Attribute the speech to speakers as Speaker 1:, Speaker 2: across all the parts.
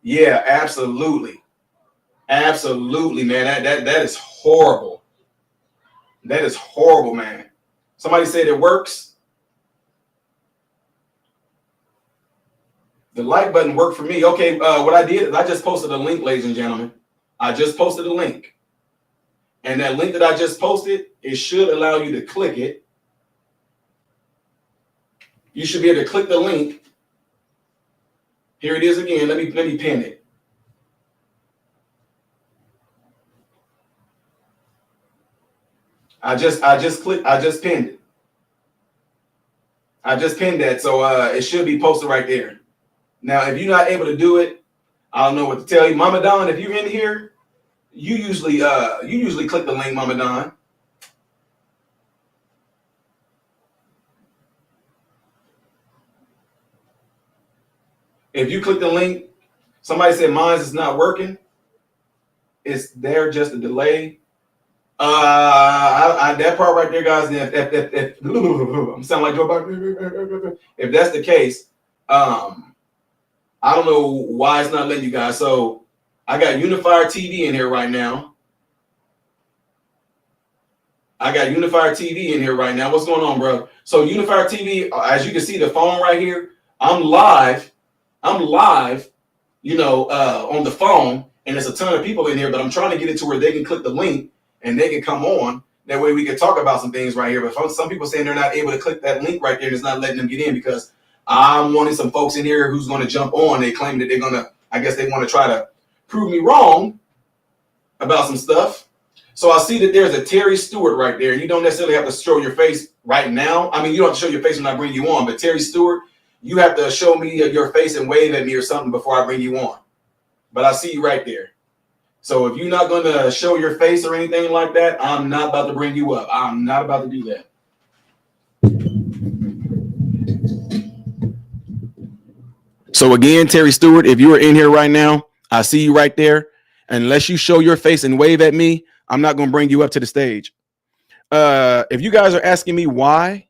Speaker 1: Yeah, absolutely. Absolutely, man. That is horrible. That is horrible, man. Somebody said it works. The like button worked for me. Okay, what I did is I just posted a link, ladies and gentlemen. I just posted a link. And that link that I just posted, it should allow you to click it. You should be able to click the link. Here it is again. Let me pin it. I just pinned it. I just pinned that, so it should be posted right there. Now, if you're not able to do it, I don't know what to tell you. Mama Don, if you're in here, you usually click the link, Mama Don. If you click the link, somebody said mine is not working. It's there just a delay. That part right there, guys. If I'm sounding like Joe Biden. If that's the case, I don't know why it's not letting you guys. So I got Unifier TV in here right now. What's going on, bro? So Unifier TV, as you can see, the phone right here. I'm live. On the phone, and there's a ton of people in here. But I'm trying to get it to where they can click the link and they can come on. That way we can talk about some things right here. But some people saying they're not able to click that link right there, and it's not letting them get in because I'm wanting some folks in here who's going to jump on. They claim that they're going to, I guess they want to try to prove me wrong about some stuff. So I see that there's a Terry Stewart right there. You don't necessarily have to show your face right now. I mean, you don't have to show your face when I bring you on, but Terry Stewart, you have to show me your face and wave at me or something before I bring you on. But I see you right there. So if you're not going to show your face or anything like that, I'm not about to bring you up. I'm not about to do that. So again, Terry Stewart, if you are in here right now, I see you right there. Unless you show your face and wave at me, I'm not going to bring you up to the stage. If you guys are asking me why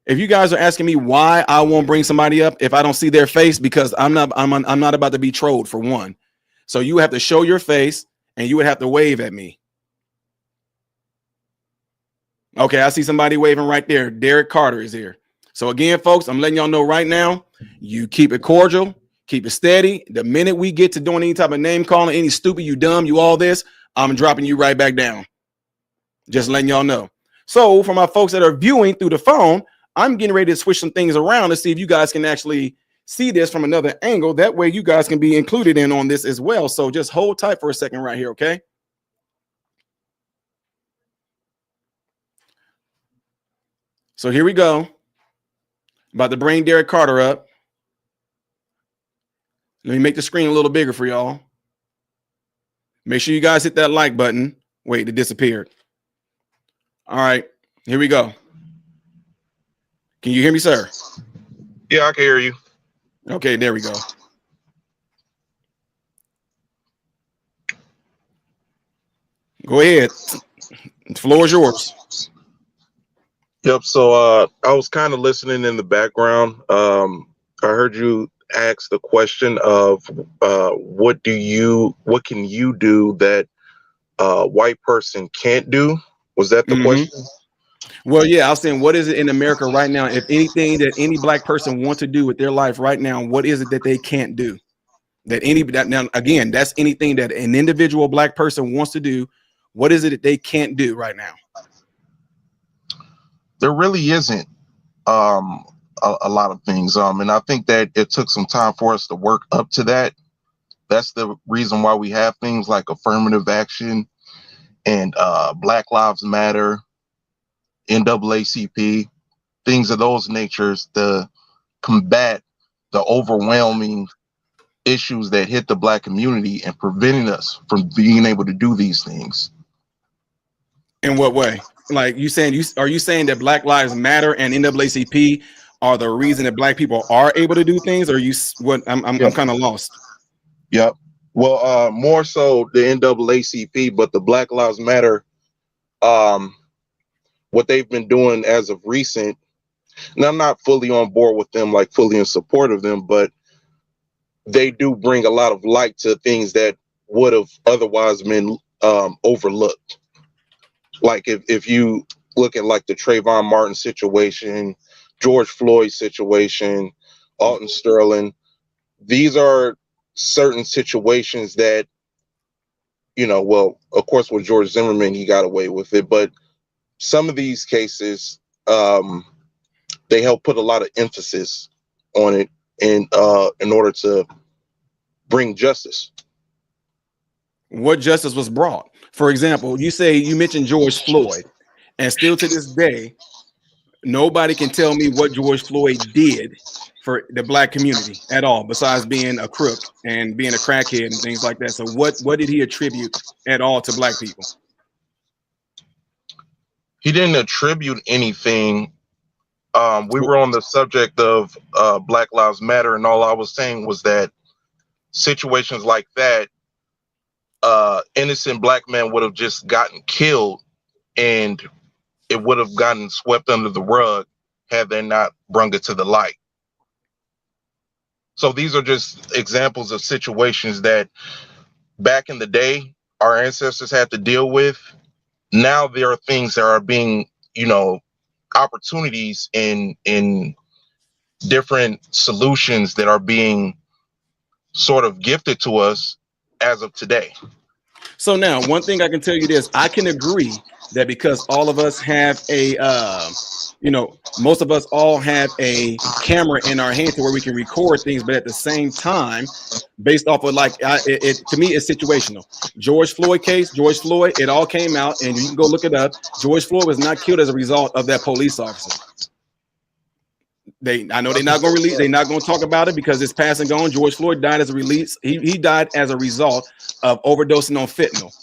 Speaker 1: I won't bring somebody up if I don't see their face, because I'm not about to be trolled, for one. So you have to show your face and you would have to wave at me. Okay, I see somebody waving right there. Derek Carter is here. So again, folks, I'm letting y'all know right now, you keep it cordial, keep it steady. The minute we get to doing any type of name calling, any stupid, you dumb, you all this, I'm dropping you right back down. Just letting y'all know. So for my folks that are viewing through the phone, I'm getting ready to switch some things around to see if you guys can actually see this from another angle. That way you guys can be included in on this as well. So just hold tight for a second right here, okay? So here we go. About to bring Derek Carter up. Let me make the screen a little bigger for y'all. Make sure you guys hit that like button. Wait, it disappeared. All right, here we go. Can you hear me, sir?
Speaker 2: Yeah, I can hear you.
Speaker 1: Okay, there we go. Go ahead. The floor is yours.
Speaker 2: Yep. So I was kind of listening in the background. I heard you ask the question of what can you do that a white person can't do? Was that the question?
Speaker 1: Well, yeah, I was saying, what is it in America right now? If anything that any black person wants to do with their life right now, what is it that they can't do? Now, again, that's anything that an individual black person wants to do. What is it that they can't do right now?
Speaker 2: There really isn't a lot of things. And I think that it took some time for us to work up to that. That's the reason why we have things like affirmative action and Black Lives Matter, NAACP, things of those natures to combat the overwhelming issues that hit the black community and preventing us from being able to do these things.
Speaker 1: In what way? Like are you saying that Black Lives Matter and NAACP are the reason that black people are able to do things? Or I'm kind of lost.
Speaker 2: Yep. Well, more so the NAACP, but the Black Lives Matter, what they've been doing as of recent, and I'm not fully on board with them, like fully in support of them, but they do bring a lot of light to things that would have otherwise been overlooked. Like if you look at like the Trayvon Martin situation, George Floyd situation, Alton Sterling, these are certain situations that, well, of course, with George Zimmerman, he got away with it, but some of these cases, they help put a lot of emphasis on it in order to bring justice.
Speaker 3: What justice was brought? For example, you mentioned George Floyd, and still to this day, nobody can tell me what George Floyd did for the black community at all, besides being a crook and being a crackhead and things like that. So what did he attribute at all to black people?
Speaker 2: He didn't attribute anything. We were on the subject of Black Lives Matter, and all I was saying was that situations like that, innocent black men would have just gotten killed, and it would have gotten swept under the rug had they not brung it to the light. So these are just examples of situations that back in the day our ancestors had to deal with. Now there are things that are being, opportunities in different solutions that are being sort of gifted to us as of today.
Speaker 3: So now, one thing I can tell you this, I can agree that because all of us have a, most of us all have a camera in our hand to where we can record things, but at the same time, based off of to me, it's situational. George Floyd case, it all came out, and you can go look it up. George Floyd was not killed as a result of that police officer. I know they're not going to release. They're not going to talk about it because it's past and gone. George Floyd died as a release. He died as a result of overdosing on fentanyl.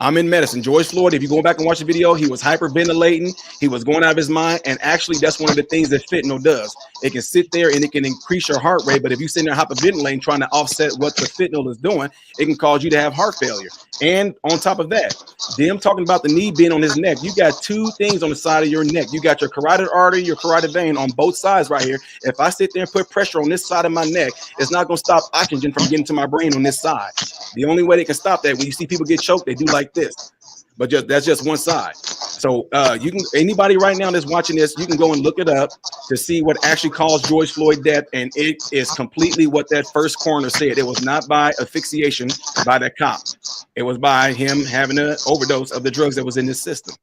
Speaker 3: I'm in medicine. George Floyd, if you go back and watch the video, he was hyperventilating. He was going out of his mind. And actually, that's one of the things that fentanyl does. It can sit there and it can increase your heart rate. But if you sit there hyperventilating, trying to offset what the fentanyl is doing, it can cause you to have heart failure. And on top of that, them talking about the knee being on his neck, you got two things on the side of your neck. You got your carotid artery, your carotid vein on both sides right here. If I sit there and put pressure on this side of my neck, it's not going to stop oxygen from getting to my brain on this side. The only way they can stop that, when you see people get choked, they do like this. But that's just one side. So anybody right now that's watching this, you can go and look it up to see what actually caused George Floyd death, and it is completely what that first coroner said. It was not by asphyxiation by that cop. It was by him having an overdose of the drugs that was in his system.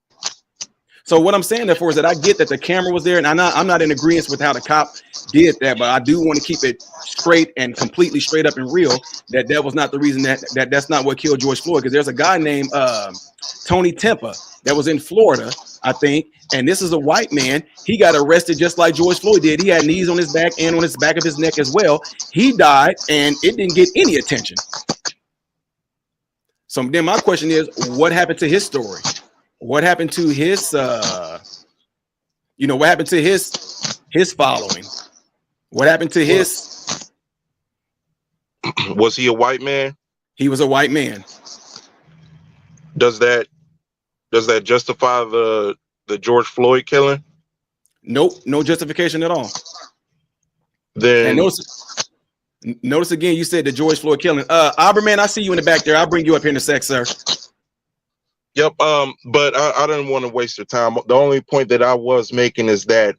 Speaker 3: So what I'm saying therefore is that I get that the camera was there, and I'm not in agreement with how the cop did that, but I do want to keep it straight and completely straight up and real that was not the reason that's not what killed George Floyd. Because there's a guy named Tony Tempa that was in Florida, I think, and this is a white man. He got arrested just like George Floyd did. He had knees on his back and on his back of his neck as well. He died, and it didn't get any attention. So then my question is, what happened to his story? What happened to his, what happened to his following? What happened to his?
Speaker 2: Was he a white man?
Speaker 3: He was a white man.
Speaker 2: Does that justify the George Floyd killing?
Speaker 3: Nope, no justification at all.
Speaker 2: Then
Speaker 3: notice again, you said the George Floyd killing. Auberman, I see you in the back there. I'll bring you up here in a sec, sir.
Speaker 2: Yep. But I didn't want to waste your time. The only point that I was making is that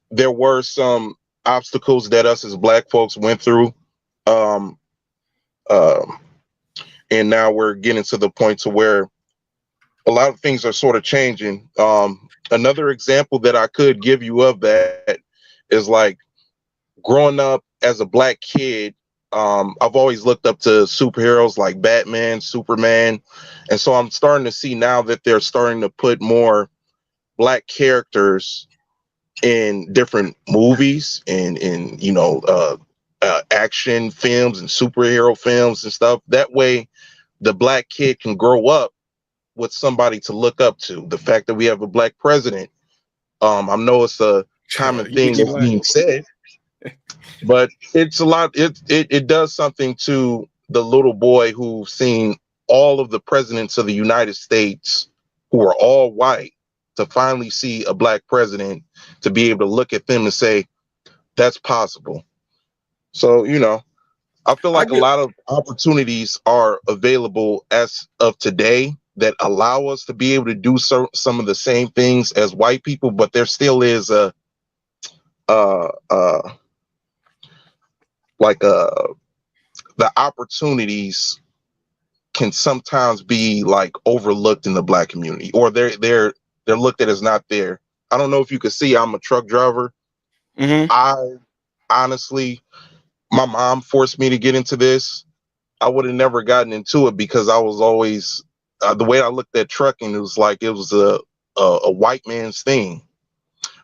Speaker 2: there were some obstacles that us as Black folks went through. And now we're getting to the point to where a lot of things are sort of changing. Another example that I could give you of that is like growing up as a Black kid. I've always looked up to superheroes like Batman, Superman. And so I'm starting to see now that they're starting to put more Black characters in different movies and in, action films and superhero films and stuff. That way the Black kid can grow up with somebody to look up to. The fact that we have a Black president, I know it's a common thing that's being said, but it's a lot. It does something to the little boy who's seen all of the presidents of the United States who are all white, to finally see a Black president, to be able to look at them and say, that's possible. So, I feel
Speaker 3: I
Speaker 2: like a
Speaker 3: get
Speaker 2: lot of opportunities are available as of today that allow us to be able to do some of the same things as white people, but there still is uh, uh, like the opportunities can sometimes be like overlooked in the black community, or they're looked at as not there. I don't know if you can see, I'm a truck driver.
Speaker 3: mhm.
Speaker 2: I honestly, my mom forced me to get into this. I would have never gotten into it because I was always the way I looked at trucking. It was like it was a white man's thing.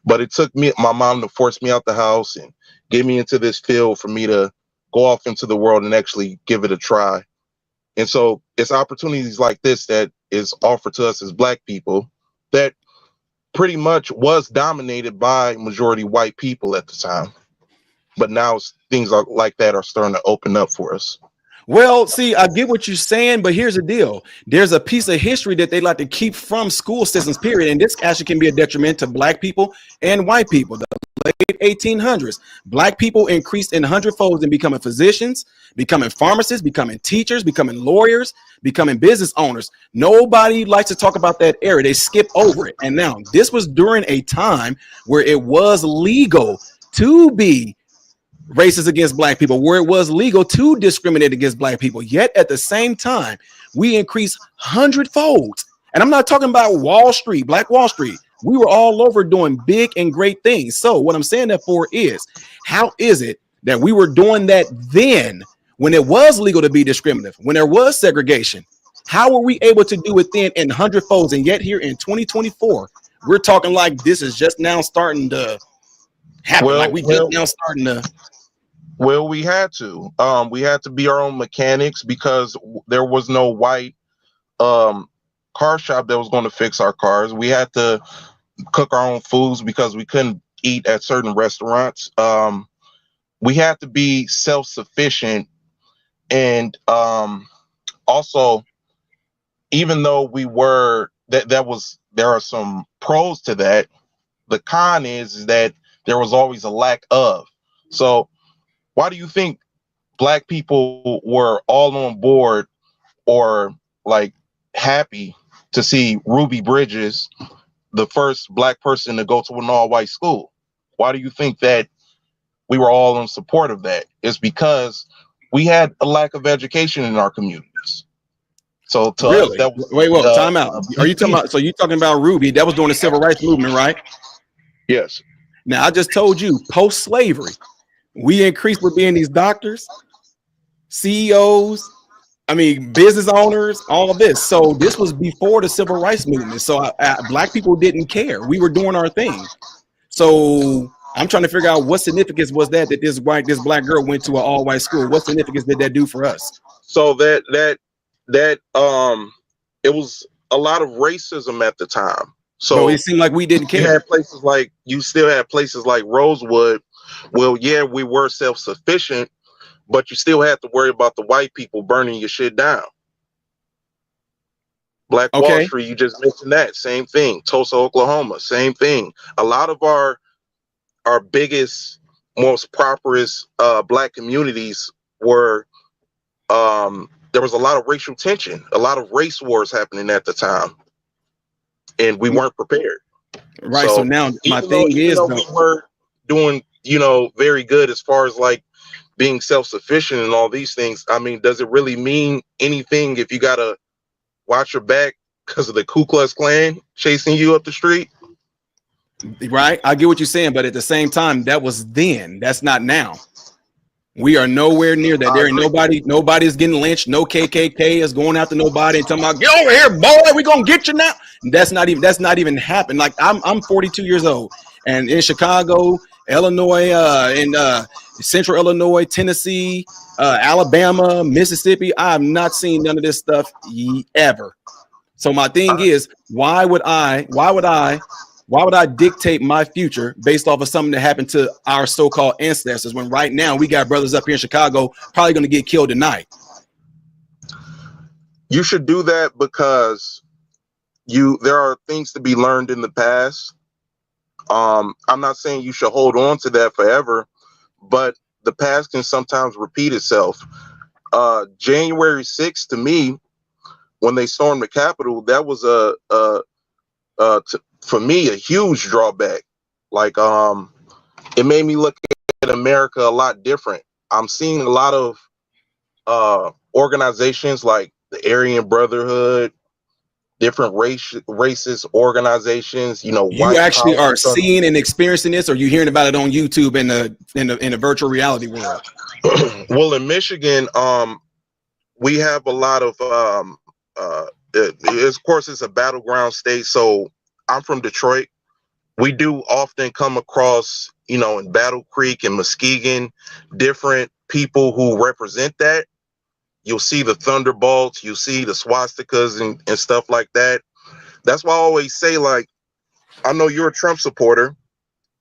Speaker 2: But it took my mom to force me out the house and get me into this field for me to go off into the world and actually give it a try. And so it's opportunities like this that is offered to us as black people that pretty much was dominated by majority white people at the time. But now things like that are starting to open up for us.
Speaker 3: Well, see, I get what you're saying, but here's the deal. There's a piece of history that they like to keep from school systems, period. And this actually can be a detriment to black people and white people. The late 1800s, black people increased in hundredfolds in becoming physicians, becoming pharmacists, becoming teachers, becoming lawyers, becoming business owners. Nobody likes to talk about that era. They skip over it. And now this was during a time where it was legal to be racist against black people, where it was legal to discriminate against black people. Yet at the same time, we increased hundredfold. And I'm not talking about Wall Street, Black Wall Street. We were all over doing big and great things. So what I'm saying that for is, how is it that we were doing that then when it was legal to be discriminative, when there was segregation? How were we able to do it then in hundredfolds? And yet here in 2024, we're talking like this is just now starting to happen. Like we just now starting to.
Speaker 2: Well, we had to. We had to be our own mechanics because there was no white car shop that was going to fix our cars. We had to cook our own foods because we couldn't eat at certain restaurants. We had to be self-sufficient, and also, even though we were there are some pros to that. The con is that there was always a lack of. So why do you think black people were all on board or like happy to see Ruby Bridges, the first black person to go to an all-white school? Why do you think that we were all in support of that? It's because we had a lack of education in our communities. So to us,
Speaker 3: Really?
Speaker 2: that was
Speaker 3: Wait, time out. Are you talking about? So you talking about Ruby? That was during the civil rights movement, right?
Speaker 2: Yes.
Speaker 3: Now I just told you, post-slavery, we increased with being these doctors, CEOs. I mean, business owners, all of this. So this was before the civil rights movement. So black people didn't care. We were doing our thing. So I'm trying to figure out what significance was that this black girl went to an all-white school. What significance did that do for us?
Speaker 2: So that it was a lot of racism at the time. So
Speaker 3: it seemed like we didn't care.
Speaker 2: You still had places like Rosewood. Well, yeah, we were self-sufficient, but you still had to worry about the white people burning your shit down. Black Wall Street, you just mentioned that. Same thing. Tulsa, Oklahoma, same thing. A lot of our biggest, most prosperous black communities were there was a lot of racial tension, a lot of race wars happening at the time, and we weren't prepared.
Speaker 3: Right. So now my thing is,
Speaker 2: we were doing, very good as far as like being self-sufficient and all these things. I mean, does it really mean anything if you gotta watch your back because of the Ku Klux Klan chasing you up the street?
Speaker 3: Right. I get what you're saying, but at the same time, that was then. That's not now. We are nowhere near that. There ain't nobody's getting lynched. No KKK is going after nobody and talking about, get over here, boy, we gonna get you now. That's not even happening. Like I'm 42 years old, and in Chicago, Illinois, in Central Illinois, Tennessee, Alabama, Mississippi, I have not seen none of this stuff ever. So my thing is, why would I dictate my future based off of something that happened to our so-called ancestors when right now we got brothers up here in Chicago probably going to get killed tonight?
Speaker 2: You should do that because there are things to be learned in the past. I'm not saying you should hold on to that forever, but the past can sometimes repeat itself. January 6th, to me, when they stormed the Capitol, that was for me a huge drawback. Like, it made me look at America a lot different. I'm seeing a lot of organizations like the Aryan Brotherhood, different racist organizations, you know,
Speaker 3: You
Speaker 2: white
Speaker 3: actually
Speaker 2: power
Speaker 3: are
Speaker 2: stuff.
Speaker 3: seeing and experiencing this, or you hearing about it on YouTube in the virtual reality world?
Speaker 2: Well, in Michigan, we have a lot of of course it's a battleground state. So I'm from Detroit. We do often come across, you know, in Battle Creek and Muskegon, different people who represent that. You'll see the Thunderbolts, you'll see the swastikas and stuff like that. That's why I always say, like, I know you're a Trump supporter.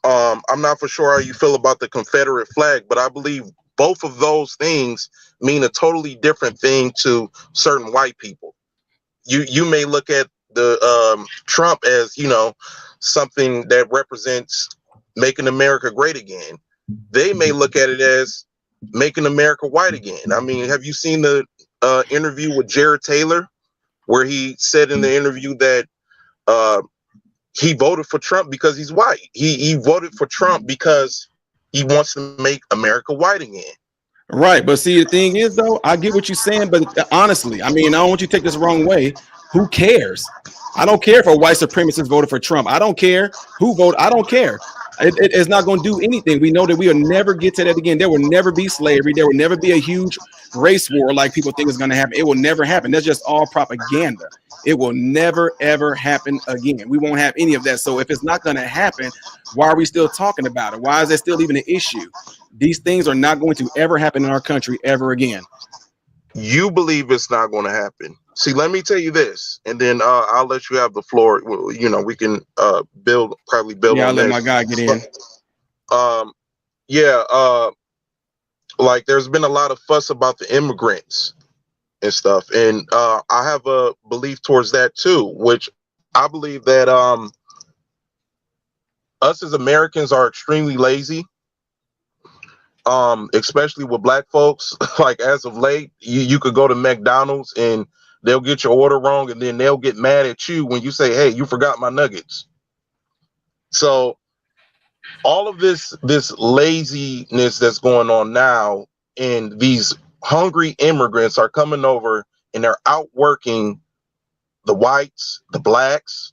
Speaker 2: I'm not for sure how you feel about the Confederate flag, but I believe both of those things mean a totally different thing to certain white people. You may look at the Trump as, you know, something that represents making America great again. They may look at it as making America white again. I mean, have you seen the interview with Jared Taylor, where he said in the interview that he voted for Trump because he's white? He voted for Trump because he wants to make America white again.
Speaker 3: Right, but see, the thing is, though, I get what you're saying, but honestly, I mean, I don't want you to take this the wrong way. Who cares? I don't care if a white supremacist voted for Trump. I don't care who voted. I don't care. It's not going to do anything. We know that we will never get to that again. There will never be slavery. There will never be a huge race war like people think is going to happen. It will never happen. That's just all propaganda. It will never, ever happen again. We won't have any of that. So if it's not going to happen, why are we still talking about it? Why is that still even an issue? These things are not going to ever happen in our country ever again.
Speaker 2: You believe it's not going to happen. See, let me tell you this, and then I'll let you have the floor. You know, we can build
Speaker 3: Yeah,
Speaker 2: on
Speaker 3: I'll let
Speaker 2: this.
Speaker 3: my guy get in.
Speaker 2: Like there's been a lot of fuss about the immigrants and stuff, and I have a belief towards that too, which I believe that us as Americans are extremely lazy. Especially with black folks. Like as of late, you could go to McDonald's and they'll get your order wrong, and then they'll get mad at you when you say, "Hey, you forgot my nuggets." So all of this laziness that's going on now, and these hungry immigrants are coming over and they're outworking the whites, the blacks,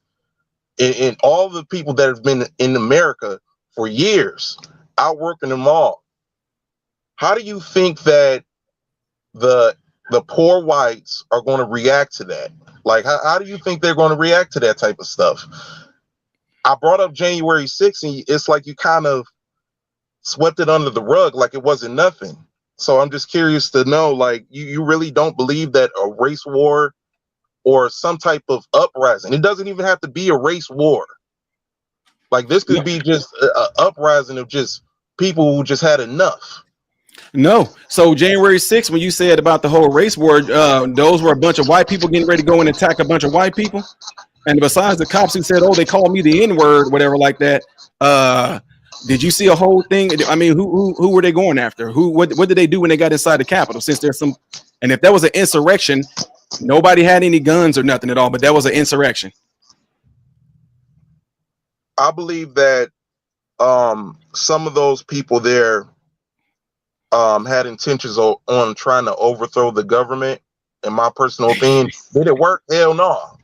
Speaker 2: and all the people that have been in America for years, outworking them all. How do you think that the poor whites are going to react to that? Like, how do you think they're going to react to that type of stuff? I brought up January 6th, and it's like you kind of swept it under the rug like it wasn't nothing. So I'm just curious to know, like, you really don't believe that a race war or some type of uprising, it doesn't even have to be a race war. Like, this could be just an uprising of just people who just had enough.
Speaker 3: No. So January 6th, when you said about the whole race war, those were a bunch of white people getting ready to go and attack a bunch of white people. And besides the cops who said, "Oh, they called me the N-word," whatever like that. Did you see a whole thing? I mean, who were they going after? What did they do when they got inside the Capitol? Since there's some, and if that was an insurrection, nobody had any guns or nothing at all, but that was an insurrection.
Speaker 2: I believe that some of those people there had intentions on trying to overthrow the government. In my personal opinion, did it work? Hell no.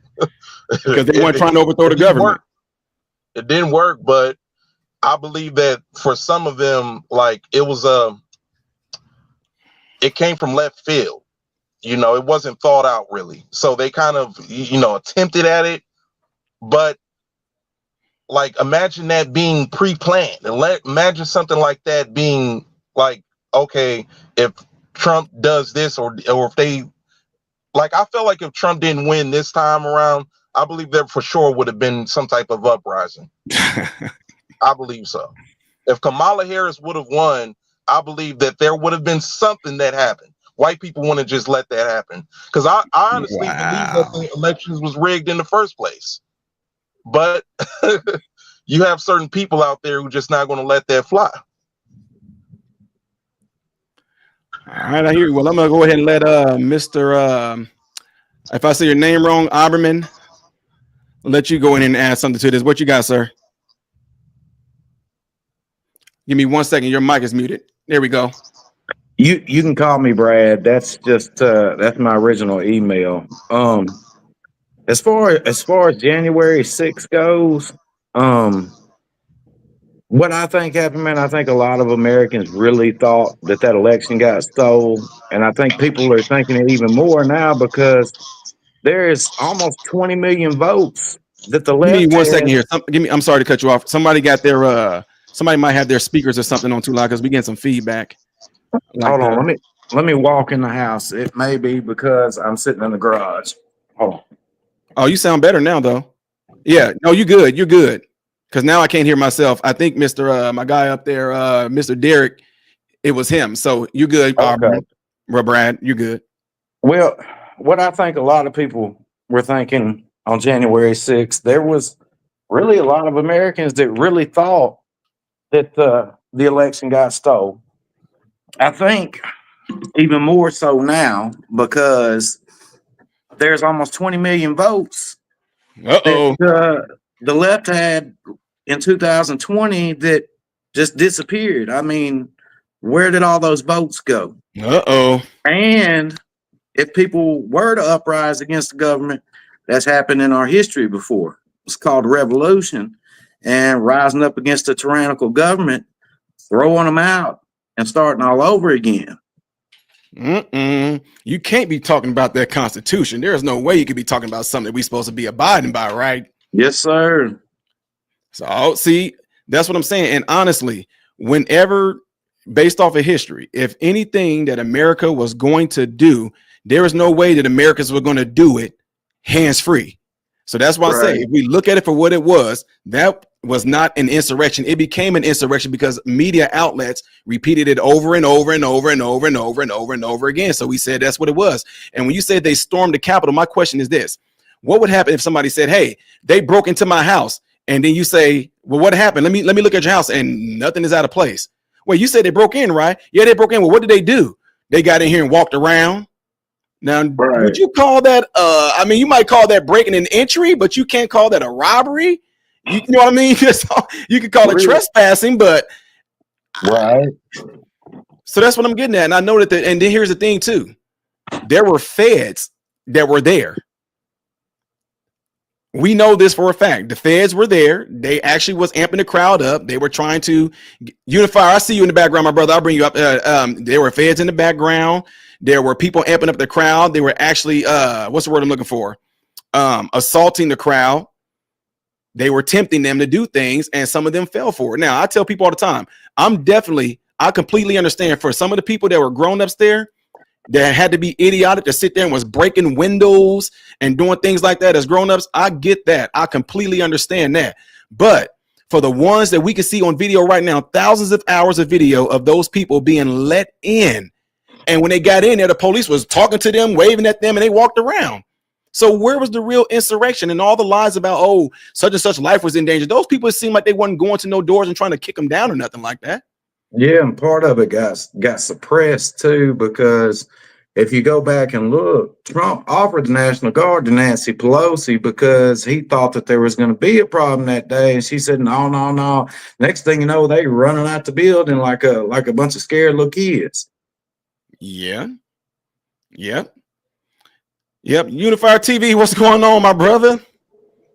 Speaker 3: Because they weren't trying to overthrow the government.
Speaker 2: It didn't work, but I believe that for some of them, like it came from left field. You know, it wasn't thought out really. So they kind of, attempted at it, but like imagine that being pre-planned, and imagine something like that being like, okay, if Trump does this or if they, like, I felt like if Trump didn't win this time around, I believe there for sure would have been some type of uprising. I believe so. If Kamala Harris would have won, I believe that there would have been something that happened. White people wouldn't just let that happen. Because I honestly believe that the elections was rigged in the first place. But you have certain people out there who just not going to let that fly.
Speaker 3: All right, I hear you. Well, I'm gonna go ahead and let Mr. If I say your name wrong, Oberman, I'll let you go in and add something to this. What you got, sir? Give me 1 second. Your mic is muted. There we go.
Speaker 4: You can call me Brad. That's just that's my original email. As far as January 6th goes, what I think happened, man, I think a lot of Americans really thought that election got stole, and I think people are thinking it even more now because there is almost 20 million votes that the
Speaker 3: Give me
Speaker 4: left
Speaker 3: 1 second
Speaker 4: had.
Speaker 3: here. I'm sorry to cut you off. Somebody got their somebody might have their speakers or something on too loud because we getting some feedback like
Speaker 4: Hold on,
Speaker 3: that.
Speaker 4: let me walk in the house. It may be because I'm sitting in the garage. Hold on.
Speaker 3: Oh, you sound better now though. Yeah, no, you good. You're good. Because now I can't hear myself. I think Mr. My guy up there, Mr. Derek, it was him. So you good,
Speaker 4: Okay.
Speaker 3: Brad, you good.
Speaker 4: Well, what I think a lot of people were thinking on January 6th, there was really a lot of Americans that really thought that the election got stole. I think even more so now because there's almost 20 million votes that
Speaker 3: Uh-oh.
Speaker 4: the left had in 2020 that just disappeared. I mean, where did all those votes go?
Speaker 3: Uh-oh.
Speaker 4: And if people were to uprise against the government, that's happened in our history before. It's called a revolution, and rising up against a tyrannical government, throwing them out and starting all over again.
Speaker 3: You can't be talking about that Constitution. There is no way you could be talking about something that we're supposed to be abiding by, right?
Speaker 4: Yes, sir.
Speaker 3: So, see, that's what I'm saying. And honestly, whenever, based off of history, if anything that America was going to do, there is no way that Americans were going to do it hands free. So that's why I say,
Speaker 4: Right.
Speaker 3: if we look at it for what it was, that was not an insurrection. It became an insurrection because media outlets repeated it over and over and over and over and over and over and over again. So we said that's what it was. And when you said they stormed the Capitol, my question is this: what would happen if somebody said, "Hey, they broke into my house," and then you say, "Well, what happened? Let me look at your house," and nothing is out of place. Well, you said they broke in, right? Yeah, they broke in. Well, what did they do? They got in here and walked around. Now,
Speaker 4: Right.
Speaker 3: would you call that? I mean, you might call that breaking an entry, but you can't call that a robbery. You know what I mean? You could call it trespassing, but
Speaker 4: Right.
Speaker 3: so that's what I'm getting at. And I know that. And then here's the thing too: there were feds that were there. We know this for a fact. The feds were there. They actually was amping the crowd up. They were trying to unify. I see you in the background, my brother. I'll bring you up. There were feds in the background. There were people amping up the crowd. They were actually, what's the word I'm looking for? Assaulting the crowd. They were tempting them to do things, and some of them fell for it. Now, I tell people all the time, I completely understand for some of the people that were grown-ups there, that had to be idiotic to sit there and was breaking windows and doing things like that as grown-ups. I get that. I completely understand that. But for the ones that we can see on video right now, thousands of hours of video of those people being let in. And when they got in there, the police was talking to them, waving at them, and they walked around. So where was the real insurrection and all the lies about, oh, such and such life was in danger? Those people seemed like they wasn't going to no doors and trying to kick them down or nothing like that.
Speaker 4: Yeah, and part of it got suppressed too because if you go back and look, Trump offered the National Guard to Nancy Pelosi because he thought that there was going to be a problem that day, and she said, "No, no, no." Next thing you know, they running out the building like a bunch of scared little kids.
Speaker 3: Yeah. Yep. Unifier TV, what's going on, my brother?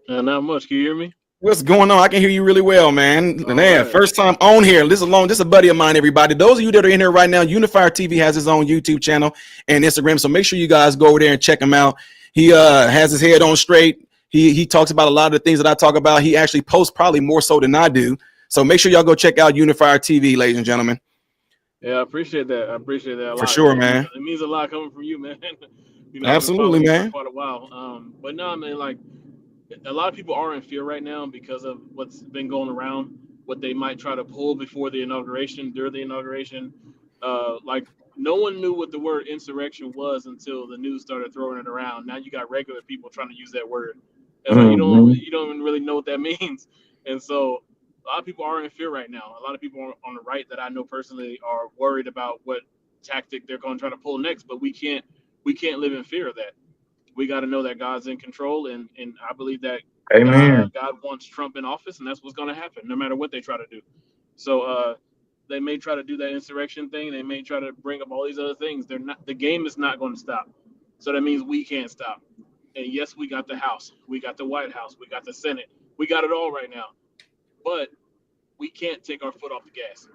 Speaker 5: Not much. Can you hear me?
Speaker 3: What's going on? I can hear you really well, man.
Speaker 5: All
Speaker 3: Man,
Speaker 5: right.
Speaker 3: first time on here. This is a buddy of mine, everybody. Those of you that are in here right now, Unifier TV has his own YouTube channel and Instagram. So make sure you guys go over there and check him out. He has his head on straight. He talks about a lot of the things that I talk about. He actually posts probably more so than I do. So make sure y'all go check out Unifier TV, ladies and gentlemen.
Speaker 5: Yeah, I appreciate that. I appreciate that a lot.
Speaker 3: For sure, man.
Speaker 5: It means a lot coming from you, man.
Speaker 3: Absolutely,
Speaker 5: I've been following you
Speaker 3: man.
Speaker 5: for quite a while. But no, man, like a lot of people are in fear right now because of what's been going around, what they might try to pull before the inauguration, during the inauguration. Like no one knew what the word insurrection was until the news started throwing it around. Now you got regular people trying to use that word. It's like you don't even really know what that means. And so a lot of people are in fear right now. A lot of people on the right that I know personally are worried about what tactic they're going to try to pull next. But we can't live in fear of that. We got to know that God's in control, and I believe that
Speaker 4: Amen.
Speaker 5: God wants Trump in office, and that's what's going to happen, no matter what they try to do. So they may try to do that insurrection thing. They may try to bring up all these other things. They're not. The game is not going to stop. So that means we can't stop. And yes, we got the House, we got the White House, we got the Senate, we got it all right now. But we can't take our foot off the gas,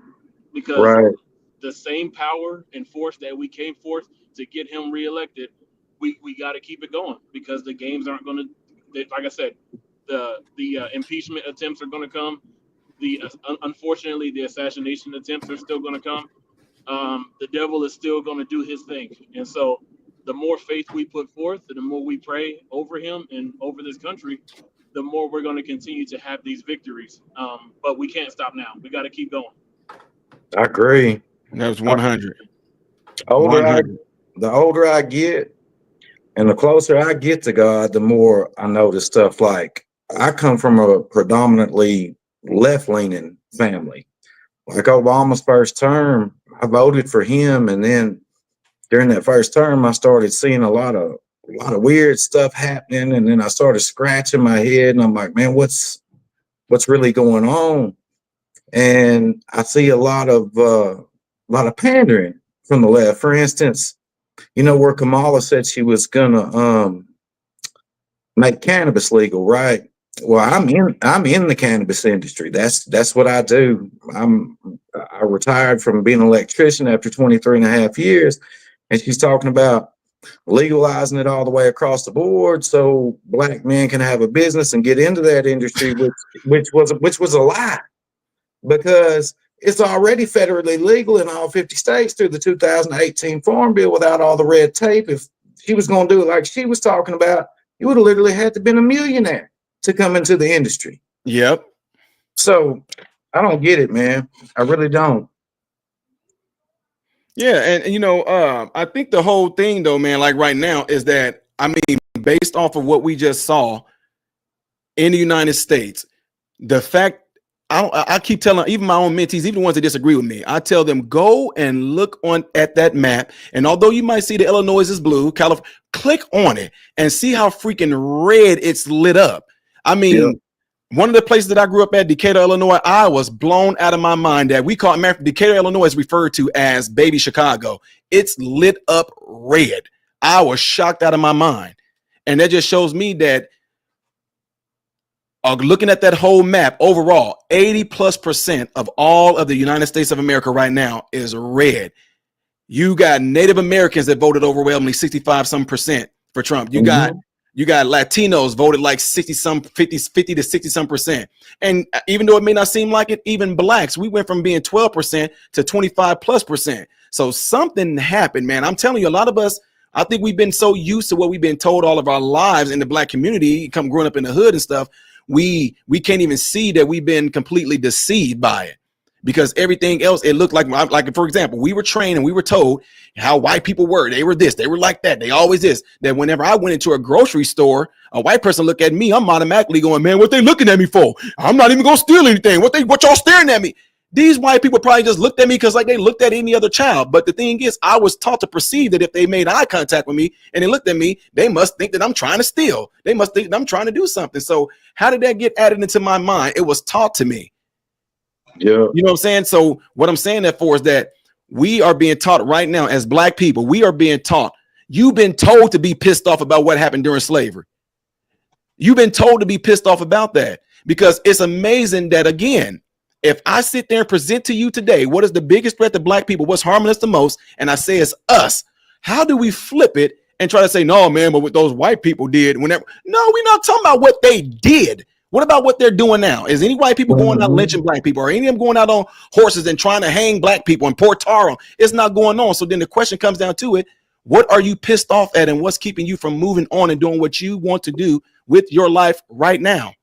Speaker 5: because
Speaker 4: Right.
Speaker 5: the same power and force that we came forth to get him reelected, we got to keep it going, because the games aren't going to, like I said, the impeachment attempts are going to come. Unfortunately, the assassination attempts are still going to come. The devil is still going to do his thing. And so the more faith we put forth, and the more we pray over him and over this country, the more we're going to continue to have these victories. But we can't stop now. We got to keep going.
Speaker 4: I agree.
Speaker 3: That was 100.
Speaker 4: The older I get and the closer I get to God, the more I notice stuff like I come from a predominantly left-leaning family. Like Obama's first term, I voted for him, and then during that first term, I started seeing a lot of weird stuff happening, and then I started scratching my head, and I'm like, man, what's really going on? And I see a lot of pandering from the left. For instance, you know, where Kamala said she was gonna make cannabis legal, right? Well, I'm in the cannabis industry. That's what I do. I retired from being an electrician after 23 and a half years, and she's talking about legalizing it all the way across the board so black men can have a business and get into that industry, which was a lie, because it's already federally legal in all 50 states through the 2018 Farm Bill without all the red tape. If she was going to do it like she was talking about, you would have literally had to been a millionaire to come into the industry.
Speaker 3: Yep.
Speaker 4: So I don't get it, man. I really don't.
Speaker 3: Yeah, and you know, I think the whole thing though, man, like right now is that, I mean, based off of what we just saw in the United States, the fact I keep telling even my own mentees, even the ones that disagree with me, I tell them, go and look at that map. And although you might see the Illinois is blue, California, click on it and see how freaking red it's lit up. I mean, one of the places that I grew up at, Decatur, Illinois, I was blown out of my mind that we call Decatur, Illinois is referred to as baby Chicago. It's lit up red. I was shocked out of my mind. And that just shows me that looking at that whole map overall, 80+% of all of the United States of America right now is red. You got Native Americans that voted overwhelmingly 65% for Trump. You got Latinos voted like 50 to 60%. And even though it may not seem like it, even blacks, we went from being 12% to 25+%. So something happened, man. I'm telling you, a lot of us, I think we've been so used to what we've been told all of our lives in the black community, growing up in the hood and stuff. We can't even see that we've been completely deceived by it, because everything else, it looked like for example, we were trained and we were told how white people were. They were this, they were like that, they always this. That whenever I went into a grocery store, a white person looked at me, I'm automatically going, man, what they looking at me for? I'm not even gonna steal anything. What y'all staring at me? These white people probably just looked at me because like they looked at any other child. But the thing is, I was taught to perceive that if they made eye contact with me and they looked at me, they must think that I'm trying to steal. They must think that I'm trying to do something. So how did that get added into my mind? It was taught to me.
Speaker 4: Yeah.
Speaker 3: You know what I'm saying? So what I'm saying that for is that we are being taught right now as black people, we are being taught. You've been told to be pissed off about what happened during slavery. You've been told to be pissed off about that, because it's amazing that, again, if I sit there and present to you today, what is the biggest threat to black people? What's harming us the most? And I say it's us. How do we flip it and try to say, no, man, but what those white people did whenever? No, we're not talking about what they did. What about what they're doing now? Is any white people going out lynching black people? Or any of them going out on horses and trying to hang black people and pour tar on? It's not going on. So then the question comes down to it. What are you pissed off at, and what's keeping you from moving on and doing what you want to do with your life right now?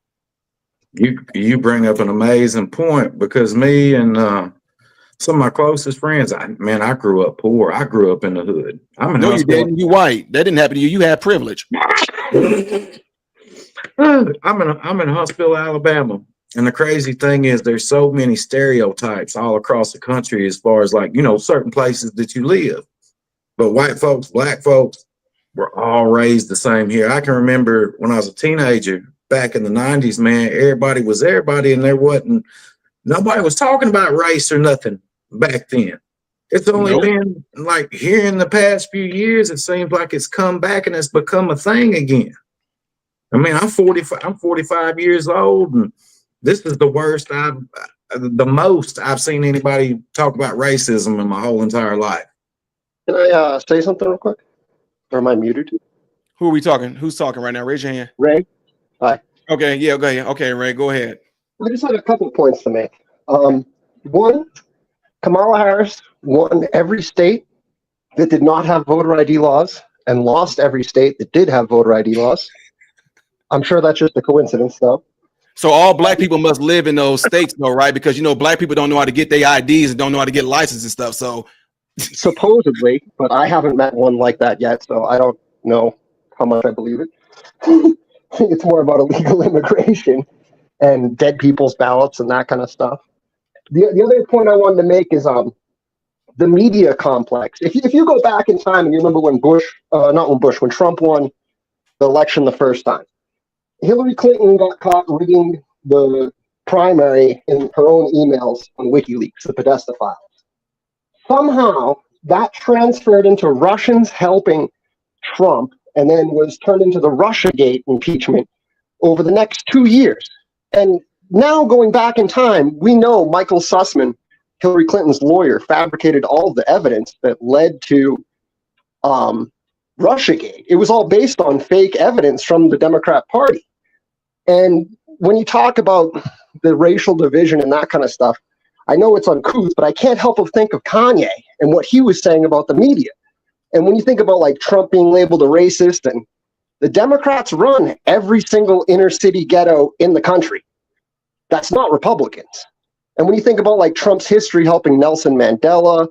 Speaker 4: You bring up an amazing point, because me and some of my closest friends, I grew up poor. I grew up in the hood.
Speaker 3: No, you didn't. You white. That didn't happen to you. You had privilege.
Speaker 4: I'm in Huntsville, Alabama, And the crazy thing is there's so many stereotypes all across the country as far as like, certain places that you live. But white folks, black folks, we're all raised the same here. I can remember when I was a teenager back in the 90s, man, everybody was everybody, and nobody was talking about race or nothing back then. It's only been like here in the past few years, it seems like it's come back and it's become a thing again. I mean, I'm 45 years old, and this is the most I've seen anybody talk about racism in my whole entire life.
Speaker 6: Can I say something real quick? Or am I muted?
Speaker 3: Who are we talking? Who's talking right now? Raise your hand.
Speaker 6: Ray? Hi.
Speaker 3: Okay, yeah, go ahead. Okay, Ray, go ahead.
Speaker 6: I just had a couple of points to make. One, Kamala Harris won every state that did not have voter ID laws and lost every state that did have voter ID laws. I'm sure that's just a coincidence, though.
Speaker 3: So all black people must live in those states, though, right? Because, black people don't know how to get their IDs and don't know how to get licenses and stuff. So
Speaker 6: supposedly, but I haven't met one like that yet, so I don't know how much I believe it. I think it's more about illegal immigration and dead people's ballots and that kind of stuff. The other point I wanted to make is the media complex. If you go back in time and you remember when when Trump won the election the first time, Hillary Clinton got caught rigging the primary in her own emails on WikiLeaks, the Podesta files. Somehow that transferred into Russians helping Trump and then was turned into the Russiagate impeachment over the next 2 years. And now going back in time, we know Michael Sussman, Hillary Clinton's lawyer, fabricated all of the evidence that led to Russiagate. It was all based on fake evidence from the Democrat Party. And when you talk about the racial division and that kind of stuff, I know it's uncouth, but I can't help but think of Kanye and what he was saying about the media. And when you think about like Trump being labeled a racist, and the Democrats run every single inner city ghetto in the country. That's not Republicans. And when you think about like Trump's history helping Nelson Mandela,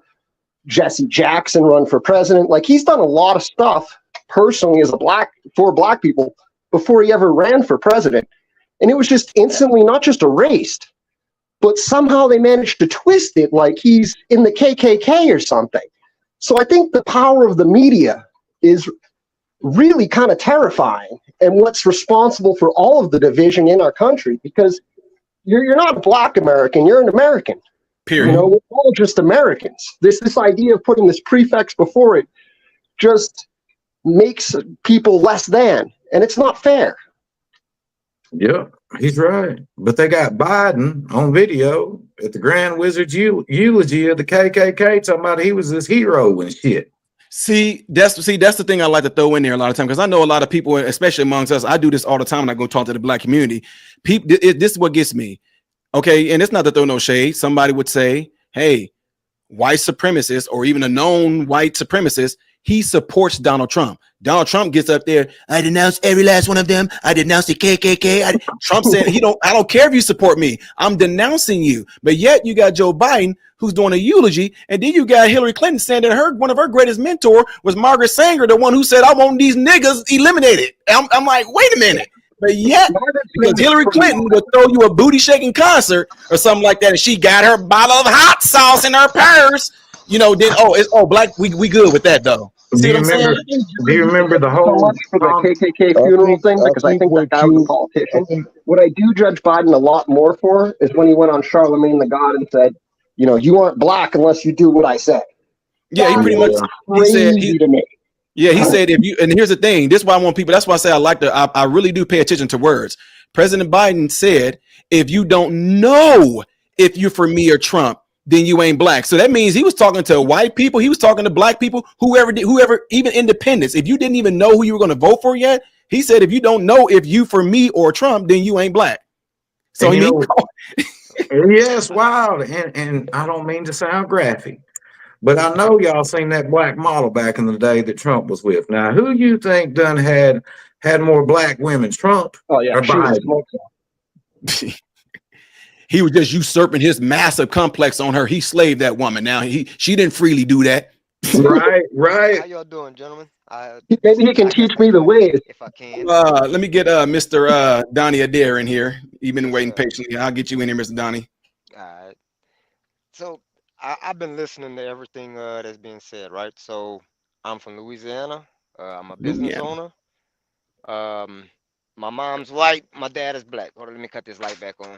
Speaker 6: Jesse Jackson run for president, like he's done a lot of stuff personally for black people before he ever ran for president. And it was just instantly not just erased, but somehow they managed to twist it like he's in the KKK or something. So I think the power of the media is really kind of terrifying, and what's responsible for all of the division in our country, because you're not a black American, you're an American.
Speaker 3: Period.
Speaker 6: We're all just Americans. This idea of putting this prefix before it just makes people less than, and it's not fair.
Speaker 4: Yeah, he's right. But they got Biden on video at the Grand Wizard's eulogy of the KKK talking about he was this hero and shit.
Speaker 3: That's the thing I like to throw in there a lot of times, because I know a lot of people, especially amongst us, I do this all the time when I go talk to the black community. This is what gets me. Okay, and it's not to throw no shade. Somebody would say, hey, white supremacist or even a known white supremacist, he supports Donald Trump. Donald Trump gets up there, I denounce every last one of them. I denounce the KKK. Trump said I don't care if you support me. I'm denouncing you. But yet you got Joe Biden who's doing a eulogy, and then you got Hillary Clinton saying that one of her greatest mentor was Margaret Sanger, the one who said, I want these niggas eliminated. I'm like, wait a minute. But yet, because Hillary Clinton would throw you a booty shaking concert or something like that, and she got her bottle of hot sauce in her purse, then black, we good with that though.
Speaker 4: Do you remember the whole
Speaker 6: so much for the KKK funeral thing? Because I think that was a politician. What I do judge Biden a lot more for is when he went on Charlemagne the God and said, you aren't black unless you do what I say.
Speaker 3: Yeah, he pretty much said to me. Yeah, he said and here's the thing, this is why I want people, that's why I say I really do pay attention to words. President Biden said, if you don't know if you're for me or Trump, then you ain't black. So that means he was talking to white people, he was talking to black people, whoever, even independents. If you didn't even know who you were going to vote for yet, he said, if you don't know if you for me or Trump, then you ain't black. So
Speaker 4: yes, wild. And I don't mean to sound graphic, but I know y'all seen that black model back in the day that Trump was with. Now, who you think done had more black women, Trump or Biden?
Speaker 3: He was just usurping his massive complex on her. He slaved that woman. Now she didn't freely do that.
Speaker 4: Right,
Speaker 7: How
Speaker 4: right.
Speaker 7: y'all doing, gentlemen?
Speaker 6: Maybe he can
Speaker 7: I guess
Speaker 6: teach
Speaker 7: I
Speaker 6: me the
Speaker 7: joined late
Speaker 6: ways.
Speaker 7: if I can.
Speaker 3: Let me get Mr. Donnie Adair in here. You've been
Speaker 7: Yes,
Speaker 3: waiting
Speaker 7: sir.
Speaker 3: patiently. I'll get you in here, Mr. Donnie.
Speaker 7: All right. So I've been listening to everything that's being said, right? So I'm from Louisiana. I'm a business
Speaker 3: Louisiana.
Speaker 7: owner. Um, my mom's white. My dad is black. Hold on, let me cut this light back on.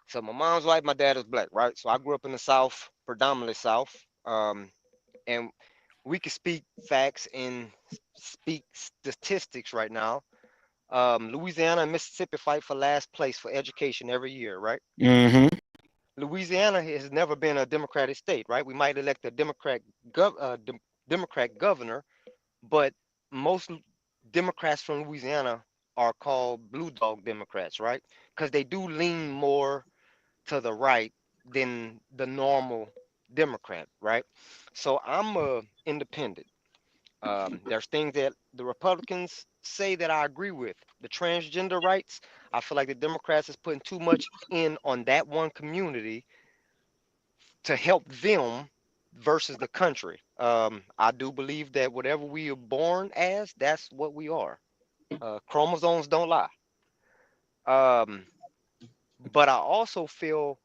Speaker 7: So my mom's white. My dad is black, right? So I grew up in the South, predominantly South. And we can speak facts and speak statistics right now. Louisiana and Mississippi fight for last place for education every year, right?
Speaker 3: Mm-hmm.
Speaker 7: Louisiana has never been a Democratic state, right? We might elect a Democrat governor, but most Democrats from Louisiana are called blue dog Democrats, right? Because they do lean more to the right than the normal Democrat, right? So I'm a independent. There's things that the Republicans say that I agree with. The transgender rights, I feel like the Democrats is putting too much in on that one community to help them versus the country. I do believe that whatever we are born as, that's what we are. Chromosomes don't lie. Um, but I also feel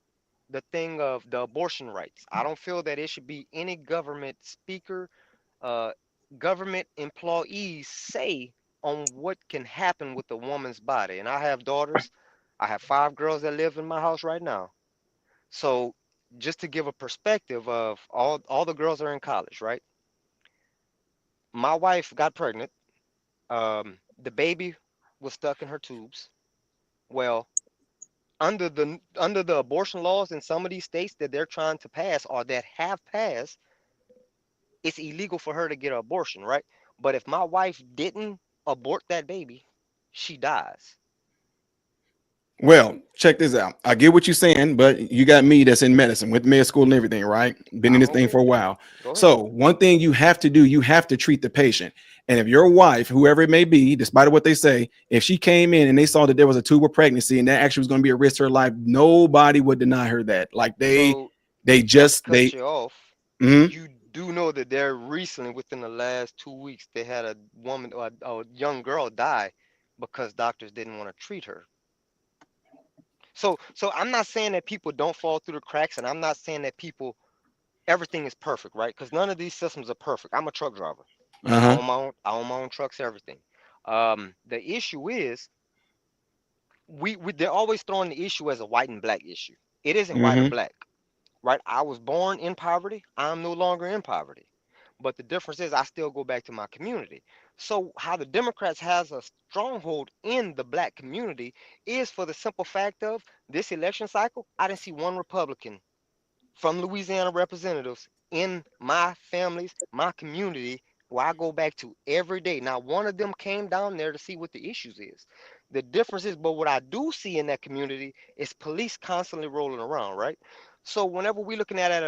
Speaker 7: the thing of the abortion rights. I don't feel that it should be any government speaker, uh, government employees say on what can happen with a woman's body. And I have daughters. I have 5 girls that live in my house right now. So just to give a perspective of all the girls are in college, right? My wife got pregnant. The baby was stuck in her tubes. Well, under the abortion laws in some of these states that they're trying to pass or that have passed, it's illegal for her to get an abortion, right? But if my wife didn't abort that baby, she dies.
Speaker 3: Well, check this out. I get what you're saying, but you got me that's in medicine with med school and everything, right? Been in
Speaker 7: I'm
Speaker 3: this thing for
Speaker 7: okay.
Speaker 3: a while.
Speaker 7: Go ahead.
Speaker 3: So one thing you have to do, you have to treat the patient. And if your wife, whoever it may be, despite what they say, if she came in and they saw that there was a tube of pregnancy and that actually was going to be a risk to her life, nobody would deny her that. Like
Speaker 7: So,
Speaker 3: they
Speaker 7: not to
Speaker 3: just
Speaker 7: cut you off,
Speaker 3: mhm.
Speaker 7: you do know that there recently, within the last 2 weeks, they had a woman or a young girl die because doctors didn't want to treat her. So I'm not saying that people don't fall through the cracks, and I'm not saying that people everything is perfect, right? Because none of these systems are perfect. I'm a truck driver.
Speaker 3: Uh-huh.
Speaker 7: I own my own trucks, everything. The issue is we they're always throwing the issue as a white and black issue. It isn't white or
Speaker 3: Mm-hmm.
Speaker 7: black, right? I was born in poverty. I'm no longer in poverty. But the difference is I still go back to my community. So how the Democrats has a stronghold in the black community is for the simple fact of this election cycle, I didn't see one Republican from Louisiana representatives in my families, my community, where I go back to every day. Now, one of them came down there to see what the issues is. The difference is, but what I do see in that community is police constantly rolling around, right? So whenever we're looking at it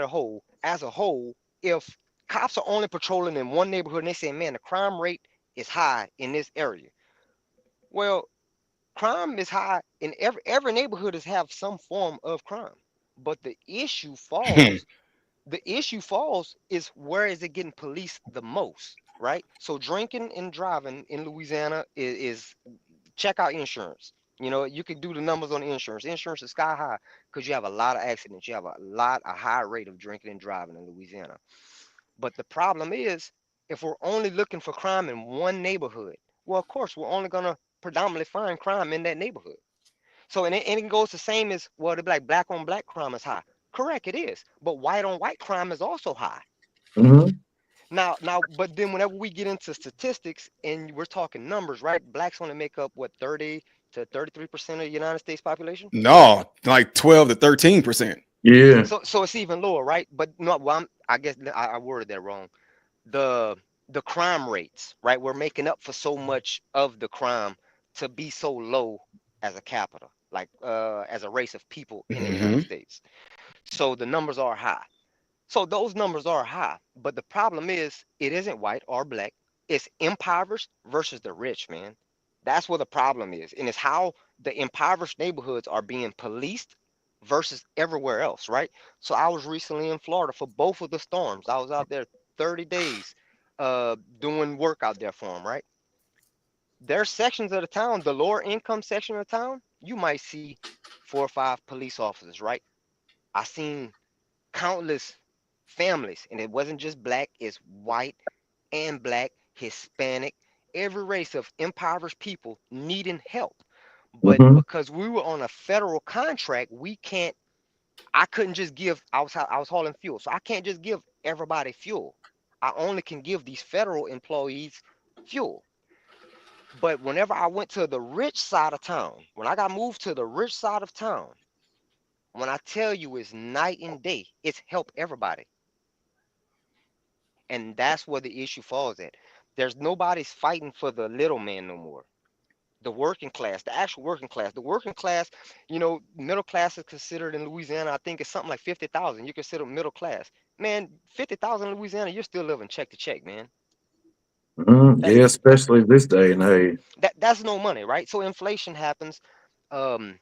Speaker 7: as a whole, if cops are only patrolling in one neighborhood and they say, man, the crime rate is high in this area. Well, crime is high in every neighborhood has have some form of crime. But the issue falls is where is it getting policed the most, right? So drinking and driving in Louisiana is check out insurance. You know, you can do the numbers on insurance. Insurance is sky high because you have a lot of accidents. You have a high rate of drinking and driving in Louisiana. But the problem is, if we're only looking for crime in one neighborhood, well, of course, we're only gonna predominantly find crime in that neighborhood. So and it goes the same as well, they'd be like black on black crime is high. Correct, it is. But white on white crime is also high.
Speaker 4: Hmm.
Speaker 7: But then whenever we get into statistics and we're talking numbers, right? Blacks only make up what 30 to 33% of the United States population.
Speaker 3: No, like 12 to 13%.
Speaker 4: Yeah.
Speaker 7: So it's even lower, right? But no, well, I guess I worded that wrong. The the crime rates, right? We're making up for so much of the crime to be so low as a capital, like as a race of people in the United
Speaker 3: Mm-hmm.
Speaker 7: States. So the numbers are high. So those numbers are high, but the problem is it isn't white or black. It's impoverished versus the rich, man. That's where the problem is. And it's how the impoverished neighborhoods are being policed versus everywhere else, right? So I was recently in Florida for both of the storms. I was out there 30 days doing work out there for them, right? There's sections of the town, the lower income section of the town, you might see 4 or 5 police officers, right? I seen countless families, and it wasn't just black, it's white and black, Hispanic, every race of impoverished people needing help. But
Speaker 4: Mm-hmm.
Speaker 7: because we were on a federal contract, we can't, I couldn't just give, I was hauling fuel, so I can't just give everybody fuel. I only can give these federal employees fuel. But whenever I went to the rich side of town, when I got moved to the rich side of town, when I tell you it's night and day, it's help everybody. And that's where the issue falls at. There's nobody's fighting for the little man no more. The working class, the actual working class, the working class, middle class is considered in Louisiana, I think it's something like 50,000. You consider middle class. Man, 50,000 in Louisiana, you're still living check to check, man.
Speaker 4: Mm-hmm.
Speaker 7: That's
Speaker 4: Yeah, especially this day and age.
Speaker 7: that's no money, right? So inflation happens. Um,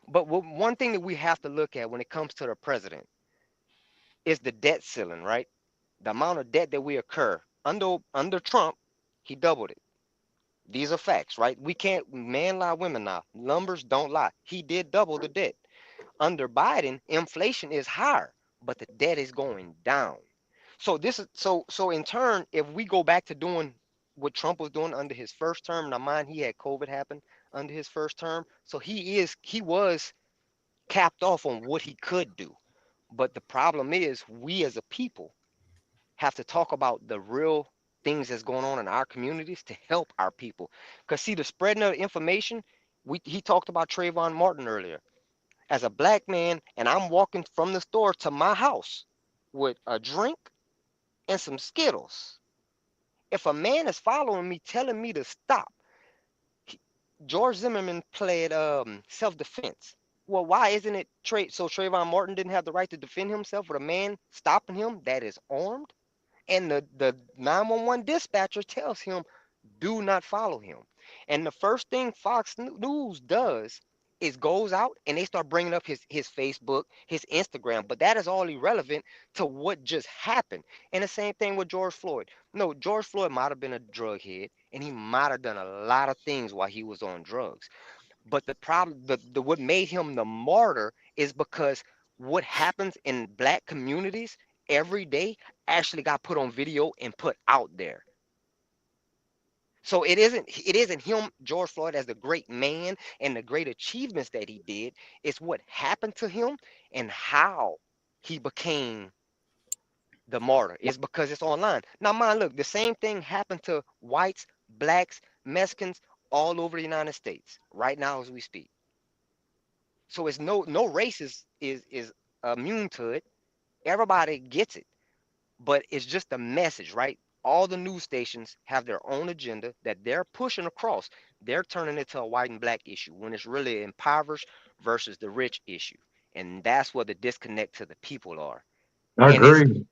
Speaker 7: but one thing that we have to look at when it comes to the president is the debt ceiling, right? The amount of debt that we incur under Trump, he doubled it. These are facts, right? We can't man lie, women lie. Numbers don't lie. He did double the debt. Under Biden, inflation is higher, but the debt is going down. So this is so in turn, if we go back to doing what Trump was doing under his first term, now mind he had COVID happen under his first term, so he was capped off on what he could do. But the problem is we as a people have to talk about the real things that's going on in our communities to help our people. Because see, the spreading of information, he talked about Trayvon Martin earlier. As a black man, and I'm walking from the store to my house with a drink and some Skittles. If a man is following me, telling me to stop, George Zimmerman played self-defense. Well, why isn't it so Trayvon Martin didn't have the right to defend himself with a man stopping him that is armed? And the 911 dispatcher tells him, do not follow him. And the first thing Fox News does is goes out and they start bringing up his Facebook, his Instagram, but that is all irrelevant to what just happened. And the same thing with George Floyd. No, George Floyd might have been a drug head and he might have done a lot of things while he was on drugs. But the problem, the what made him the martyr is because what happens in black communities every day actually got put on video and put out there. So it isn't him, George Floyd, as the great man and the great achievements that he did. It's what happened to him and how he became the martyr. It's because it's online. Now, mind, look, the same thing happened to whites, blacks, Mexicans all over the United States right now as we speak. So it's no race is immune to it. Everybody gets it, but it's just a message, right? All the news stations have their own agenda that they're pushing across. They're turning it to a white and black issue when it's really impoverished versus the rich issue. And that's where the disconnect to the people are.
Speaker 4: I
Speaker 7: And it's,
Speaker 4: agree.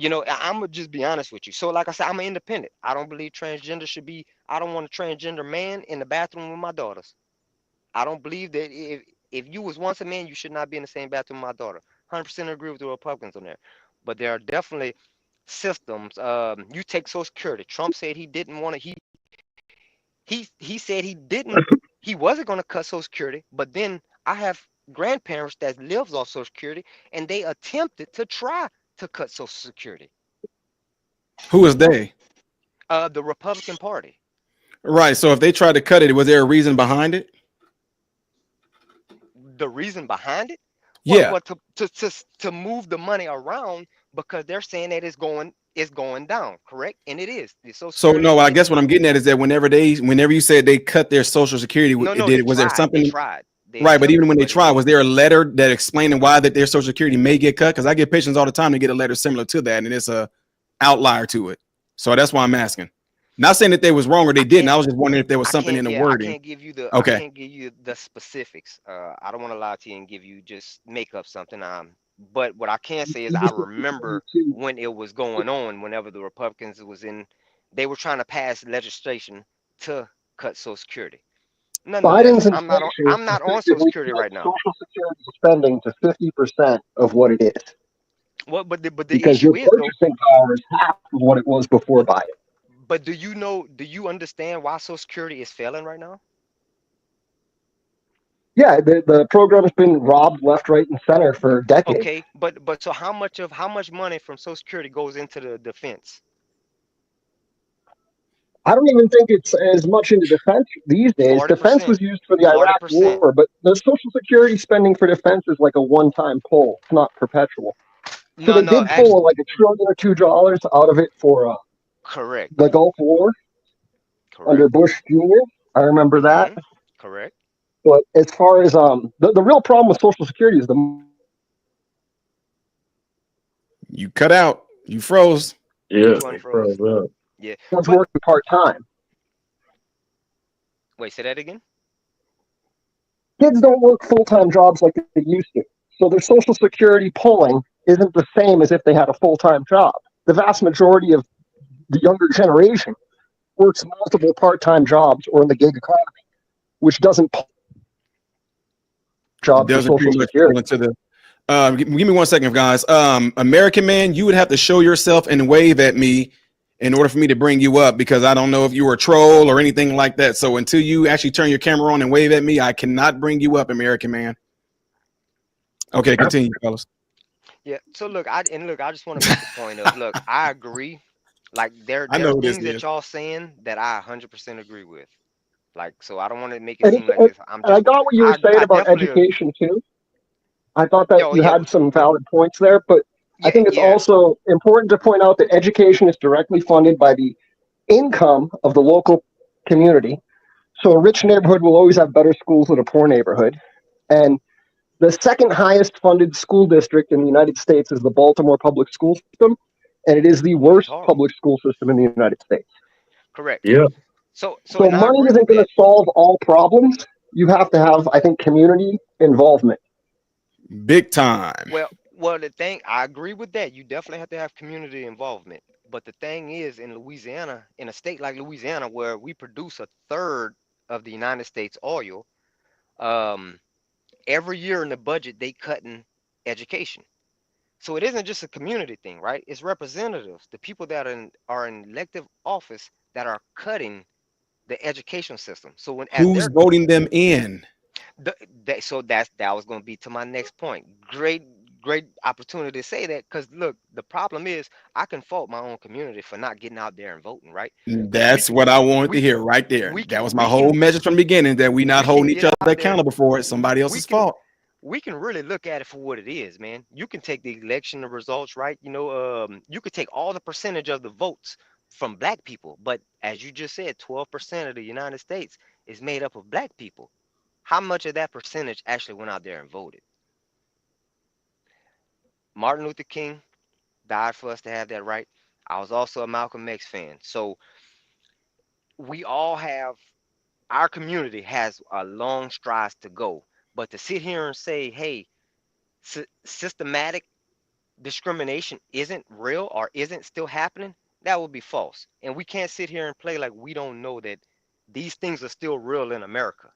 Speaker 7: I'm gonna just be honest with you. So, like I said, I'm an independent. I don't believe transgender should be, I don't want a transgender man in the bathroom with my daughters. I don't believe that if you was once a man, you should not be in the same bathroom with my daughter. 100% agree with the Republicans on there. But there are definitely systems. You take Social Security. Trump said he didn't want to. He said he wasn't going to cut Social Security. But then I have grandparents that lives off Social Security, and they attempted to try to cut Social Security.
Speaker 3: Who is they?
Speaker 7: The Republican Party.
Speaker 3: Right. So if they tried to cut it, was there a reason behind it?
Speaker 7: The reason behind it,
Speaker 3: Yeah.
Speaker 7: well, to move the money around because they're saying that it's going down, correct? And it is. The Social
Speaker 3: So
Speaker 7: Security
Speaker 3: no, I
Speaker 7: is
Speaker 3: guess what I'm getting at is that whenever you said they cut their Social Security,
Speaker 7: no,
Speaker 3: did
Speaker 7: they
Speaker 3: it? Was there
Speaker 7: tried. They
Speaker 3: something?
Speaker 7: tried. They
Speaker 3: Right, but even
Speaker 7: attempted,
Speaker 3: when they
Speaker 7: but it
Speaker 3: try,
Speaker 7: didn't.
Speaker 3: was there a letter that explaining why that their Social Security may get cut? Because I get patients all the time to get a letter similar to that, and it's a outlier to it. So that's why I'm asking. Not saying that they was wrong or they didn't. I was just wondering if there was something in the
Speaker 7: I
Speaker 3: wording.
Speaker 7: can't give you the I
Speaker 3: Okay.
Speaker 7: can't give you the specifics. I don't want to lie to you and give you just make up something. But what I can say is I remember when it was going on, whenever the Republicans they were trying to pass legislation to cut Social Security.
Speaker 6: Biden's
Speaker 7: Nonetheless,
Speaker 6: inflation
Speaker 7: I'm not on Social
Speaker 6: effectively
Speaker 7: Security
Speaker 6: cut
Speaker 7: right now.
Speaker 6: Social Security spending to 50% of what it is.
Speaker 7: Well, but the
Speaker 6: because your
Speaker 7: issue is though.
Speaker 6: purchasing power is half of what it was before Biden.
Speaker 7: But do you know? Do you understand why Social Security is failing right now?
Speaker 6: Yeah, the program's been robbed left, right, and center for decades.
Speaker 7: Okay, but so how much money from Social Security goes into the defense?
Speaker 6: I don't even think it's as much into defense these days.
Speaker 7: Forty
Speaker 6: Defense
Speaker 7: percent.
Speaker 6: was used for the
Speaker 7: Forty
Speaker 6: Iraq
Speaker 7: percent.
Speaker 6: War, but the Social Security spending for defense is like a one-time pull. It's not perpetual. So
Speaker 7: No,
Speaker 6: they
Speaker 7: no,
Speaker 6: did pull
Speaker 7: actually,
Speaker 6: like $1 trillion or $2 out of it for
Speaker 7: correct,
Speaker 6: the Gulf War under
Speaker 7: correct.
Speaker 6: Bush Jr. I remember that.
Speaker 7: Correct.
Speaker 6: But as far as the real problem with Social Security is the
Speaker 3: You cut out. You froze.
Speaker 4: Yeah,
Speaker 7: Which one
Speaker 4: it
Speaker 7: froze?
Speaker 4: froze up.
Speaker 7: Yeah,
Speaker 6: ones
Speaker 7: but
Speaker 6: working part time.
Speaker 7: wait, say that again.
Speaker 6: Kids don't work full time jobs like they used to. So their Social Security pulling isn't the same as if they had a full time job. The vast majority of the younger generation works multiple part time jobs or in the gig economy, which doesn't pull jobs for
Speaker 3: Doesn't
Speaker 6: Social
Speaker 3: pretty much fall
Speaker 6: Security.
Speaker 3: into the. Give me 1 second, guys. American man, you would have to show yourself and wave at me in order for me to bring you up because I don't know if you were a troll or anything like that. So until you actually turn your camera on and wave at me, I cannot bring you up, American man. Okay, continue, fellas.
Speaker 7: Yeah. So look, I just want to make the point of look, I agree. Like there
Speaker 3: I
Speaker 7: there
Speaker 3: know
Speaker 7: are
Speaker 3: who this
Speaker 7: things that
Speaker 3: is.
Speaker 7: y'all saying that I 100% agree with. Like so, I don't want to make it
Speaker 6: And,
Speaker 7: seem like this. I'm
Speaker 6: and I
Speaker 7: just
Speaker 6: got what you were saying
Speaker 7: I
Speaker 6: about
Speaker 7: definitely
Speaker 6: education too. I thought that
Speaker 7: yo
Speaker 6: you
Speaker 7: yeah
Speaker 6: had some
Speaker 7: yeah
Speaker 6: valid points there, but I
Speaker 7: yeah
Speaker 6: think it's
Speaker 7: yeah
Speaker 6: also important to point out that education is directly funded by the income of the local community. So a rich neighborhood will always have better schools than a poor neighborhood. And the second highest funded school district in the United States is the Baltimore public school system, and it is the
Speaker 7: which is
Speaker 6: worst
Speaker 7: horrible.
Speaker 6: public school system in the United States.
Speaker 7: Correct.
Speaker 4: Yeah.
Speaker 7: So
Speaker 6: So
Speaker 7: and I
Speaker 6: money
Speaker 7: agree
Speaker 6: isn't
Speaker 7: with
Speaker 6: going to
Speaker 7: that.
Speaker 6: solve all problems. You have to have, I think, community involvement.
Speaker 3: Big time.
Speaker 7: Well, the thing I agree with that. You definitely have to have community involvement. But the thing is, in Louisiana, in a state like Louisiana, where we produce a third of the United States oil, um, every year in the budget they cutting education. So it isn't just a community thing, right? It's representatives, the people that are in elective office that are cutting the education system. So when as
Speaker 3: Who's
Speaker 7: they're
Speaker 3: voting them in?
Speaker 7: so that was going to be to my next point. Great opportunity to say that because look, the problem is I can fault my own community for not getting out there and voting, right? But
Speaker 3: That's what I wanted to
Speaker 7: we
Speaker 3: hear right there.
Speaker 7: we
Speaker 3: That
Speaker 7: can
Speaker 3: was my
Speaker 7: we
Speaker 3: whole
Speaker 7: can
Speaker 3: message from the beginning that we not
Speaker 7: we can
Speaker 3: holding each
Speaker 7: get
Speaker 3: other
Speaker 7: out there.
Speaker 3: accountable for it. Somebody
Speaker 7: We
Speaker 3: else's
Speaker 7: can
Speaker 3: fault.
Speaker 7: we can really look at it for what it is, man. You can take the election results, right? You could take all the percentage of the votes from black people, but as you just said, 12% of the United States is made up of black people. How much of that percentage actually went out there and voted? Martin Luther King died for us to have that right. I was also a Malcolm X fan. So we all have our community has a long strides to go. But to sit here and say, hey, systematic discrimination isn't real or isn't still happening, that would be false. And we can't sit here and play like we don't know that these things are still real in America.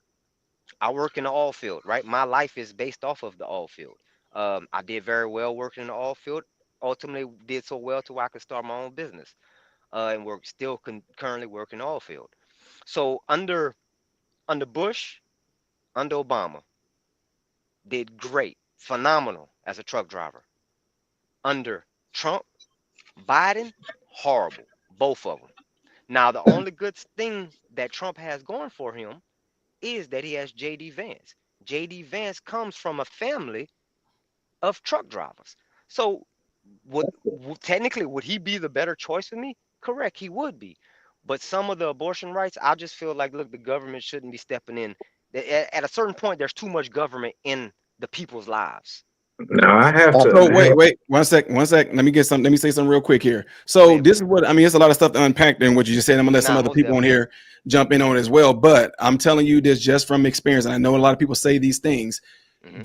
Speaker 7: I work in the oil field, right? My life is based off of the oil field. I did very well working in the oil field. Ultimately, did so well to where I could start my own business, and we're still currently working the oil field. So under Bush, under Obama, did great, phenomenal as a truck driver. Under Trump, Biden, horrible, both of them. Now, the only good thing that Trump has going for him is that he has JD Vance. JD Vance comes from a family of truck drivers. So, technically, would he be the better choice for me? Correct, he would be. But some of the abortion rights, I just feel like, look, the government shouldn't be stepping in. At a certain point, there's too much government in the people's lives.
Speaker 4: Now I have to.
Speaker 3: So wait, 1 sec. Let me say something real quick here.
Speaker 7: Go
Speaker 3: So
Speaker 7: ahead,
Speaker 3: this
Speaker 7: bro.
Speaker 3: is what I mean. It's a lot of stuff to unpack in what you just said. I'm gonna let some
Speaker 7: Nah,
Speaker 3: other
Speaker 7: most
Speaker 3: people on
Speaker 7: definitely.
Speaker 3: here jump in on it as well. But I'm telling you this just from experience, and I know a lot of people say these things.
Speaker 7: Hmm.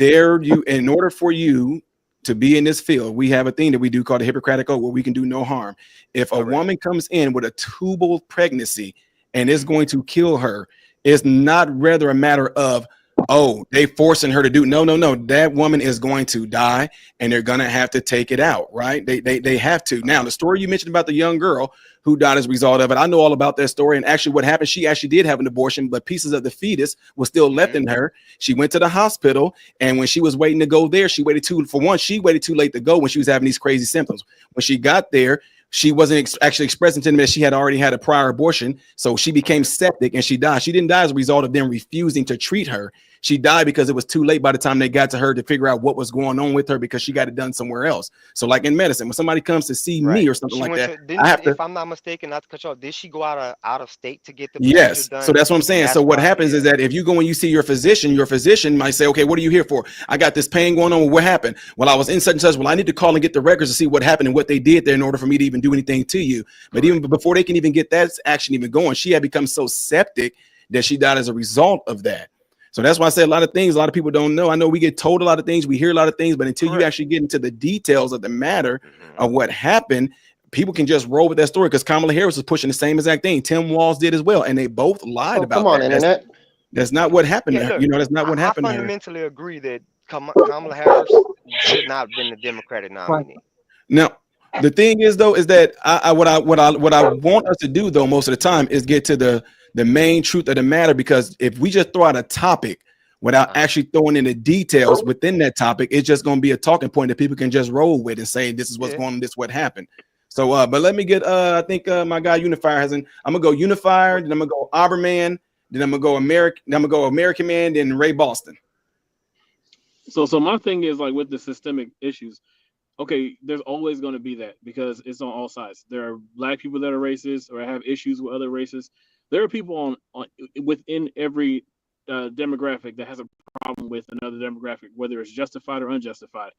Speaker 3: In order for you to be in this field, we have a thing that we do called the Hippocratic Oath, where we can do no harm. If a
Speaker 7: Correct.
Speaker 3: woman comes in with a tubal pregnancy and is going to kill her, it's not rather a matter of Oh, they forcing her to do no. That woman is going to die, and they're gonna have to take it out, right? They have to. Now, the story you mentioned about the young girl who died as a result of it, I know all about that story. And actually, what happened? She actually did have an abortion, but pieces of the fetus was still left in her. She went to the hospital, and when she was waiting to go there, she waited too late to go when she was having these crazy symptoms. When she got there, she wasn't actually expressing to them that she had already had a prior abortion, so she became septic and she died. She didn't die as a result of them refusing to treat her. She died because it was too late by the time they got to her to figure out what was going on with her, because she got it done somewhere else. So like in medicine, when somebody comes to see me or something
Speaker 7: She
Speaker 3: like
Speaker 7: went
Speaker 3: that,
Speaker 7: to,
Speaker 3: I have to.
Speaker 7: if I'm not mistaken, not to cut you off, did she go out of state to get the procedure
Speaker 3: Yes. So
Speaker 7: done?
Speaker 3: that's what I'm
Speaker 7: And
Speaker 3: saying. So
Speaker 7: that's
Speaker 3: what
Speaker 7: why,
Speaker 3: happens is that if you go and you see your physician might say, okay, what are you here for? I got this pain going on. What happened? Well, I was in such and such. Well, I need to call and get the records to see what happened and what they did there in order for me to even do anything to you. But even before they can even get that action even going, she had become so septic that she died as a result of that. So that's why I say a lot of things a lot of people don't know. I know we get told a lot of things, we hear a lot of things, but until you actually get into the details of the matter of what happened, people can just roll with that story, because Kamala Harris was pushing the same exact thing. Tim Walz did as well, and they both lied
Speaker 6: Oh,
Speaker 3: about
Speaker 6: come on,
Speaker 3: that.
Speaker 6: internet.
Speaker 3: That's not what happened
Speaker 7: yeah,
Speaker 3: to her.
Speaker 7: look,
Speaker 3: You know, that's not what
Speaker 7: I
Speaker 3: happened to her.
Speaker 7: fundamentally agree that Kamala Harris should not have been the Democratic nominee.
Speaker 3: Now, the thing is though, is that what I want us to do though most of the time is get to the main truth of the matter, because if we just throw out a topic without actually throwing in the details within that topic, it's just going to be a talking point that people can just roll with and say this is what's going on, this is what happened. So but let me get I think my guy Unifier hasn't. I'm gonna go Unifier, then I'm gonna go Auberman, then I'm gonna go American Man, then Ray Boston.
Speaker 5: So my thing is like with the systemic issues. Okay, there's always going to be that because it's on all sides. There are black people that are racist or have issues with other races. There are people on within every demographic that has a problem with another demographic, whether it's justified or unjustified.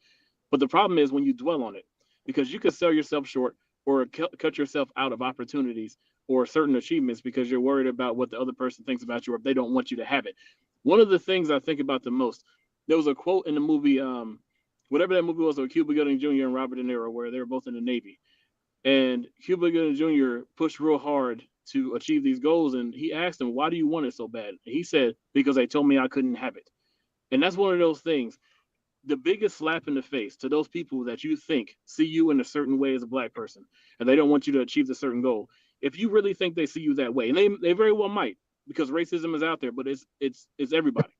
Speaker 5: But the problem is when you dwell on it, because you could sell yourself short or cut yourself out of opportunities or certain achievements because you're worried about what the other person thinks about you or if they don't want you to have it. One of the things I think about the most, there was a quote in the movie, whatever that movie was, with Cuba Gooding Jr. and Robert De Niro, where they were both in the Navy. And Cuba Gooding Jr. pushed real hard to achieve these goals. And he asked him, why do you want it so bad? And he said, because they told me I couldn't have it. And that's one of those things. The biggest slap in the face to those people that you think see you in a certain way as a black person, and they don't want you to achieve a certain goal. If you really think they see you that way, and they very well might, because racism is out there, but it's everybody.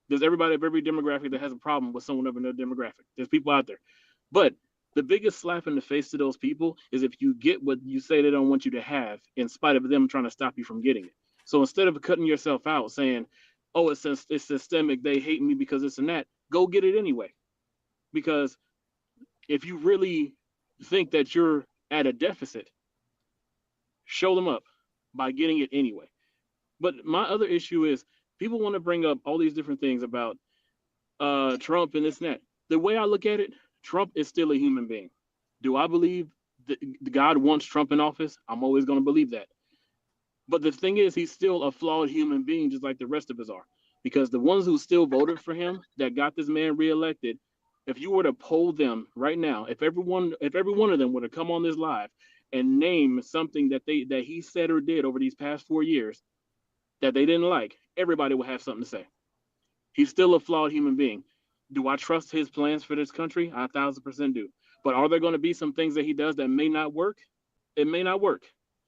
Speaker 5: There's everybody of every demographic that has a problem with someone of another demographic. There's people out there. But the biggest slap in the face to those people is if you get what you say they don't want you to have, in spite of them trying to stop you from getting it. So instead of cutting yourself out saying, oh, it's systemic, they hate me because it's and that, go get it anyway. Because if you really think that you're at a deficit, show them up by getting it anyway. But my other issue is people want to bring up all these different things about Trump and this and that. The way I look at it, Trump is still a human being. Do I believe that God wants Trump in office? I'm always going to believe that. But the thing is, he's still a flawed human being, just like the rest of us are. Because the ones who still voted for him, that got this man reelected, if you were to poll them right now, if every one of them were to come on this live and name something that he said or did over these past 4 years that they didn't like, everybody would have something to say. He's still a flawed human being. Do I trust his plans for this country? I 1,000% do. But are there going to be some things that he does that may not work? It may not work.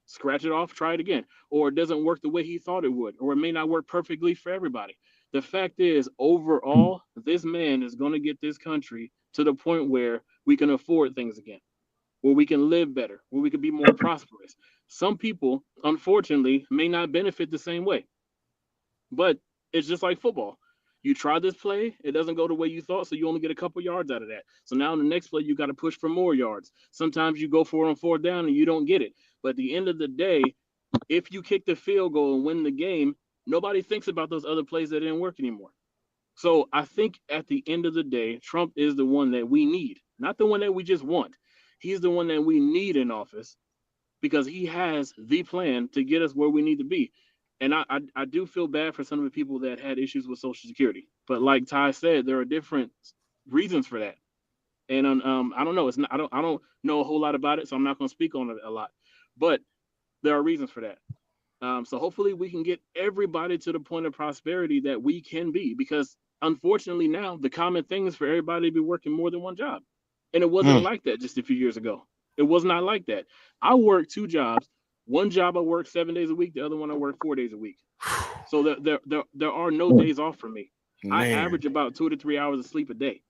Speaker 5: Scratch it off, try it again. Or it doesn't work the way he thought it would. Or it may not work perfectly for everybody. The fact is, overall, this man is going to get this country to the point where we can afford things again, where we can live better, where we can be more prosperous. Some people, unfortunately, may not benefit the same way. But it's just like football. You try this play, it doesn't go the way you thought, so you only get a couple yards out of that. So now in the next play, you got to push for more yards. Sometimes you go for it on fourth down and you don't get it. But at the end of the day, if you kick the field goal and win the game, nobody thinks about those other plays that didn't work anymore. So I think at the end of the day, Trump is the one that we need, not the one that we just want. He's the one that we need in office because he has the plan to get us where we need to be. And I do feel bad for some of the people that had issues with Social Security. But like Ty said, there are different reasons for that. And I don't know. It's not, I don't know a whole lot about it, so I'm not going to speak on it a lot. But there are reasons for that. So hopefully we can get everybody to the point of prosperity that we can be, because unfortunately now the common thing is for everybody to be working more than one job. And it wasn't
Speaker 3: Mm.
Speaker 5: like that just a few years ago. It was not like that. I worked 2 jobs. One job I work 7 days a week, the other one I work 4 days a week. So there are no days off for me. I
Speaker 3: Man,
Speaker 5: average about 2 to 3 hours of sleep a day.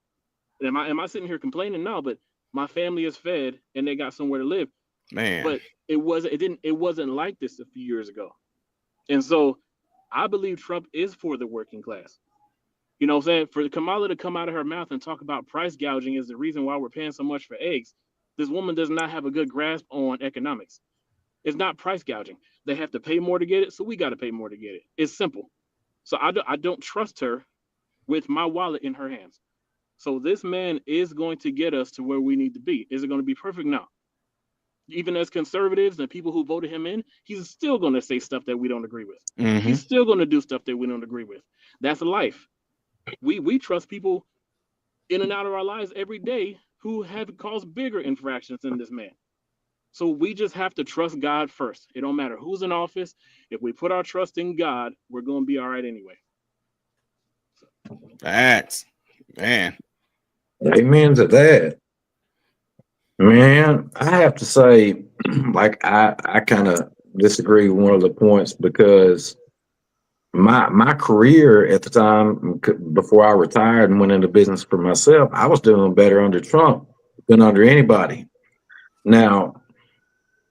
Speaker 5: And am I sitting here complaining? No, but my family is fed and they got somewhere to live.
Speaker 3: man.
Speaker 5: But it wasn't like this a few years ago. And so I believe Trump is for the working class. You know what I'm saying? For Kamala to come out of her mouth and talk about price gouging is the reason why we're paying so much for eggs. This woman does not have a good grasp on economics. It's not price gouging. They have to pay more to get it, so we got to pay more to get it. It's simple. So I don't trust her with my wallet in her hands. So this man is going to get us to where we need to be. Is it going to be perfect? No. Even as conservatives and people who voted him in, he's still going to say stuff that we don't agree with.
Speaker 3: Mm-hmm.
Speaker 5: He's still going to do stuff that we don't agree with. That's life. We trust people in and out of our lives every day who have caused bigger infractions than this man. So we just have to trust God first. It don't matter who's in office. If we put our trust in God, we're going to be all right anyway.
Speaker 3: Facts, man.
Speaker 4: Amen to that. Man, I have to say, like I kind of disagree with one of the points, because my career at the time before I retired and went into business for myself, I was doing better under Trump than under anybody. Now,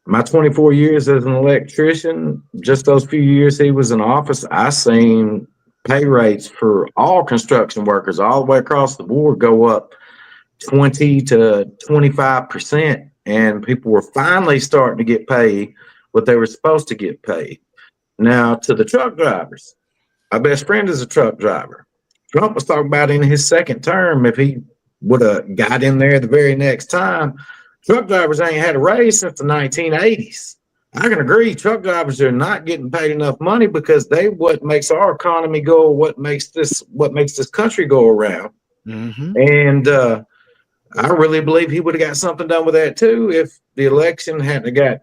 Speaker 4: my 24 years as an electrician, just those few years he was in office, I seen pay rates for all construction workers all the way across the board go up 20 to 25%, and people were finally starting to get paid what they were supposed to get paid. Now, to the truck drivers, my best friend is a truck driver. Trump was talking about in his second term, if he would have got in there the very next time, truck drivers ain't had a raise since the 1980s. I can agree, truck drivers are not getting paid enough money, because they what makes our economy go, what makes this country go around.
Speaker 3: Mm-hmm.
Speaker 4: And I really believe he would have got something done with that too if the election hadn't got,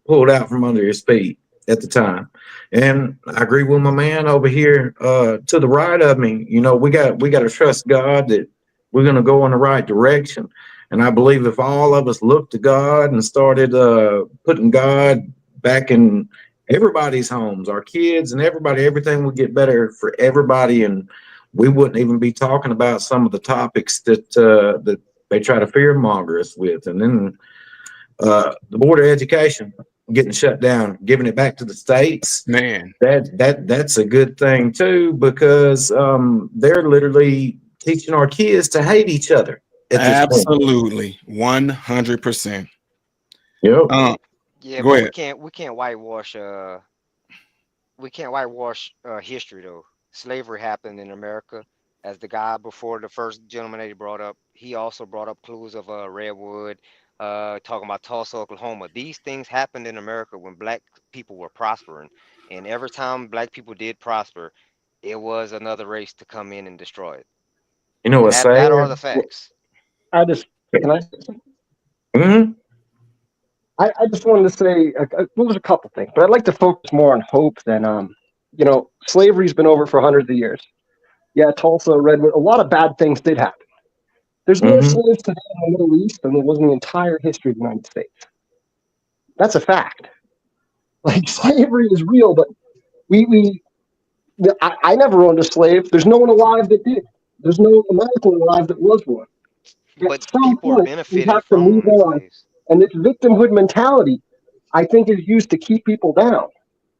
Speaker 4: pulled out from under his feet at the time. And I agree with my man over here to the right of me. We got to trust God that we're going to go in the right direction. And I believe if all of us looked to God and started putting God back in everybody's homes, our kids and everybody, everything would get better for everybody. And we wouldn't even be talking about some of the topics that they try to fearmonger us with. And then the Board of Education getting shut down, giving it back to the states.
Speaker 3: Man,
Speaker 4: That's a good thing too, because they're literally teaching our kids to hate each other at this point.
Speaker 3: absolutely, 100%.
Speaker 4: Yep.
Speaker 7: Yeah,
Speaker 3: Go
Speaker 7: but
Speaker 3: ahead.
Speaker 7: we can't whitewash history though. Slavery happened in America, as the guy before the first gentleman that he brought up. He also brought up clues of Redwood, talking about Tulsa, Oklahoma. These things happened in America when black people were prospering, and every time black people did prosper, it was another race to come in and destroy it.
Speaker 4: You know
Speaker 7: And
Speaker 4: what's
Speaker 7: that are the
Speaker 4: sad?
Speaker 7: facts.
Speaker 6: I just can I
Speaker 4: Mm-hmm.
Speaker 6: I just wanted to say well, there's a couple things, but I'd like to focus more on hope than slavery's been over for hundreds of years. Yeah, Tulsa, Redwood, a lot of bad things did happen. There's more
Speaker 4: Mm-hmm.
Speaker 6: slaves today in the Middle East than there was in the entire history of the United States. That's a fact. Like slavery is real, but I never owned a slave. There's no one alive that did. There's no American alive that was one. At
Speaker 7: But
Speaker 6: some
Speaker 7: people are
Speaker 6: point, we
Speaker 7: benefiting
Speaker 6: have to move
Speaker 7: from
Speaker 6: on.
Speaker 7: slaves.
Speaker 6: And this victimhood mentality, I think, is used to keep people down.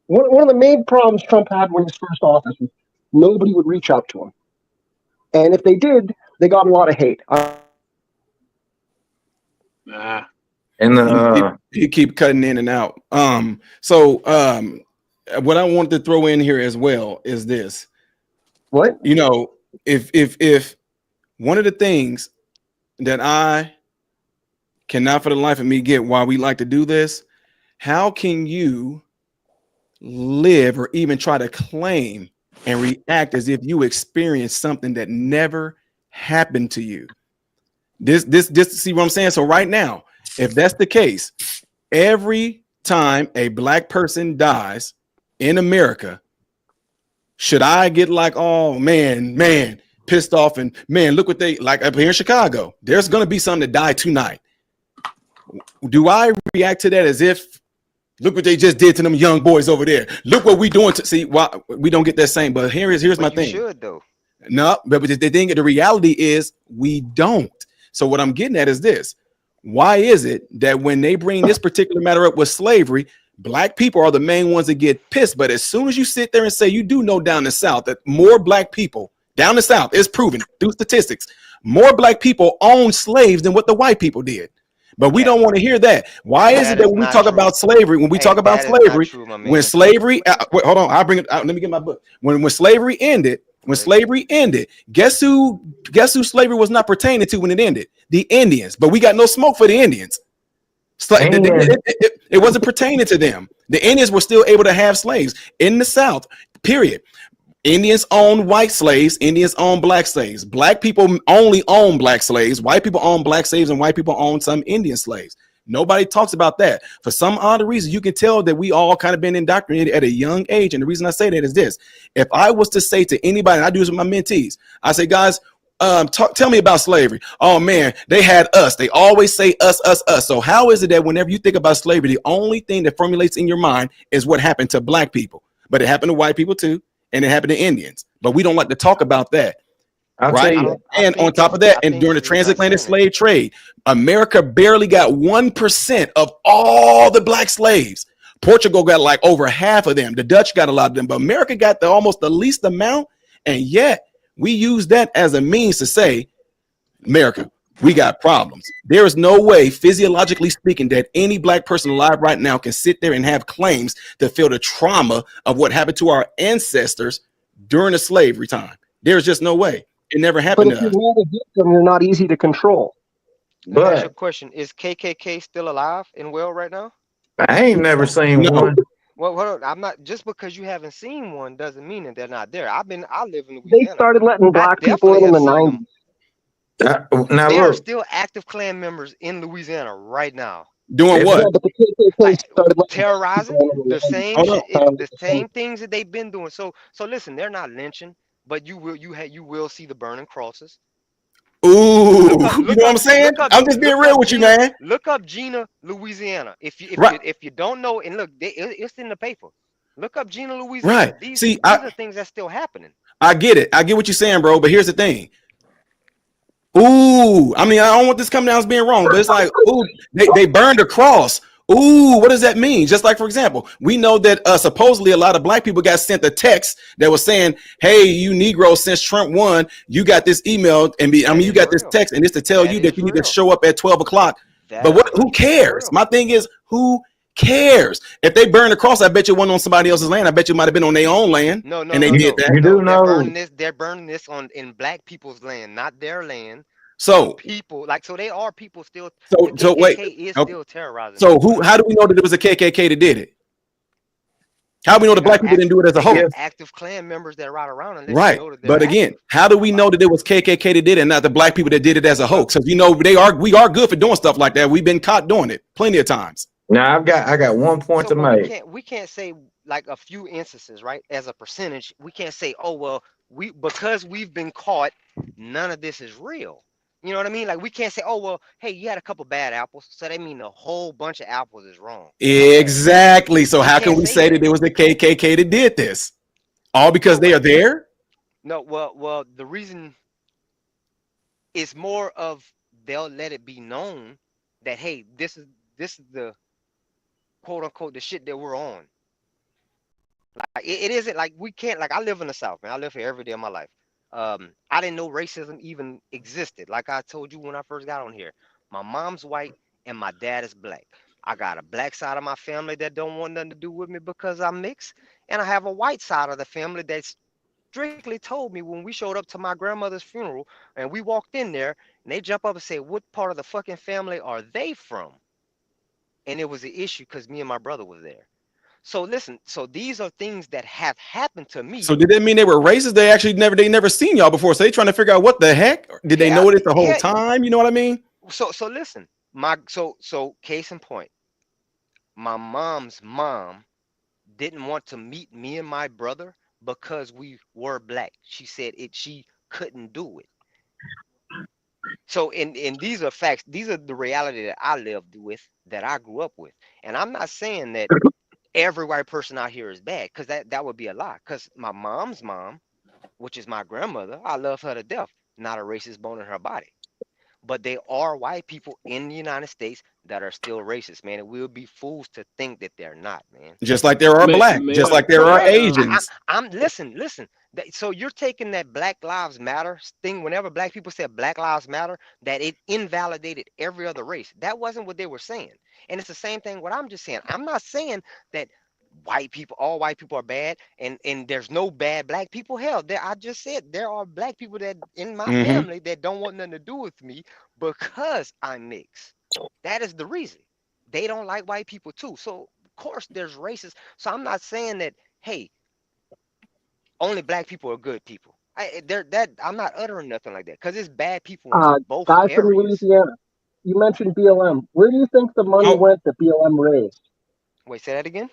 Speaker 6: One of the main problems Trump had when his first office was nobody would reach out to him. And if they did, they got a lot of hate.
Speaker 5: Nah.
Speaker 4: And
Speaker 3: You keep cutting in and out. So what I wanted to throw in here as well is this.
Speaker 6: What?
Speaker 3: If one of the things that I cannot for the life of me get why we like to do this, how can you live or even try to claim and react as if you experienced something that never happened to you? This see what I'm saying? So right now, if that's the case, every time a black person dies, in America, should I get like, oh man, pissed off, and man, look what they like up here in Chicago. There's gonna be some that die tonight. Do I react to that as if, look what they just did to them young boys over there? Look what we doing to see. Why we don't get that same? But here's
Speaker 7: But
Speaker 3: my
Speaker 7: you
Speaker 3: thing.
Speaker 7: should though.
Speaker 3: No, but the reality is we don't. So what I'm getting at is this: why is it that when they bring this particular matter up with slavery, black people are the main ones that get pissed? But as soon as you sit there and say, you do know down the South that more black people down the South, is proven through statistics, more black people own slaves than what the white people did. But we don't want to hear that. Why is it that when we talk about slavery, when slavery, wait, hold on, I'll bring it out. Let me get my book. When slavery ended, guess who slavery was not pertaining to when it ended? The Indians. But we got no smoke for the Indians. It wasn't pertaining to them. The Indians were still able to have slaves in the South, period. Indians own white slaves. Indians own black slaves. Black people only own black slaves. White people own black slaves, and white people own some Indian slaves. Nobody talks about that. For some odd reason, you can tell that we all kind of been indoctrinated at a young age. And the reason I say that is this: if I was to say to anybody, and I do this with my mentees, I say, guys, tell me about slavery. Oh man, they had us. They always say us. So how is it that whenever you think about slavery, the only thing that formulates in your mind is what happened to black people? But it happened to white people too. And it happened to Indians, but we don't like to talk about that, right? And on top of that, and during the transatlantic slave trade, America barely got 1% of all the black slaves. Portugal got like over half of them. The Dutch got a lot of them, but America got almost the least amount. And yet we use that as a means to say, America, we got problems. There is no way, physiologically speaking, that any black person alive right now can sit there and have claims to feel the trauma of what happened to our ancestors during the slavery time. There's just no way. It never happened.
Speaker 6: But if you're not a victim, you're not easy to control.
Speaker 7: Let me ask you a question: is KKK still alive and well right now?
Speaker 4: I ain't never seen one.
Speaker 7: Well, hold on. I'm not, just because you haven't seen one doesn't mean that they're not there. I live in Louisiana.
Speaker 6: They started letting black people in the 90s.
Speaker 7: Now there are still active Klan members in Louisiana right now.
Speaker 3: Doing what?
Speaker 6: Yeah, but the KKK started
Speaker 7: terrorizing the same things that they've been doing. So listen, they're not lynching, but you will see the burning crosses.
Speaker 3: Ooh, you know what I'm saying? I'm just being real with you, man.
Speaker 7: Look up Gina, Louisiana. If you don't know, and look, it's in the paper. Look up Gina, Louisiana.
Speaker 3: Right.
Speaker 7: These are things that's still happening.
Speaker 3: I get it. I get what you're saying, bro. But here's the thing. Ooh, I mean, I don't want this coming down as being wrong, but it's like, ooh, they burned a cross. Ooh, what does that mean? Just like, for example, we know that supposedly a lot of black people got sent a text that was saying, hey, you Negroes, since Trump won, you got this email, and you got this text, and it's to tell you that you need to show up at 12 o'clock. But who cares? My thing is, who cares? If they burn the cross, I bet you wasn't on somebody else's land. I bet you might have been on their own land.
Speaker 7: No,
Speaker 3: and they did that.
Speaker 4: You do know
Speaker 7: they're burning this in black people's land, not their land.
Speaker 3: So
Speaker 7: people so they are people still.
Speaker 3: So wait,
Speaker 7: is still terrorizing.
Speaker 3: So how do we know that it was a KKK that did it? How do we know the black people didn't do it as a whole?
Speaker 7: Active Klan members that ride around.
Speaker 3: Right, but again, how do we know that it was KKK that did it and not the black people that did it as a hoax? Because we are good for doing stuff like that. We've been caught doing it plenty of times.
Speaker 4: Now I got 1 point to make.
Speaker 7: We can't say like a few instances, right? As a percentage, we can't say, oh well, because we've been caught, none of this is real. You know what I mean? Like we can't say, oh well, hey, you had a couple bad apples, so that means a whole bunch of apples is wrong.
Speaker 3: Exactly. So how can we say that it was the KKK that did this? All because they are there?
Speaker 7: No, well, the reason is more of they'll let it be known that hey, this is the quote unquote the shit that we're on. Like it isn't like we can't, like I live in the South, man. I live here every day of my life. I didn't know racism even existed. Like I told you when I first got on here, my mom's white and my dad is black. I got a black side of my family that don't want nothing to do with me because I'm mixed, and I have a white side of the family that strictly told me when we showed up to my grandmother's funeral and we walked in there, and they jump up and say, what part of the fucking family are they from? And it was an issue because me and my brother was there. So listen, so these are things that have happened to me.
Speaker 3: So did that mean they were racist? They actually never seen y'all before. So they trying to figure out what the heck? Did they know it the whole time? You know what I mean?
Speaker 7: So listen, so case in point, my mom's mom didn't want to meet me and my brother because we were black. She said she couldn't do it. So, and these are facts. These are the reality that I lived with, that I grew up with. And I'm not saying that every white person out here is bad, because that would be a lie. Because my mom's mom, which is my grandmother, I love her to death. Not a racist bone in her body. But there are white people in the United States that are still racist, man. And we'll be fools to think that they're not, man.
Speaker 3: Just like there are black, just like there are
Speaker 7: Correct.
Speaker 3: Asians.
Speaker 7: I'm listen. So you're taking that Black Lives Matter thing. Whenever black people said Black Lives Matter, that it invalidated every other race. That wasn't what they were saying. And it's the same thing. What I'm just saying. I'm not saying that all white people are bad, and there's no bad black people. Hell, I just said there are black people that in my family that don't want nothing to do with me because I'm mixed. That is the reason. They don't like white people too. So of course there's racists. So I'm not saying that, hey, only black people are good people. I'm not uttering nothing like that, because it's bad people in both
Speaker 6: Guy from
Speaker 7: areas.
Speaker 6: Louisiana, you mentioned BLM. Where do you think the money went that BLM raised?
Speaker 7: Wait, say that again.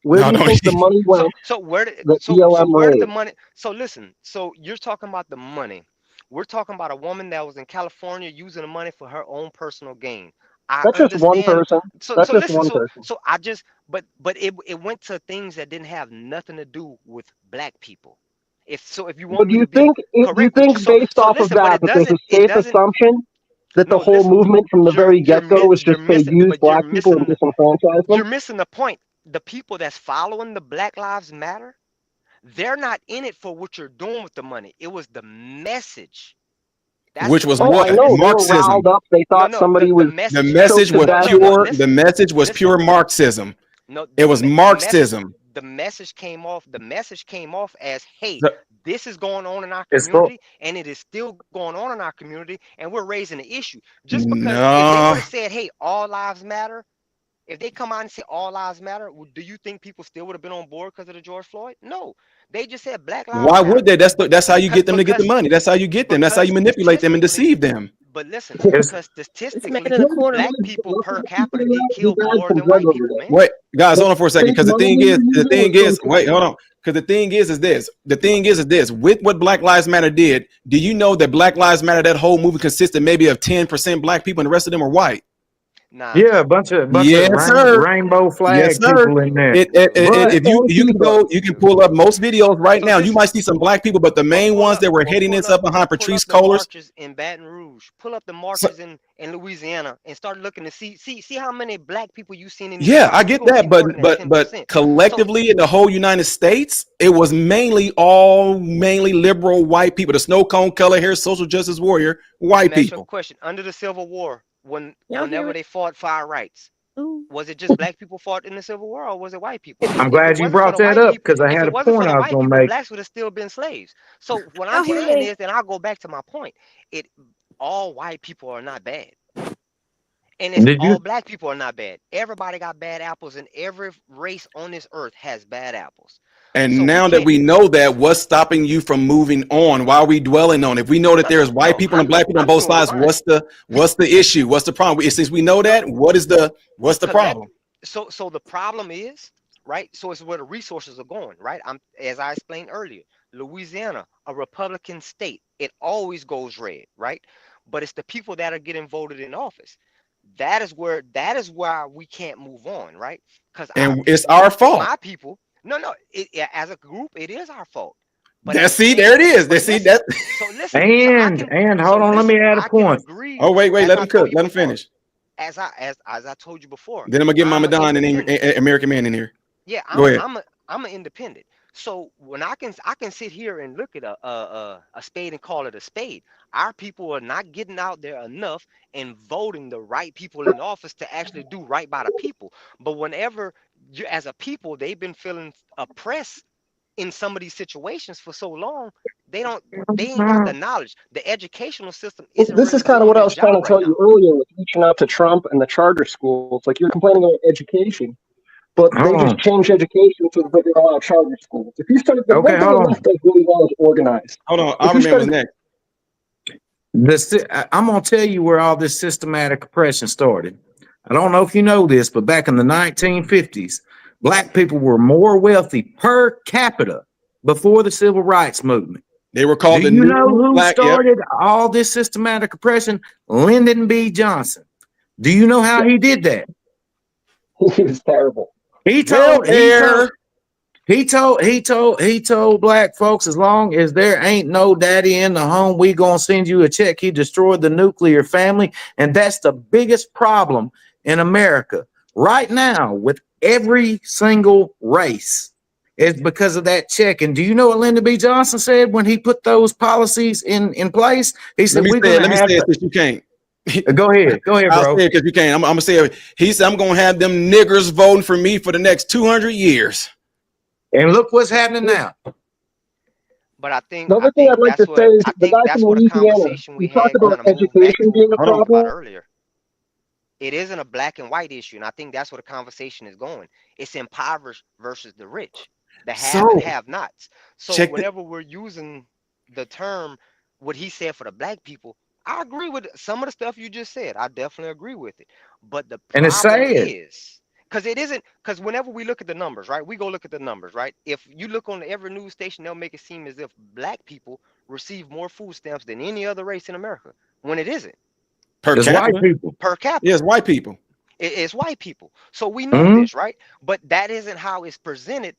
Speaker 6: Where do you think the money went?
Speaker 7: So where did the money? So listen. So you're talking about the money. We're talking about a woman that was in California using the money for her own personal gain.
Speaker 6: That's just one person. That's just one person.
Speaker 7: So I just, but it went to things that didn't have nothing to do with black people. If you want me to be correct,
Speaker 6: you think based off of that there's a safe assumption that the whole movement from the very get-go was just to use black people and disenfranchise them?
Speaker 7: You're missing the point. The people that's following the Black Lives Matter, they're not in it for what you're doing with the money. It was the message.
Speaker 3: Which was
Speaker 6: what? I know.
Speaker 3: Marxism.
Speaker 6: They were riled up. They thought somebody was.
Speaker 3: The message was pure. The message was pure Marxism.
Speaker 7: No,
Speaker 3: it was Marxism.
Speaker 7: The message came off. The message came off as, "Hey, this is going on in our community, and it is still going on in our community, and we're raising the issue." Just because if they would have said, "Hey, all lives matter," if they come out and say all lives matter, do you think people still would have been on board because of the George Floyd? No, they just said Black Lives
Speaker 3: Why
Speaker 7: Matter.
Speaker 3: would they? That's how you get them to get the money. That's how you get them. That's how you manipulate them and deceive them.
Speaker 7: But listen, because statistically, black people per capita get killed more than white people, man.
Speaker 3: Wait, guys, hold on for a second. Because the thing is, wait, hold on. Because the thing is this. With what Black Lives Matter did, do you know that Black Lives Matter, that whole movie consisted maybe of 10% black people, and the rest of them are white?
Speaker 7: Nah.
Speaker 4: Yeah, a bunch of rainbow flag people in there.
Speaker 3: If you can pull up most videos right now, you might see some black people, but the main ones that were heading this up behind Patrice Cullors
Speaker 7: in Baton Rouge. Pull up the marches in Louisiana and start looking to see how many black people you seen in.
Speaker 3: Yeah, I get that, but collectively in the whole United States, it was mainly liberal white people, the snow cone color hair, social justice warrior white people.
Speaker 7: Question: under the Civil War, whenever they fought for our rights, was it just black people fought in the Civil War, or was it white people?
Speaker 4: I'm glad you brought that up, because I had a point I was going to make.
Speaker 7: Blacks would have still been slaves. So what I'm saying is, and I'll go back to my point, all white people are not bad, and all black people are not bad. Everybody got bad apples, and every race on this earth has bad apples.
Speaker 3: And now that we know that, what's stopping you from moving on? Why are we dwelling on it? If we know that there's white people and black people on both sides, what's the issue? What's the problem? Since we know that, what's the problem?
Speaker 7: So the problem is, right? So it's where the resources are going, right? As I explained earlier, Louisiana, a Republican state, it always goes red, right? But it's the people that are getting voted in office. That is why we can't move on, right? Because
Speaker 3: it's our fault.
Speaker 7: My people. No, as a group, it is our fault. But
Speaker 3: there it is. They see that.
Speaker 7: So listen,
Speaker 4: and hold on, let me add a point.
Speaker 3: Oh, wait, let him cook. Let him finish.
Speaker 7: As I told you before.
Speaker 3: Then I'm gonna get Mama Don and American Man in here.
Speaker 7: Yeah,
Speaker 3: go ahead.
Speaker 7: I'm an independent. So when I can sit here and look at a spade and call it a spade. Our people are not getting out there enough and voting the right people in office to actually do right by the people. But whenever you, as a people, they've been feeling oppressed in some of these situations for so long, they ain't got the knowledge. The educational system isn't.
Speaker 6: This is kind of what I was trying to tell you earlier with reaching out to Trump and the charter schools. Like, you're complaining about education, but they just changed education so that they're allowed charter schools. If you start, the one thing the left does really well is organize.
Speaker 3: Hold on, Iron was next.
Speaker 4: I'm going to tell you where all this systematic oppression started. I don't know if you know this, but back in the 1950s, Black people were more wealthy per capita before the civil rights movement.
Speaker 3: They were called
Speaker 4: Do
Speaker 3: the
Speaker 4: you
Speaker 3: new
Speaker 4: know who
Speaker 3: black. Yep.
Speaker 4: started all this systematic oppression? Lyndon B. Johnson. Do you know how he did that?
Speaker 6: He was terrible.
Speaker 4: He told black folks, as long as there ain't no daddy in the home, we gonna send you a check. He destroyed the nuclear family, and that's the biggest problem in America right now with every single race. Is because of that check. And do you know what Lyndon B. Johnson said when he put those policies in place? He said,
Speaker 3: Let me say it since you can't.
Speaker 4: Go ahead,
Speaker 3: I'll
Speaker 4: bro.
Speaker 3: say it because you can't. I'm gonna say it. He said, I'm gonna have them niggers voting for me for the next 200 years.
Speaker 4: And look what's happening now.
Speaker 7: But I think
Speaker 6: The other thing I'd like to say is the guy from
Speaker 7: the
Speaker 6: Louisiana,
Speaker 7: conversation we
Speaker 6: he talked
Speaker 7: had
Speaker 6: about
Speaker 7: kind of moved back
Speaker 6: education
Speaker 7: to
Speaker 6: being a
Speaker 7: what we talked about
Speaker 6: problem.
Speaker 7: earlier. It isn't a black and white issue, and I think that's where the conversation is going. It's impoverished versus the rich, the have and have-nots. So whenever we're using the term, what he said for the black people, I agree with some of the stuff you just said. I definitely agree with it. But the problem is, because whenever we look at the numbers, right? We go look at the numbers, right? If you look on every news station, they'll make it seem as if black people receive more food stamps than any other race in America, when it isn't.
Speaker 3: Per capita.
Speaker 4: White people.
Speaker 7: Per capita.
Speaker 3: Yes, white people.
Speaker 7: It's white people. So we know this, right? But that isn't how it's presented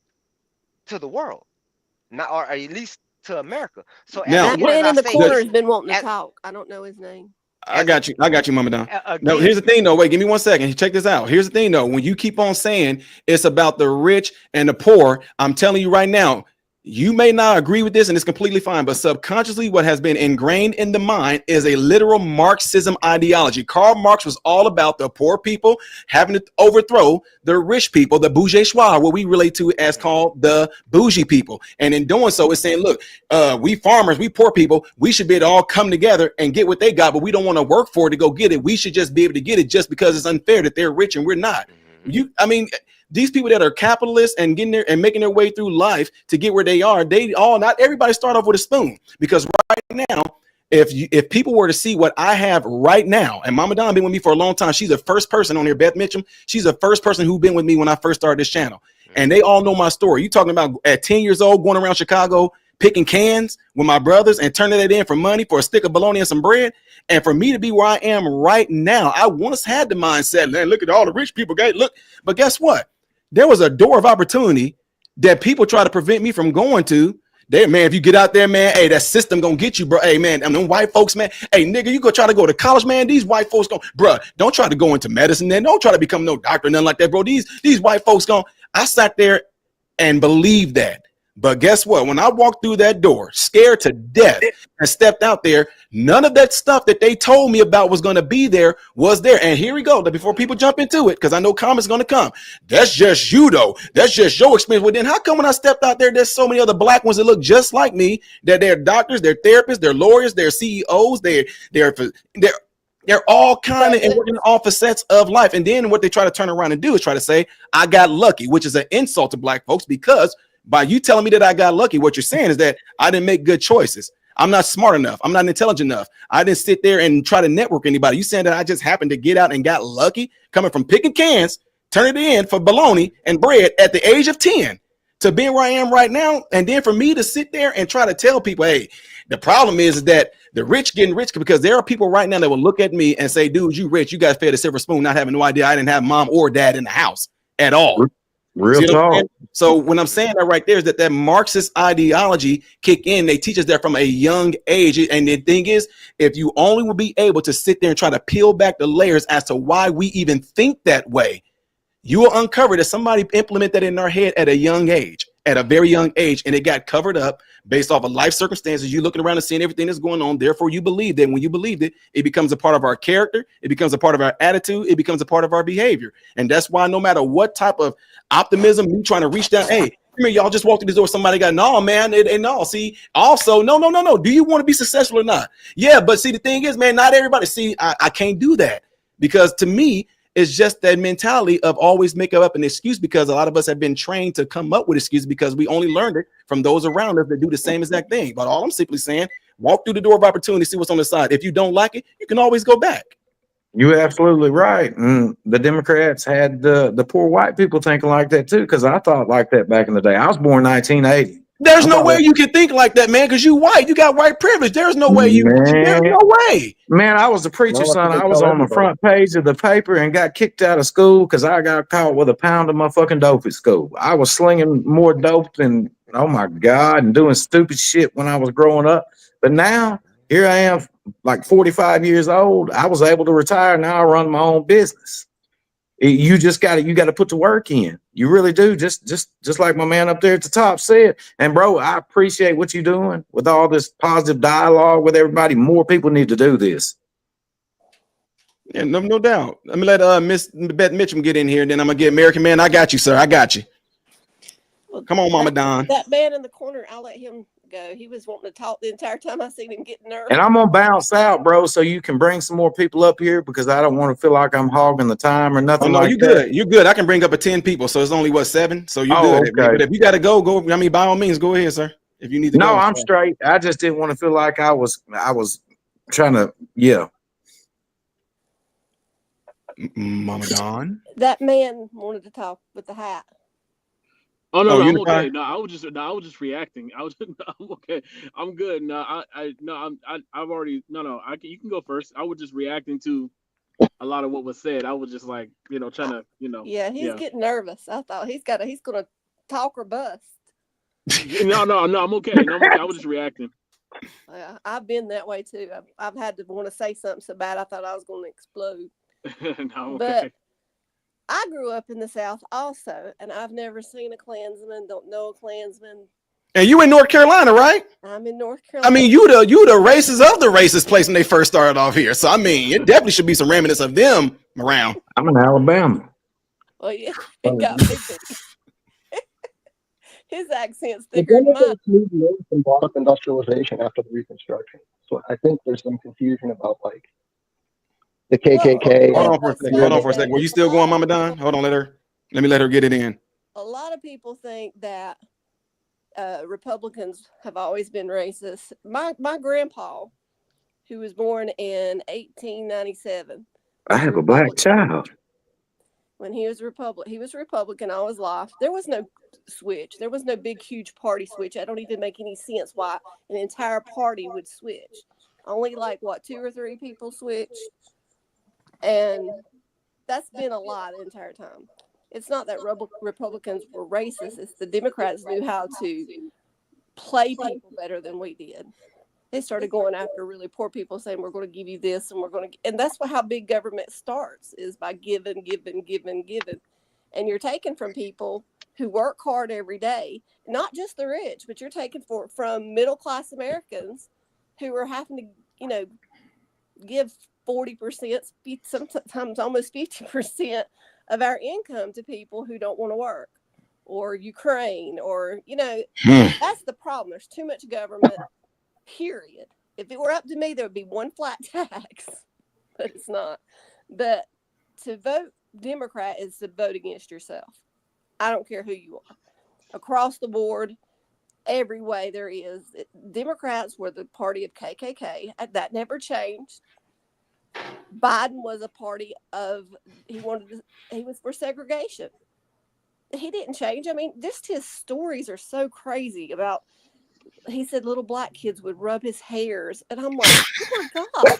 Speaker 7: to the world, not or at least to America. So
Speaker 3: now,
Speaker 8: that man in the corner has been wanting to talk. I don't know his name.
Speaker 3: I got you, Mama Don. No, here's the thing, though. Wait, give me 1 second. Check this out. Here's the thing, though. When you keep on saying it's about the rich and the poor, I'm telling you right now, you may not agree with this, and it's completely fine. But subconsciously, what has been ingrained in the mind is a literal Marxism ideology. Karl Marx was all about the poor people having to overthrow the rich people, the bourgeois, what we relate to as called the bougie people. And in doing so, it's saying, look, we farmers, we poor people, we should be able to all come together and get what they got, but we don't want to work for it to go get it. We should just be able to get it just because it's unfair that they're rich and we're not. These people that are capitalists and getting there and making their way through life to get where they are, not everybody start off with a spoon, because right now, if people were to see what I have right now, and Mama Don been with me for a long time, she's the first person on here, Beth Mitchum, she's the first person who's been with me when I first started this channel, and they all know my story. You talking about at 10 years old going around Chicago picking cans with my brothers and turning it in for money for a stick of bologna and some bread. And for me to be where I am right now, I once had the mindset, man, look at all the rich people, guys. Look, but guess what? There was a door of opportunity that people try to prevent me from going to. There, man, if you get out there, man, hey, that system gonna get you, bro. Hey, man, them white folks, man. Hey, nigga, you go try to go to college, man. These white folks bro, don't try to go into medicine, then. Don't try to become no doctor, nothing like that, bro. These white folks I sat there and believed that. But guess what? When I walked through that door, scared to death, and stepped out there, none of that stuff that they told me about was going to be there was there. And here we go. Before people jump into it, because I know comments going to come. That's just you, though. That's just your experience. Well, then how come when I stepped out there, there's so many other black ones that look just like me, that they're doctors, they're therapists, they're lawyers, they're CEOs, they're all kind of and working all facets of life. And then what they try to turn around and do is try to say, I got lucky, which is an insult to black folks, because by you telling me that I got lucky, what you're saying is that I didn't make good choices. I'm not smart enough. I'm not intelligent enough. I didn't sit there and try to network anybody. You saying that I just happened to get out and got lucky, coming from picking cans, turning it in for bologna and bread at the age of 10 to being where I am right now. And then for me to sit there and try to tell people, hey, the problem is that the rich getting rich, because there are people right now that will look at me and say, dude, you rich. You got fed a silver spoon, not having no idea I didn't have mom or dad in the house at all.
Speaker 4: Real talk.
Speaker 3: So when I'm saying that right there is that Marxist ideology kick in. They teach us that from a young age. And the thing is, if you only will be able to sit there and try to peel back the layers as to why we even think that way, you will uncover that somebody implement that in our head at a young age, at a very young age, and it got covered up based off of life circumstances. You looking around and seeing everything that's going on. Therefore, you believe that when you believed it, it becomes a part of our character. It becomes a part of our attitude. It becomes a part of our behavior. And that's why no matter what type of optimism you trying to reach down, hey, come here, y'all just walked through this door. Somebody got, no, man, and no. See, also, no. Do you want to be successful or not? Yeah, but see, the thing is, man, not everybody. See, I can't do that, because to me, it's just that mentality of always making up an excuse, because a lot of us have been trained to come up with excuses because we only learned it from those around us that do the same exact thing. But all I'm simply saying, walk through the door of opportunity, see what's on the side. If you don't like it, you can always go back.
Speaker 4: You're absolutely right. The Democrats had the poor white people thinking like that too, because I thought like that back in the day. I was born 1980.
Speaker 3: There's no way you can think like that, man, because you white. You got white privilege. There's no way there's no way.
Speaker 4: Man, I was a preacher, son. I was on the front page of the paper and got kicked out of school because I got caught with a pound of motherfucking dope at school. I was slinging more dope than, oh my God, and doing stupid shit when I was growing up. But now, here I am, like 45 years old. I was able to retire. Now I run my own business. You just got to put the work in. You really do. Just like my man up there at the top said. And bro, I appreciate what you're doing with all this positive dialogue with everybody. More people need to do this.
Speaker 3: Yeah, no doubt. Let me let Miss Beth Mitchum get in here, and then I'm gonna get American Man. I got you, sir. I got you.
Speaker 8: Well,
Speaker 3: come on, Mama Don.
Speaker 8: That man in the corner, I'll let him go. He was wanting to talk the entire time. I seen him get nervous.
Speaker 4: And I'm gonna bounce out, bro, so you can bring some more people up here because I don't want to feel like I'm hogging the time or nothing.
Speaker 3: Oh no,
Speaker 4: like
Speaker 3: you
Speaker 4: that.
Speaker 3: good. You good. I can bring up 10 people, so it's only 7. So you good.
Speaker 4: Okay.
Speaker 3: But if you gotta go. I mean, by all means, go ahead, sir. If you need to go.
Speaker 4: No, I'm straight. I just didn't want to feel like I was trying to, yeah.
Speaker 3: Mama Don.
Speaker 8: That man wanted to talk with the hat.
Speaker 5: Oh no, I'm
Speaker 3: Unify?
Speaker 5: okay. No, I was just reacting. I'm okay. I'm good. No, I've already. No. You can go first. I was just reacting to a lot of what was said. I was just like, trying to,
Speaker 8: Yeah, he's getting nervous. I thought he's gonna talk or bust.
Speaker 5: No, I'm okay. No, I'm okay. I was just reacting.
Speaker 8: Yeah, I've been that way too. I've had to want to say something so bad I thought I was going to explode.
Speaker 5: No, okay.
Speaker 8: But I grew up in the South also, and I've never seen a Klansman. Don't know a Klansman.
Speaker 3: And you in North Carolina, right?
Speaker 8: I'm in North Carolina.
Speaker 3: I mean, you the racist of the racist place when they first started off here. So I mean, it definitely should be some remnants of them around.
Speaker 4: I'm in Alabama.
Speaker 8: Well, yeah, it got me. His accent's thicker than mine.
Speaker 6: Moved north and brought up industrialization after the Reconstruction. So I think there's some confusion about like the KKK.
Speaker 3: Hold on for a second. Were you still going, Mama Don? Hold on, let me let her get it in.
Speaker 8: A lot of people think that Republicans have always been racist. My grandpa, who was born in 1897.
Speaker 4: I have a black child.
Speaker 8: When he was Republican all his life. There was no switch. There was no big, huge party switch. I don't even make any sense why an entire party would switch. Only 2 or 3 people switched. And that's been a lie the entire time. It's not that Republicans were racist. It's the Democrats knew how to play people better than we did. They started going after really poor people, saying we're going to give you this and that's how big government starts, is by giving. And you're taking from people who work hard every day, not just the rich, but you're taking from middle-class Americans who are having to, give 40%, sometimes almost 50% of our income to people who don't want to work, or Ukraine, or, that's the problem. There's too much government. Period. If it were up to me, there would be one flat tax, but it's not. But to vote Democrat is to vote against yourself. I don't care who you are. Across the board, every way there is. Democrats were the party of KKK. That never changed. Biden was a party of, he was for segregation. He didn't change. I mean, just his stories are so crazy about. He said little black kids would rub his hairs. And I'm like, oh my God.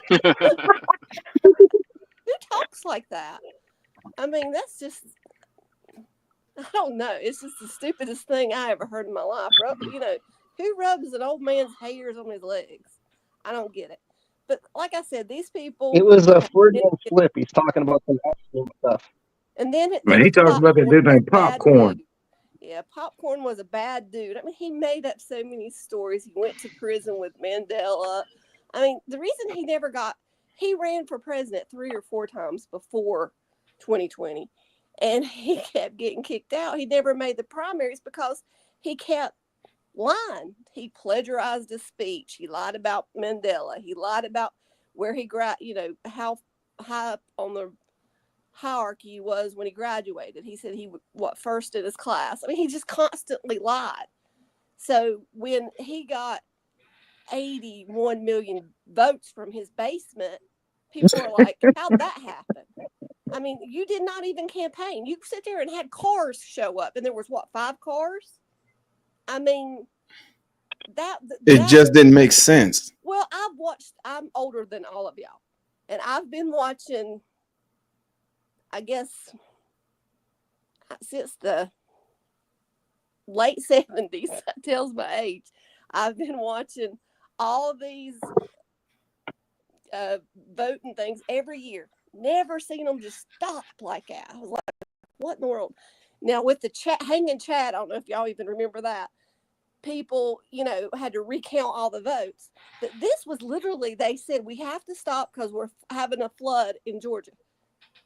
Speaker 8: Who talks like that? I mean, that's just, I don't know. It's just the stupidest thing I ever heard in my life. Who rubs an old man's hairs on his legs? I don't get it. But like I said, these people.
Speaker 6: It was a Freudian slip. He's talking about some absolute stuff.
Speaker 8: And then
Speaker 4: he talks about that dude named Popcorn.
Speaker 8: Yeah, Popcorn was a bad dude. I mean, he made up so many stories. He went to prison with Mandela. I mean, the reason he ran for president 3 or 4 times before 2020, and he kept getting kicked out. He never made the primaries because he kept lying. He plagiarized his speech. He lied about Mandela. He lied about where he how high on the hierarchy he was when he graduated. He said he was first in his class. I mean, he just constantly lied. So when he got 81 million votes from his basement, people are like, how'd that happen? I mean, you did not even campaign. You sit there and had cars show up, and there was what, 5 cars? I mean,
Speaker 3: It just didn't make sense.
Speaker 8: Well, I'm older than all of y'all, and I've been watching, I guess, since the late 70s. That tells my age. I've been watching all these voting things every year. Never seen them just stop like that. I was like, what in the world? Now with the hanging chat, I don't know if y'all even remember that. People, had to recount all the votes. But this was literally, they said, we have to stop because we're having a flood in Georgia.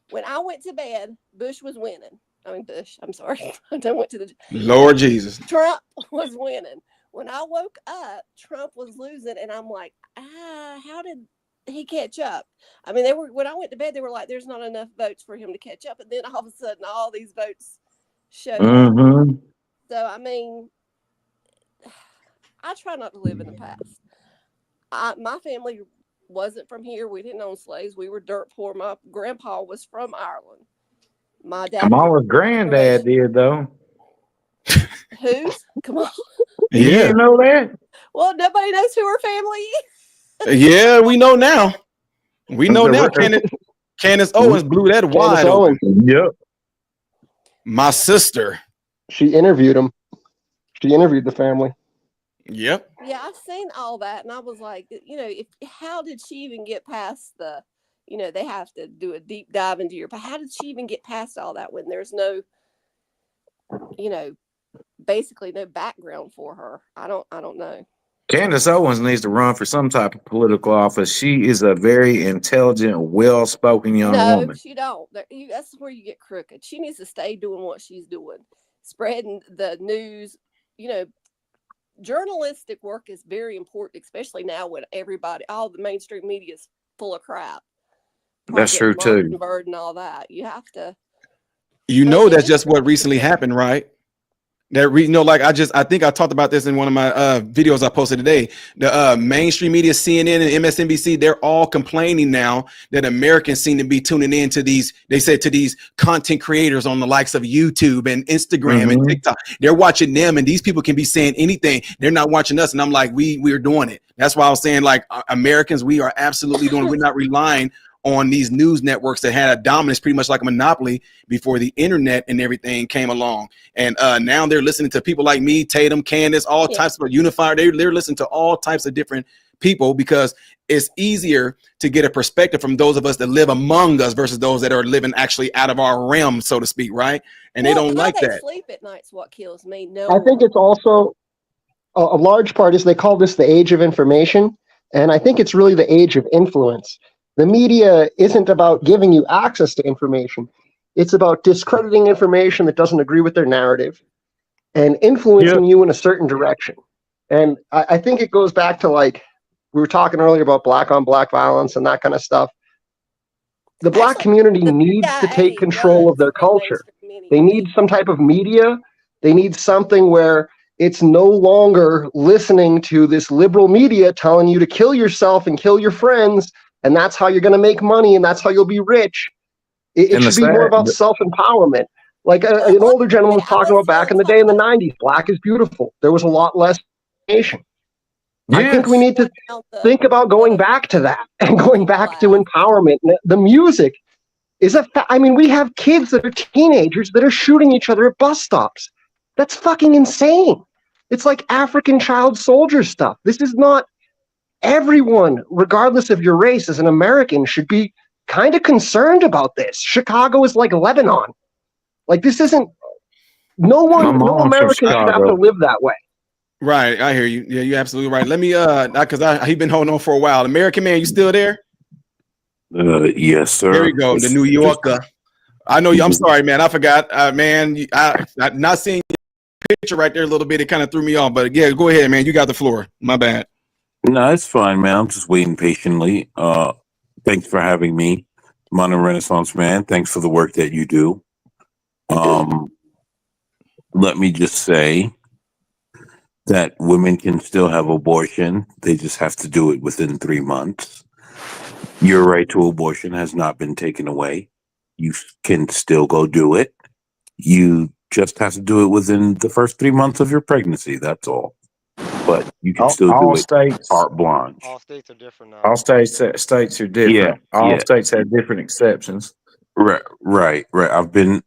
Speaker 8: When I went to bed, Bush was winning. I mean, Bush, I'm sorry. I went to the
Speaker 3: Lord Jesus.
Speaker 8: Trump was winning. When I woke up, Trump was losing. And I'm like, how did he catch up? I mean, when I went to bed, they were like, there's not enough votes for him to catch up. And then all of a sudden, all these votes showed up. So, I mean, I try not to live in the past. My family wasn't from here. We didn't own slaves. We were dirt poor. My grandpa was from Ireland. My dad.
Speaker 4: Mama's granddad did, though.
Speaker 8: Whose? Come on.
Speaker 4: You didn't know that?
Speaker 8: Well, nobody knows who her family is.
Speaker 3: Yeah, we know now. We know now. Candace Owens blew that wide open.
Speaker 4: Yep.
Speaker 3: My sister.
Speaker 6: She interviewed him. She interviewed the family.
Speaker 3: Yep.
Speaker 8: Yeah, I've seen all that, and I was like, how did she even get past the, they have to do a deep dive into but how did she even get past all that when there's no, basically no background for her? I don't know.
Speaker 4: Candace Owens needs to run for some type of political office. She is a very intelligent, well-spoken young woman.
Speaker 8: No, she don't. That's where you get crooked. She needs to stay doing what she's doing, spreading the news. Journalistic work is very important, especially now when all the mainstream media is full of crap.
Speaker 4: That's true too.
Speaker 8: Bird and all that. You have to.
Speaker 3: That's just what recently happened, right? I think I talked about this in one of my videos I posted today. The mainstream media, CNN and MSNBC, they're all complaining now that Americans seem to be tuning in to these, they said, to these content creators on the likes of YouTube and Instagram and TikTok. They're watching them, and these people can be saying anything. They're not watching us. And I'm like, we're doing it. That's why I was saying, like, Americans, we are absolutely doing it. We're not relying on these news networks that had a dominance, pretty much like a monopoly, before the internet and everything came along. And now they're listening to people like me, Tatum, Candace, all types of Unifier. They're listening to all types of different people because it's easier to get a perspective from those of us that live among us versus those that are living actually out of our realm, so to speak, right? And they don't like that.
Speaker 8: Sleep at night's what kills me. No,
Speaker 6: I think it's also a large part is they call this the age of information, and I think it's really the age of influence. The media isn't about giving you access to information. It's about discrediting information that doesn't agree with their narrative and influencing you in a certain direction. And I think it goes back to, like, we were talking earlier about black on black violence and that kind of stuff. The black community needs to take control of their culture. They need some type of media. They need something where it's no longer listening to this liberal media telling you to kill yourself and kill your friends, and that's how you're going to make money, and that's how you'll be rich. It should be more about self-empowerment. Like an older gentleman was talking about back in the day in the 90s, black is beautiful. There was a lot less information. I think we need to think about going back to that and going back to empowerment. The music is we have kids that are teenagers that are shooting each other at bus stops. That's fucking insane. It's like African child soldier stuff. This is not... Everyone, regardless of your race, as an American, should be kind of concerned about this. Chicago is like Lebanon. Like, this isn't... No American should have to live that way.
Speaker 3: Right, I hear you. Yeah, you're absolutely right. Let me, because he's been holding on for a while. American Man, you still there?
Speaker 9: Yes, sir.
Speaker 3: There we go, the New Yorker. I know you. I'm sorry, man. I forgot, man. I not seeing your picture right there a little bit. It kind of threw me off. But yeah, go ahead, man. You got the floor. My bad.
Speaker 9: No, it's fine, man. I'm just waiting patiently. Thanks for having me, Modern Renaissance Man. Thanks for the work that you do. Let me just say that women can still have abortion. They just have to do it within 3 months. Your right to abortion has not been taken away. You can still go do it. You just have to do it within the first 3 months of your pregnancy. That's all. But you can still
Speaker 4: All
Speaker 9: do it
Speaker 4: states,
Speaker 9: carte blanche.
Speaker 7: All states are different now.
Speaker 4: all states are
Speaker 9: Yeah,
Speaker 4: different. All
Speaker 9: yeah.
Speaker 4: states have different exceptions.
Speaker 9: Right. I've been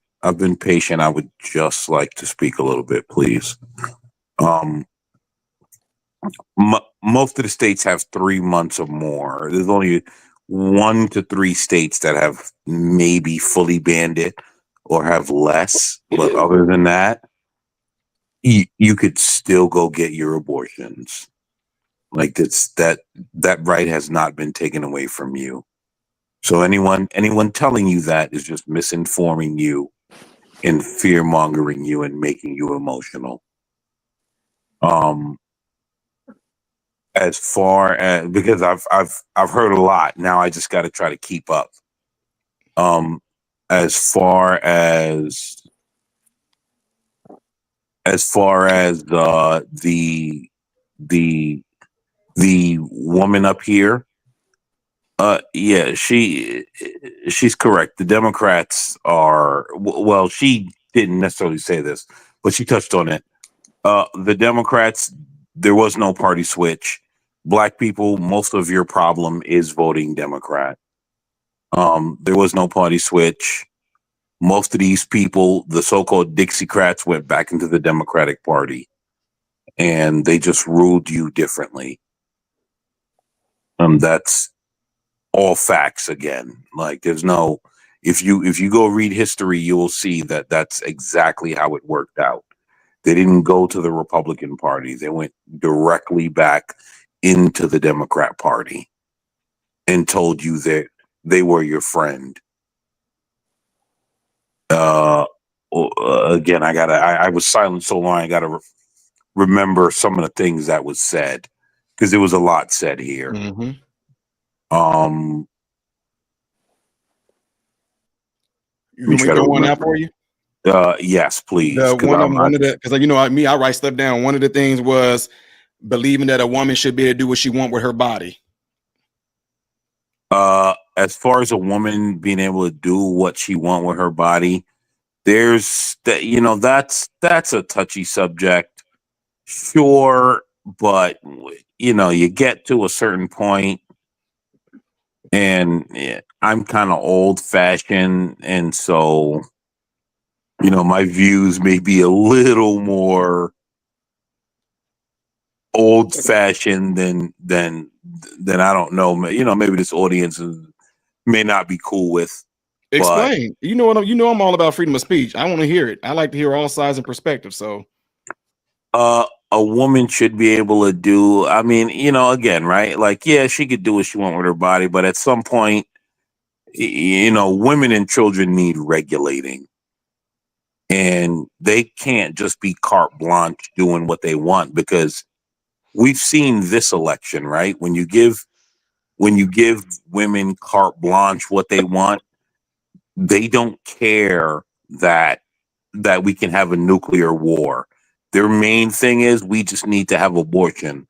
Speaker 9: patient. I would just like to speak a little bit, please. Um, most of the states have 3 months or more. There's only 1 to 3 states that have maybe fully banned it or have less. But other than that, you could still go get your abortions. Like that right has not been taken away from you. So anyone telling you that is just misinforming you and fear mongering you and making you emotional. As far as, because I've heard a lot. Now I just got to try to keep up. As far as the woman up here, yeah, she's correct. The Democrats are, well, she didn't necessarily say this, but she touched on it. The Democrats, there was no party switch. Black people, most of your problem is voting Democrat. There was no party switch. Most of these people, the so-called Dixiecrats, went back into the Democratic Party, and they just ruled you differently. That's all facts again. Like there's no, if you go read history, you will see that that's exactly how it worked out. They didn't go to the Republican Party. They went directly back into the Democrat Party and told you that they were your friend. Again, I was silent so long, I gotta remember some of the things that was said because there was a lot said here.
Speaker 3: Mm-hmm. You want me to throw one out for you?
Speaker 9: Yes, please.
Speaker 3: The one of the, because you know I write stuff down. One of the things was believing that a woman should be able to do what she want with her body.
Speaker 9: As far as a woman being able to do what she want with her body, there's that, you know, that's a touchy subject. Sure, but you know, you get to a certain point, and I'm kind of old fashioned, and so you know, my views may be a little more old fashioned than I don't know. You know, maybe this audience may not be cool with.
Speaker 3: Explain. You know what? You know I'm all about freedom of speech. I want to hear it. I like to hear all sides and perspectives. So,
Speaker 9: a woman should be able to do. I mean, you know, again, right? Like, yeah, she could do what she want with her body, but at some point, you know, women and children need regulating, and they can't just be carte blanche doing what they want because we've seen this election, right? When you give women carte blanche what they want, they don't care that we can have a nuclear war. Their main thing is we just need to have abortion.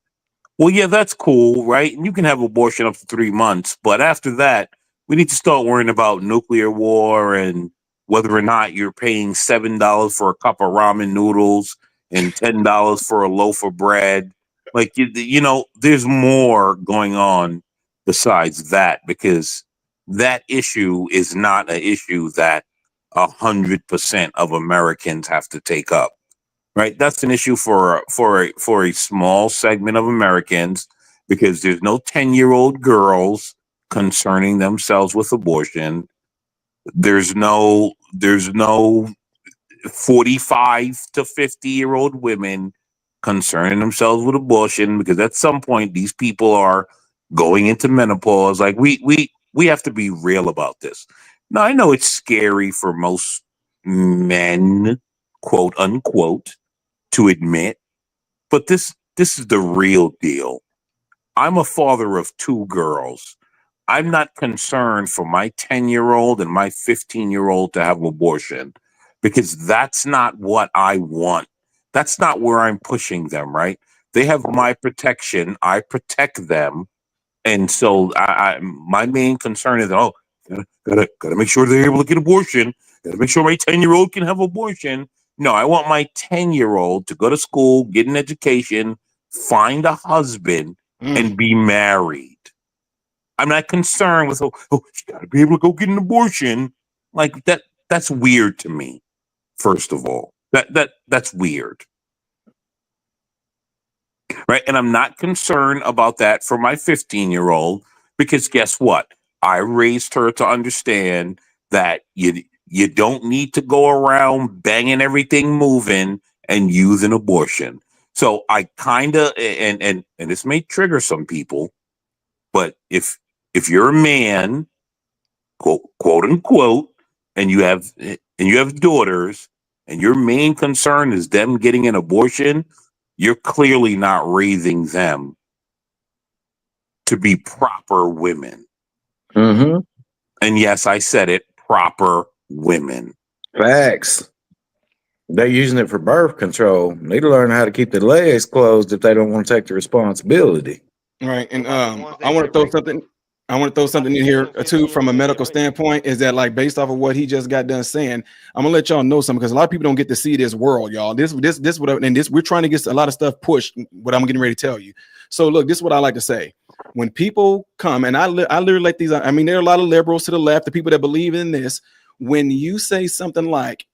Speaker 9: Well, yeah, that's cool, right? And you can have abortion up to 3 months, but after that, we need to start worrying about nuclear war and whether or not you're paying $7 for a cup of ramen noodles and $10 for a loaf of bread. Like you know, there's more going on besides that because that issue is not an issue that 100% of Americans have to take up. Right, that's an issue for a small segment of Americans because there's no 10-year-old girls concerning themselves with abortion. There's no 45 to 50-year-old women concerning themselves with abortion because at some point these people are going into menopause. Like we have to be real about this. Now I know it's scary for most men, quote unquote, to admit, but this is the real deal. I'm a father of 2 girls. I'm not concerned for my 10-year-old and my 15-year-old to have abortion because that's not what I want. That's not where I'm pushing them, right? They have my protection. I protect them. And so my main concern is, gotta make sure they're able to get abortion. Gotta make sure my 10-year-old can have abortion. No, I want my 10-year-old to go to school, get an education, find a husband, and be married. I'm not concerned with, she gotta be able to go get an abortion. Like that's weird to me, first of all. That's weird. Right. And I'm not concerned about that for my 15-year-old, because guess what? I raised her to understand that you don't need to go around banging everything moving and use an abortion. So I kind of, and this may trigger some people, but if you're a man, quote unquote, and you have daughters, and your main concern is them getting an abortion, you're clearly not raising them to be proper women.
Speaker 4: Mm-hmm.
Speaker 9: And yes, I said it, proper women.
Speaker 4: Facts. They're using it for birth control. They need to learn how to keep their legs closed if they don't want to take the responsibility.
Speaker 3: Right. And
Speaker 7: Like the ones
Speaker 3: I
Speaker 7: that
Speaker 3: want to
Speaker 7: get
Speaker 3: throw
Speaker 7: raped.
Speaker 3: something. I want to throw something in here too from a medical standpoint, is that, like, based off of what he just got done saying, I'm gonna let y'all know something, because a lot of people don't get to see this world, y'all. This we're trying to get a lot of stuff pushed. What I'm getting ready to tell you. So look, this is what I like to say. When people come, and I literally let these, I mean, there are a lot of liberals to the left, the people that believe in this. When you say something like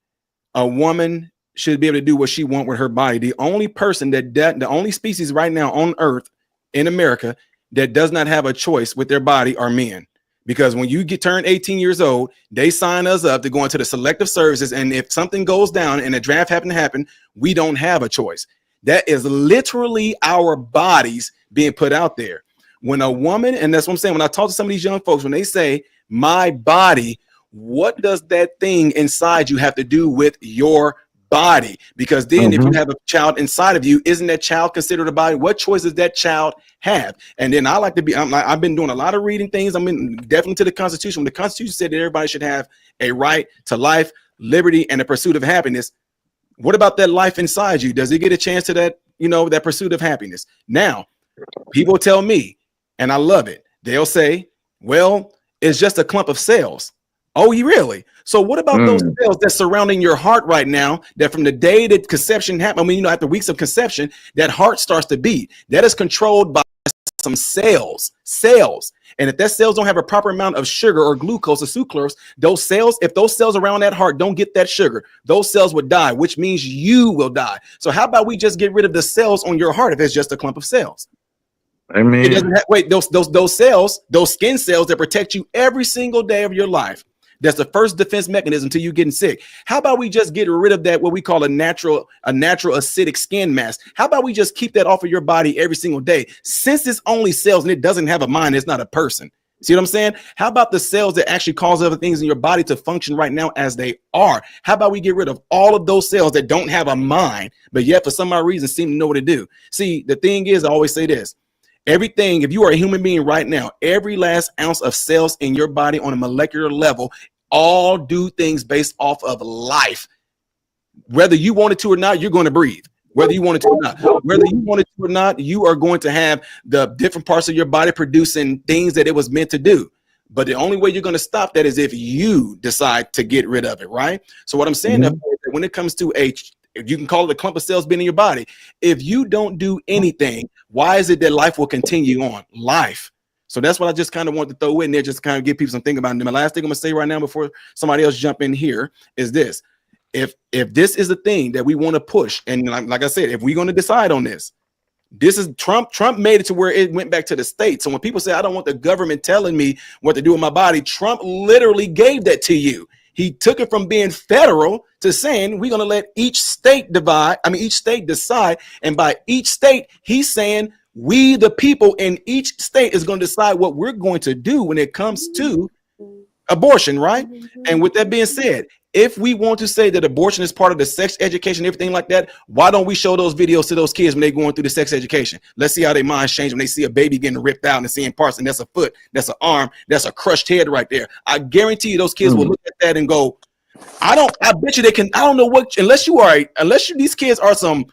Speaker 3: a woman should be able to do what she wants with her body, the only person the only species right now on Earth in America that does not have a choice with their body are men. Because when you turn 18 years old, they sign us up to go into the selective services, and if something goes down and a draft happen to happen, we don't have a choice. That is literally our bodies being put out there. When a woman, and that's what I'm saying, when I talk to some of these young folks, when they say my body, what does that thing inside you have to do with your body? Because then if you have a child inside of you, isn't that child considered a body? What choice does that child have? And then I like to be, I've been doing a lot of reading things. I'm in definitely to the Constitution. When the Constitution said that everybody should have a right to life, liberty, and the pursuit of happiness. What about that life inside you? Does it get a chance to that, that pursuit of happiness? Now, people tell me, and I love it, they'll say, well, it's just a clump of cells. Oh, you really? So what about those cells that's surrounding your heart right now, that from the day that conception happened, I mean, after weeks of conception, that heart starts to beat? That is controlled by some cells. And if that cells don't have a proper amount of sugar or glucose or sucrose, those cells, if those cells around that heart don't get that sugar, those cells would die, which means you will die. So how about we just get rid of the cells on your heart if it's just a clump of cells?
Speaker 4: I mean,
Speaker 3: It doesn't wait, those cells, those skin cells that protect you every single day of your life. That's the first defense mechanism until you getting sick. How about we just get rid of that, what we call a natural acidic skin mask? How about we just keep that off of your body every single day? Since it's only cells and it doesn't have a mind, it's not a person. See what I'm saying? How about the cells that actually cause other things in your body to function right now as they are? How about we get rid of all of those cells that don't have a mind, but yet for some odd reason seem to know what to do? See, the thing is, I always say this. Everything, if you are a human being right now, every last ounce of cells in your body on a molecular level all do things based off of life. Whether you want it to or not, you're going to breathe. Whether you want it to or not, whether you want it to or not, you are going to have the different parts of your body producing things that it was meant to do. But the only way you're going to stop that is if you decide to get rid of it, right? So what I'm saying is that when it comes to you can call it a clump of cells being in your body, if you don't do anything, why is it that life will continue on? Life. So that's what I just kind of want to throw in there, just kind of give people some thinking about it. And my last thing I'm gonna say right now before somebody else jump in here is this: if this is the thing that we want to push, and like I said, if we're going to decide on this, this is Trump made it to where it went back to the states. So when people say I don't want the government telling me what to do with my body, Trump literally gave that to you. He took it from being federal to saying we're going to let each state decide. And by each state, he's saying we, the people in each state, is going to decide what we're going to do when it comes to abortion, right? And with that being said, if we want to say that abortion is part of the sex education, everything like that, why don't we show those videos to those kids when they're going through the sex education? Let's see how their minds change when they see a baby getting ripped out and seeing parts, and that's a foot, that's an arm, that's a crushed head right there. I guarantee you those kids will look at that and go, I bet you they can, I don't know what, unless these kids are some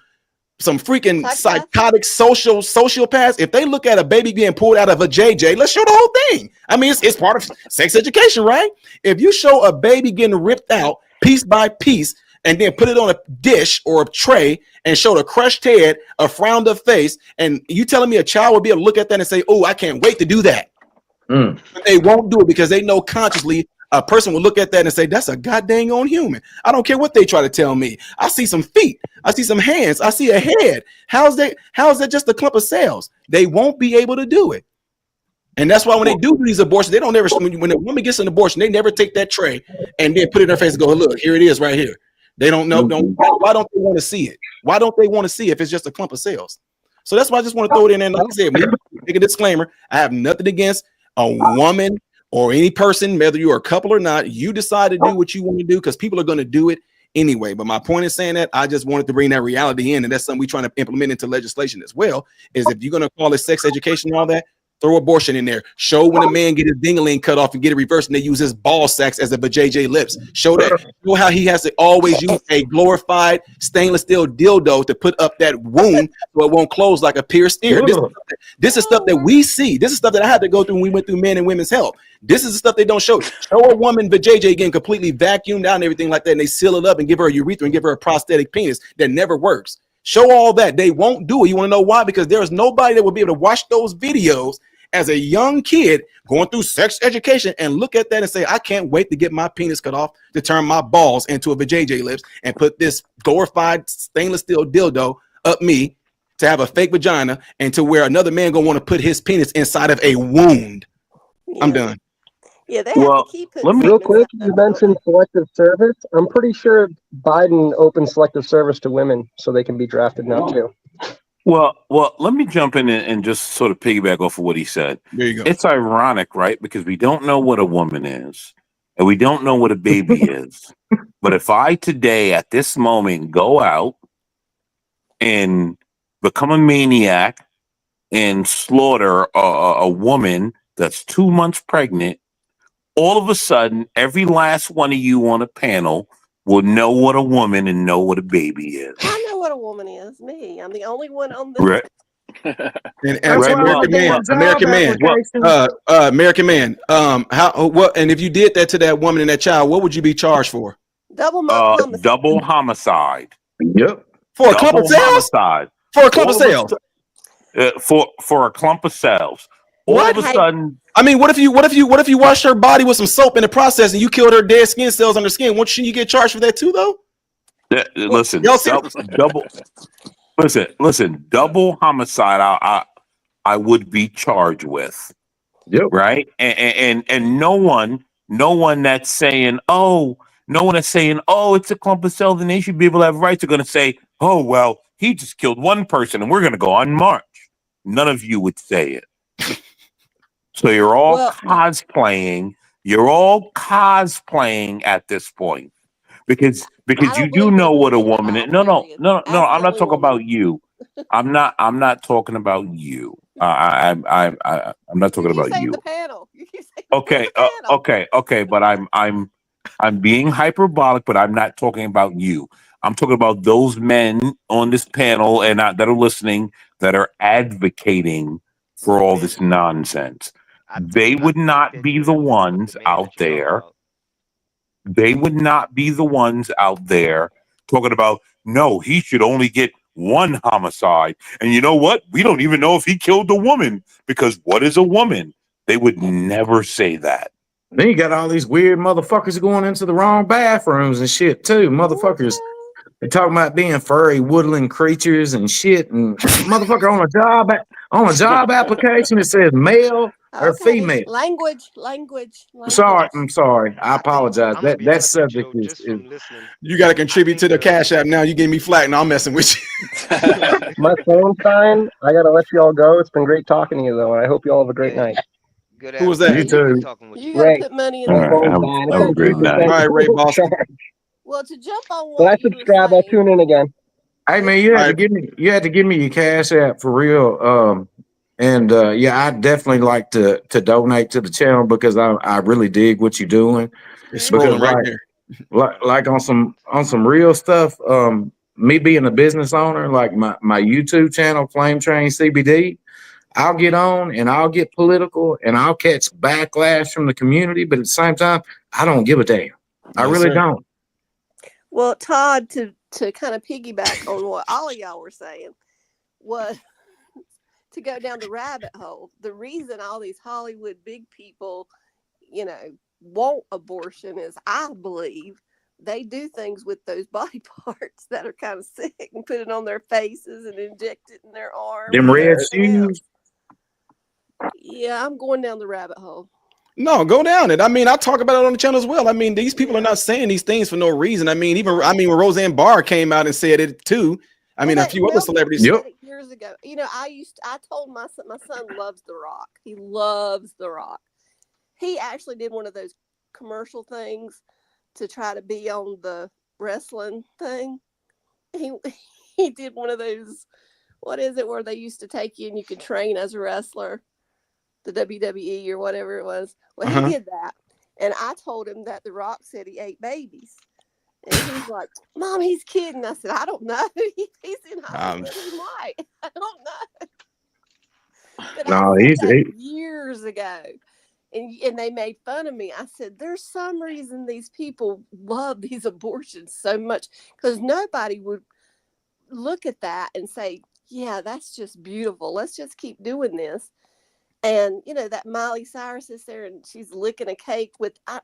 Speaker 3: freaking
Speaker 8: Psychopath?
Speaker 3: psychotic sociopaths, if they look at a baby being pulled out of a JJ, let's show the whole thing. I mean, it's part of sex education, right? If you show a baby getting ripped out piece by piece and then put it on a dish or a tray and show the crushed head, a frowned up face, and you telling me a child would be able to look at that and say, oh, I can't wait to do that. But they won't do it because they know consciously a person will look at that and say, that's a goddamn on human. I don't care what they try to tell me. I see some feet. I see some hands. I see a head. How is that just a clump of cells? They won't be able to do it. And that's why when they do these abortions, they don't ever, when a woman gets an abortion, they never take that tray and then put it in her face and go, look, here it is right here. They don't know. Why don't they want to see it? Why don't they want to see if it's just a clump of cells? So that's why I just want to throw it in there. And like I said, make a disclaimer. I have nothing against a woman or any person, whether you're a couple or not. You decide to do what you want to do because people are going to do it anyway. But my point in saying that, I just wanted to bring that reality in, and that's something we're trying to implement into legislation as well, is if you're going to call it sex education and all that, throw abortion in there. Show when a man get his ding-a-ling cut off and get it reversed, and they use his ball sacks as a vajayjay lips. Show that. Show how he has to always use a glorified stainless steel dildo to put up that wound so it won't close like a pierced ear. This is stuff that we see. This is stuff that I had to go through when we went through Men and Women's Health. This is the stuff they don't show. Show a woman vajayjay getting completely vacuumed out and everything like that, and they seal it up and give her a urethra and give her a prosthetic penis that never works. Show all that. They won't do it. You want to know why? Because there is nobody that will be able to watch those videos as a young kid going through sex education and look at that and say, I can't wait to get my penis cut off to turn my balls into a vajayjay lips and put this glorified stainless steel dildo up me to have a fake vagina and to where another man gonna want to put his penis inside of a wound.
Speaker 8: Yeah.
Speaker 3: I'm done.
Speaker 8: Yeah, they have to keep it.
Speaker 6: Real quick, you mentioned selective service. I'm pretty sure Biden opened selective service to women so they can be drafted now too.
Speaker 9: Well, let me jump in and just sort of piggyback off of what he said.
Speaker 3: There you go.
Speaker 9: It's ironic, right? Because we don't know what a woman is and we don't know what a baby is. But if I today at this moment go out and become a maniac and slaughter a woman that's 2 months pregnant, all of a sudden, every last one of you on a panel will know what a woman and know what a baby is.
Speaker 8: I know what a woman is. Me. I'm the only one on this.
Speaker 9: Right.
Speaker 3: And
Speaker 9: Right.
Speaker 3: American man. How? What? And if you did that to that woman and that child, what would you be charged for?
Speaker 8: Double homicide.
Speaker 9: Double homicide.
Speaker 2: Yep.
Speaker 3: For a clump of cells.
Speaker 9: Homicide.
Speaker 3: For a clump of cells.
Speaker 9: For a clump of cells. All of a sudden.
Speaker 3: I mean, what if you washed her body with some soap in the process and you killed her dead skin cells on her skin? Shouldn't you get charged for that too, though?
Speaker 9: Listen, double homicide. I would be charged with.
Speaker 2: Yep.
Speaker 9: Right. And no one that's saying, oh, it's a clump of cells and they should be able to have rights are going to say, oh, well, he just killed one person and we're going to go on march. None of you would say it. So you're all cosplaying. You're all cosplaying at this point because you do know what a woman is. No. I'm not talking about you. I'm not talking about you. I'm not talking about you. Okay. But I'm being hyperbolic, but I'm not talking about you. I'm talking about those men on this panel and that are listening that are advocating for all this nonsense. They would not be the ones out there. They would not be the ones out there talking about, no, he should only get one homicide. And you know what? We don't even know if he killed a woman because what is a woman? They would never say that.
Speaker 4: Then you got all these weird motherfuckers going into the wrong bathrooms and shit too. Motherfuckers, they talking about being furry woodland creatures and shit. And motherfucker on a job application it says male or female.
Speaker 8: Language.
Speaker 4: I'm sorry. I apologize. That subject is
Speaker 3: you got to contribute to the Cash App now. You gave me flack. Now I'm messing with you.
Speaker 6: My phone's dying. I got to let you all go. It's been great talking to you, though. And I hope you all have a great night.
Speaker 3: Who was that?
Speaker 4: You too.
Speaker 8: You got to put money in the
Speaker 9: Have a great night.
Speaker 3: All right, Ray Boston.
Speaker 8: Well, to jump on
Speaker 6: when I subscribe, I'll tune in again.
Speaker 4: Hey man, you had to give me your Cash App for real. I definitely like to donate to the channel because I really dig what you're doing.
Speaker 3: It's scrolling right there.
Speaker 4: Like on some real stuff. me being a business owner, like my YouTube channel, Flame Train CBD, I'll get on and I'll get political and I'll catch backlash from the community, but at the same time, I don't give a damn. I
Speaker 3: Yes,
Speaker 4: really
Speaker 3: sir.
Speaker 4: don't.
Speaker 8: Well, Todd, to kind of piggyback on what all of y'all were saying, was to go down the rabbit hole. The reason all these Hollywood big people, want abortion is, I believe, they do things with those body parts that are kind of sick and put it on their faces and inject it in their arms.
Speaker 4: Them
Speaker 8: and
Speaker 4: red
Speaker 8: everything else.
Speaker 4: shoes.
Speaker 8: Yeah, I'm going down the rabbit hole.
Speaker 3: No, go down it. I mean, I talk about it on the channel as well. I mean, these people are not saying these things for no reason. I mean, when Roseanne Barr came out and said it too. I mean, a few other celebrities.
Speaker 8: Said it years ago. I told my son loves The Rock. He loves The Rock. He actually did one of those commercial things to try to be on the wrestling thing. He did one of those, what is it, where they used to take you and you could train as a wrestler, the WWE or whatever it was. Well, he did that. And I told him that The Rock said he ate babies. And he's like, Mom, he's kidding. I said, I don't know. He's in Hollywood. He might. I don't know. But
Speaker 4: No,
Speaker 8: I said that years ago. And they made fun of me. I said, there's some reason these people love these abortions so much, because nobody would look at that and say, yeah, that's just beautiful. Let's just keep doing this. And, that Miley Cyrus is there and she's licking a cake with, I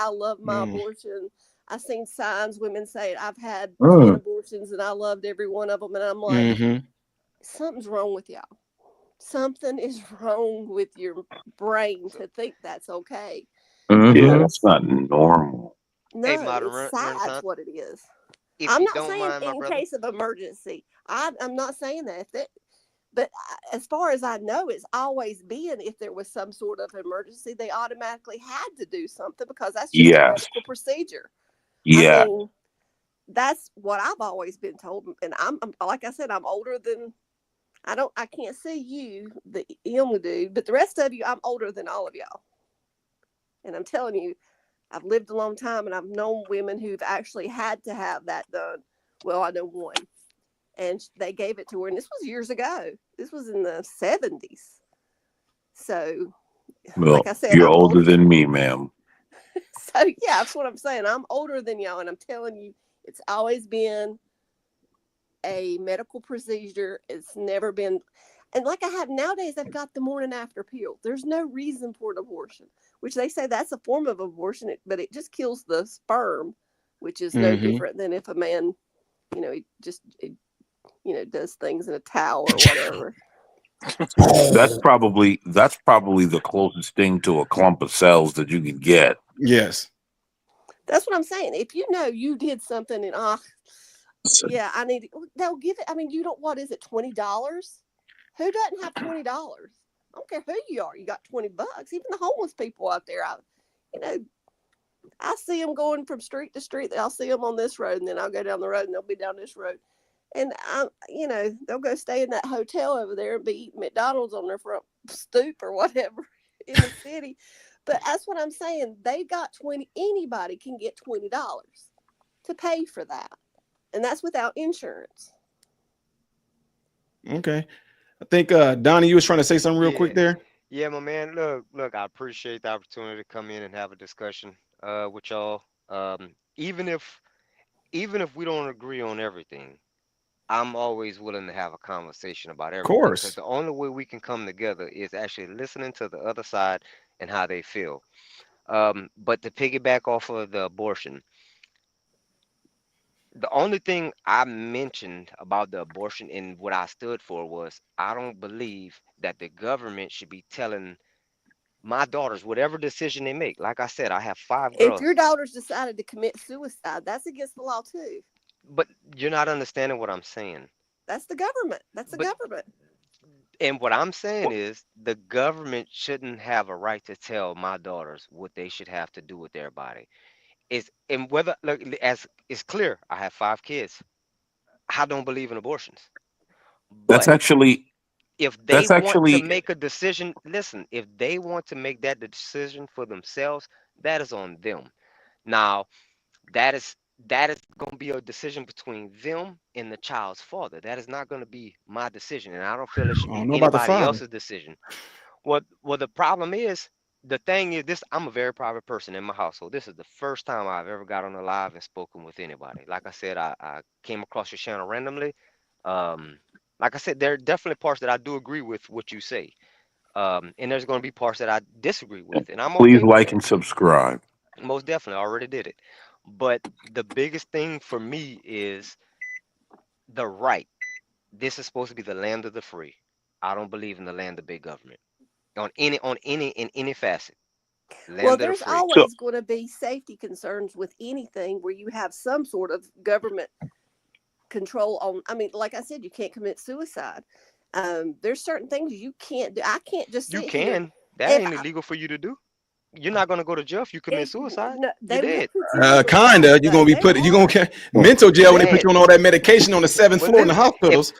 Speaker 8: love my abortion. I've seen signs, women say, I've had 10 abortions and I loved every one of them. And I'm like, something's wrong with y'all. Something is wrong with your brain to think that's okay.
Speaker 9: Yeah, that's not normal.
Speaker 8: No, it's sad. That's what it is. I'm not saying in case of emergency. I'm not saying that. But as far as I know, it's always been, if there was some sort of emergency, they automatically had to do something, because that's just a medical procedure.
Speaker 9: Yeah.
Speaker 8: I mean, that's what I've always been told. And I'm like I said, I'm older than, I can't see you, the young dude, but the rest of you, I'm older than all of y'all. And I'm telling you, I've lived a long time and I've known women who've actually had to have that done. Well, I know one. And they gave it to her. And this was years ago. This was in the 70s. So,
Speaker 9: well,
Speaker 8: like I said,
Speaker 9: you're older than me, ma'am.
Speaker 8: So, yeah, that's what I'm saying. I'm older than y'all. And I'm telling you, it's always been a medical procedure. It's never been. And like I have nowadays, I've got the morning after pill. There's no reason for an abortion, which they say that's a form of abortion, but it just kills the sperm, which is no different than if a man, he just, does things in a towel or whatever.
Speaker 9: That's probably the closest thing to a clump of cells that you can get.
Speaker 3: Yes.
Speaker 8: That's what I'm saying. If you did something and yeah, I need, they'll give it. I mean, what is it, $20? Who doesn't have $20? I don't care who you are. You got $20. Even the homeless people out there, I see them going from street to street. I'll see them on this road, and then I'll go down the road, and they'll be down this road. And they'll go stay in that hotel over there and be eating McDonald's on their front stoop or whatever in the city. But that's what I'm saying. They got anybody can get $20 to pay for that. And that's without insurance.
Speaker 3: Okay. I think Donnie, you was trying to say something real quick there.
Speaker 7: Yeah, my man. Look, I appreciate the opportunity to come in and have a discussion with y'all. Even if we don't agree on everything, I'm always willing to have a conversation about everything.
Speaker 3: Of course.
Speaker 7: Because the only way we can come together is actually listening to the other side and how they feel. But to piggyback off of the abortion, the only thing I mentioned about the abortion and what I stood for was, I don't believe that the government should be telling my daughters whatever decision they make. Like I said, I have 5 girls.
Speaker 8: If your daughters decided to commit suicide, that's against the law too.
Speaker 7: But you're not understanding what I'm saying.
Speaker 8: That's the government. That's the government.
Speaker 7: And what I'm saying is, the government shouldn't have a right to tell my daughters what they should have to do with their body. And whether, look, as it's clear, I have 5 kids. I don't believe in abortions. But if they want to make a decision, listen, if they want to make that decision for themselves, that is on them. Now, that is that is going to be a decision between them and the child's father. That is not going to be my decision, and I don't feel it should
Speaker 3: I
Speaker 7: be
Speaker 3: don't know about the
Speaker 7: anybody
Speaker 3: father.
Speaker 7: else's decision. What the problem is, the thing is this: I'm a very private person in my household. This is the first time I've ever got on a live and spoken with anybody. Like I said, I came across your channel randomly. Like I said, there are definitely parts that I do agree with what you say. And there's going to be parts that I disagree with, and I'm
Speaker 9: Please
Speaker 7: okay with
Speaker 9: like
Speaker 7: that.
Speaker 9: and subscribe.
Speaker 7: Most definitely, I already did it. But the biggest thing for me is the right. This is supposed to be the land of the free. I don't believe in the land of big government in any facet.
Speaker 8: Well,
Speaker 7: Land of the
Speaker 8: there's
Speaker 7: free.
Speaker 9: So
Speaker 8: always going to be safety concerns with anything where you have some sort of government control on. I mean, like I said, you can't commit suicide. There's certain things you can't do. I can't just
Speaker 7: You
Speaker 8: sit here.
Speaker 7: can. That
Speaker 8: If
Speaker 7: ain't illegal for you to do. You're not gonna go to jail if you commit
Speaker 8: if
Speaker 7: suicide.
Speaker 8: no,
Speaker 7: You're
Speaker 8: they won't
Speaker 7: dead.
Speaker 8: put you on the
Speaker 3: Kinda.
Speaker 8: side,
Speaker 3: You're
Speaker 8: though.
Speaker 3: gonna be
Speaker 8: They
Speaker 3: put. You're gonna
Speaker 8: are.
Speaker 3: mental jail when they put
Speaker 7: Dead.
Speaker 3: you on all that medication on the 7th
Speaker 7: Well,
Speaker 3: floor in the
Speaker 7: listen,
Speaker 3: hospitals.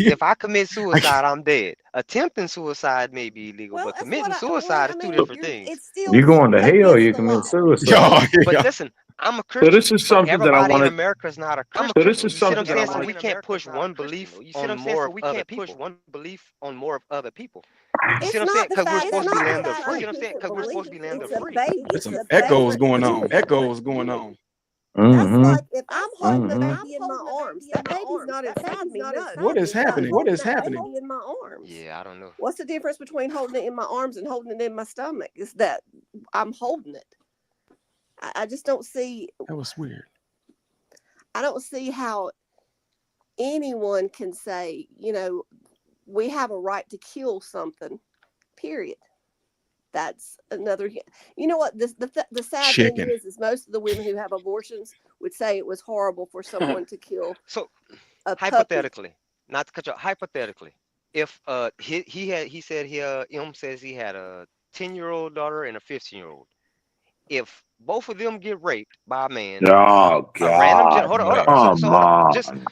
Speaker 7: if I commit suicide, I'm dead. Attempting suicide may be illegal,
Speaker 8: Well,
Speaker 7: but
Speaker 8: that's what
Speaker 7: committing
Speaker 8: I. Well,
Speaker 7: suicide
Speaker 8: I
Speaker 7: is two
Speaker 8: mean,
Speaker 7: different
Speaker 8: you're.
Speaker 7: things.
Speaker 8: It's still
Speaker 4: You going to hell,
Speaker 8: against
Speaker 4: you
Speaker 8: the
Speaker 4: commit
Speaker 8: law.
Speaker 4: suicide.
Speaker 7: But
Speaker 3: Yeah.
Speaker 7: listen, I'm a
Speaker 9: so this
Speaker 7: Christian,
Speaker 9: is
Speaker 7: but
Speaker 9: something that I
Speaker 7: everybody in
Speaker 9: wanted.
Speaker 7: America is not a
Speaker 9: So
Speaker 7: Christian,
Speaker 9: this
Speaker 7: though.
Speaker 9: is
Speaker 7: You see what I'm
Speaker 9: something that I
Speaker 7: saying? So
Speaker 9: wanted.
Speaker 7: we can't push one belief on more of other people. You see
Speaker 8: It's
Speaker 7: what I'm saying?
Speaker 8: not the
Speaker 7: Because we're
Speaker 8: fact. It's
Speaker 7: supposed to be
Speaker 8: not the
Speaker 7: land of
Speaker 8: fact of
Speaker 7: free.
Speaker 8: different beliefs. It's a
Speaker 3: There's
Speaker 8: baby.
Speaker 3: some
Speaker 8: It's
Speaker 3: echoes
Speaker 8: different
Speaker 3: going on.
Speaker 8: children.
Speaker 3: Echoes going on.
Speaker 8: That's
Speaker 4: Mm-hmm.
Speaker 8: like if I'm holding a
Speaker 4: Mm-hmm.
Speaker 8: baby in my arms. That baby's not inside me. No,
Speaker 3: What is
Speaker 8: I'm
Speaker 3: happening?
Speaker 8: holding that baby in my arms.
Speaker 7: Yeah, I don't know.
Speaker 8: What's the difference between holding it in my arms and holding it in my stomach? Is that I'm holding it. I just don't see.
Speaker 3: That was weird.
Speaker 8: I don't see how anyone can say, we have a right to kill something. Period. That's another. You know what? The sad thing
Speaker 3: Chicken.
Speaker 8: is most of the women who have abortions would say it was horrible for someone to kill
Speaker 7: So
Speaker 8: a puppy.
Speaker 7: hypothetically, not to cut you off, hypothetically, if he said M says he had a 10-year-old daughter and a 15-year-old. If both of them get raped by a man,
Speaker 9: Oh
Speaker 7: a random
Speaker 9: God!
Speaker 7: hold on. So
Speaker 9: Come
Speaker 7: hold on. Just
Speaker 9: on!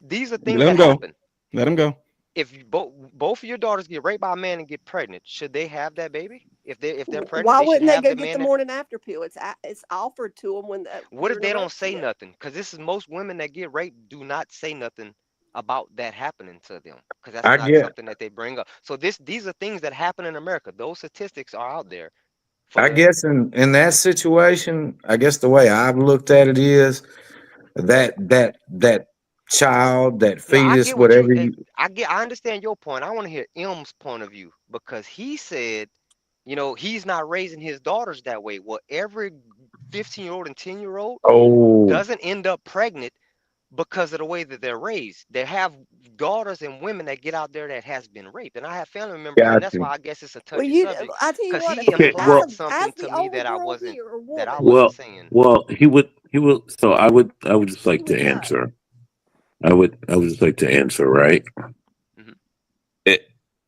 Speaker 7: these are things
Speaker 3: Let him
Speaker 7: that
Speaker 3: go.
Speaker 7: happen.
Speaker 3: Let him go.
Speaker 7: If you, both of your daughters get raped by a man and get pregnant, should they have that baby? If they're pregnant,
Speaker 8: Why
Speaker 7: they should
Speaker 8: wouldn't they
Speaker 7: have
Speaker 8: go
Speaker 7: the
Speaker 8: get
Speaker 7: man.
Speaker 8: the morning after pill? It's offered to them when
Speaker 7: What
Speaker 8: you're
Speaker 7: if
Speaker 8: in
Speaker 7: they
Speaker 8: a
Speaker 7: don't say
Speaker 8: relationship.
Speaker 7: nothing? Because this is most women that get raped do not say nothing about that happening to them because that's
Speaker 4: I
Speaker 7: not
Speaker 4: get.
Speaker 7: something that they bring up. So these are things that happen in America. Those statistics are out there for
Speaker 4: I
Speaker 7: the.
Speaker 4: guess in that situation, I guess the way I've looked at it is that child, that
Speaker 7: No, I
Speaker 4: fetus,
Speaker 7: get what you.
Speaker 4: whatever you.
Speaker 7: I understand your point. I want to hear M's point of view because he said, he's not raising his daughters that way. Well, every 15-year-old and 10-year-old
Speaker 4: Oh,
Speaker 7: doesn't end up pregnant because of the way that they're raised. They have daughters and women that get out there that has been raped, and I have family members, and
Speaker 4: got
Speaker 7: that's
Speaker 4: you.
Speaker 7: why I guess it's a
Speaker 8: Well,
Speaker 7: touchy subject
Speaker 8: I tell you
Speaker 7: because
Speaker 8: what,
Speaker 7: he
Speaker 9: Okay,
Speaker 7: implied
Speaker 8: as
Speaker 7: something to
Speaker 8: the
Speaker 7: me
Speaker 8: only
Speaker 7: that I
Speaker 8: girl
Speaker 7: wasn't
Speaker 8: here or
Speaker 7: that I
Speaker 8: woman,
Speaker 7: wasn't saying.
Speaker 9: He would. So I would just like to answer. I would just like to answer. Right.
Speaker 7: Mhm.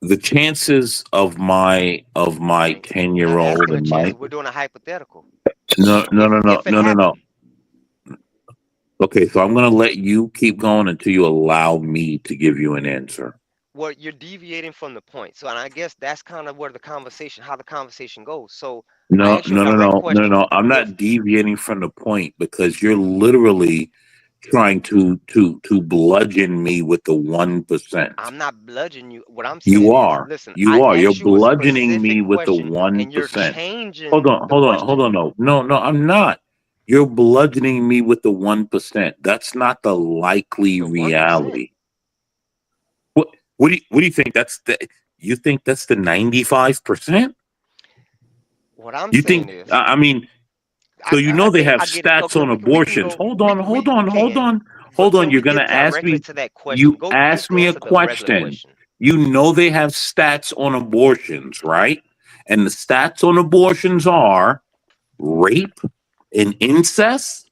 Speaker 9: The chances of my
Speaker 7: I ain't
Speaker 9: 10-year
Speaker 7: not
Speaker 9: old
Speaker 7: asking the
Speaker 9: and my
Speaker 7: chances. We're doing a hypothetical.
Speaker 9: no no no no
Speaker 7: If it
Speaker 9: no no no.
Speaker 7: happened,
Speaker 9: Okay, so I'm gonna let you keep going until you allow me to give you an answer.
Speaker 7: well, you're deviating from the point. So, and I guess that's kind of where how the conversation goes. So, I
Speaker 9: No
Speaker 7: ask you a
Speaker 9: no no
Speaker 7: direct
Speaker 9: no no no.
Speaker 7: question.
Speaker 9: No. I'm
Speaker 7: If
Speaker 9: not deviating from the point because you're literally trying to bludgeon me with the 1%.
Speaker 7: I'm not bludgeoning you. What I'm
Speaker 9: You
Speaker 7: saying is,
Speaker 9: are.
Speaker 7: listen,
Speaker 9: You
Speaker 7: I
Speaker 9: are. You're
Speaker 7: asked you a
Speaker 9: bludgeoning me
Speaker 7: specific
Speaker 9: with the
Speaker 7: question and you're
Speaker 9: 1%.
Speaker 7: changing the
Speaker 9: Hold on, hold
Speaker 7: question.
Speaker 9: on. No, I'm not. You're bludgeoning me with the 1%. That's not the likely
Speaker 7: The 1%.
Speaker 9: reality. What do you think? You think that's the 95%?
Speaker 7: What I'm
Speaker 9: You
Speaker 7: saying
Speaker 9: think
Speaker 7: is,
Speaker 9: I mean, so they have
Speaker 7: I get it.
Speaker 9: stats
Speaker 7: Okay,
Speaker 9: on
Speaker 7: we can
Speaker 9: abortions.
Speaker 7: go. We can, but
Speaker 9: Hold on.
Speaker 7: can
Speaker 9: You're
Speaker 7: we
Speaker 9: gonna
Speaker 7: get
Speaker 9: ask
Speaker 7: directly
Speaker 9: me.
Speaker 7: to that question?
Speaker 9: You
Speaker 7: Go
Speaker 9: asked
Speaker 7: just
Speaker 9: me a
Speaker 7: answer the regular
Speaker 9: question.
Speaker 7: question.
Speaker 9: You know they have stats on abortions, right? And the stats on abortions are rape and incest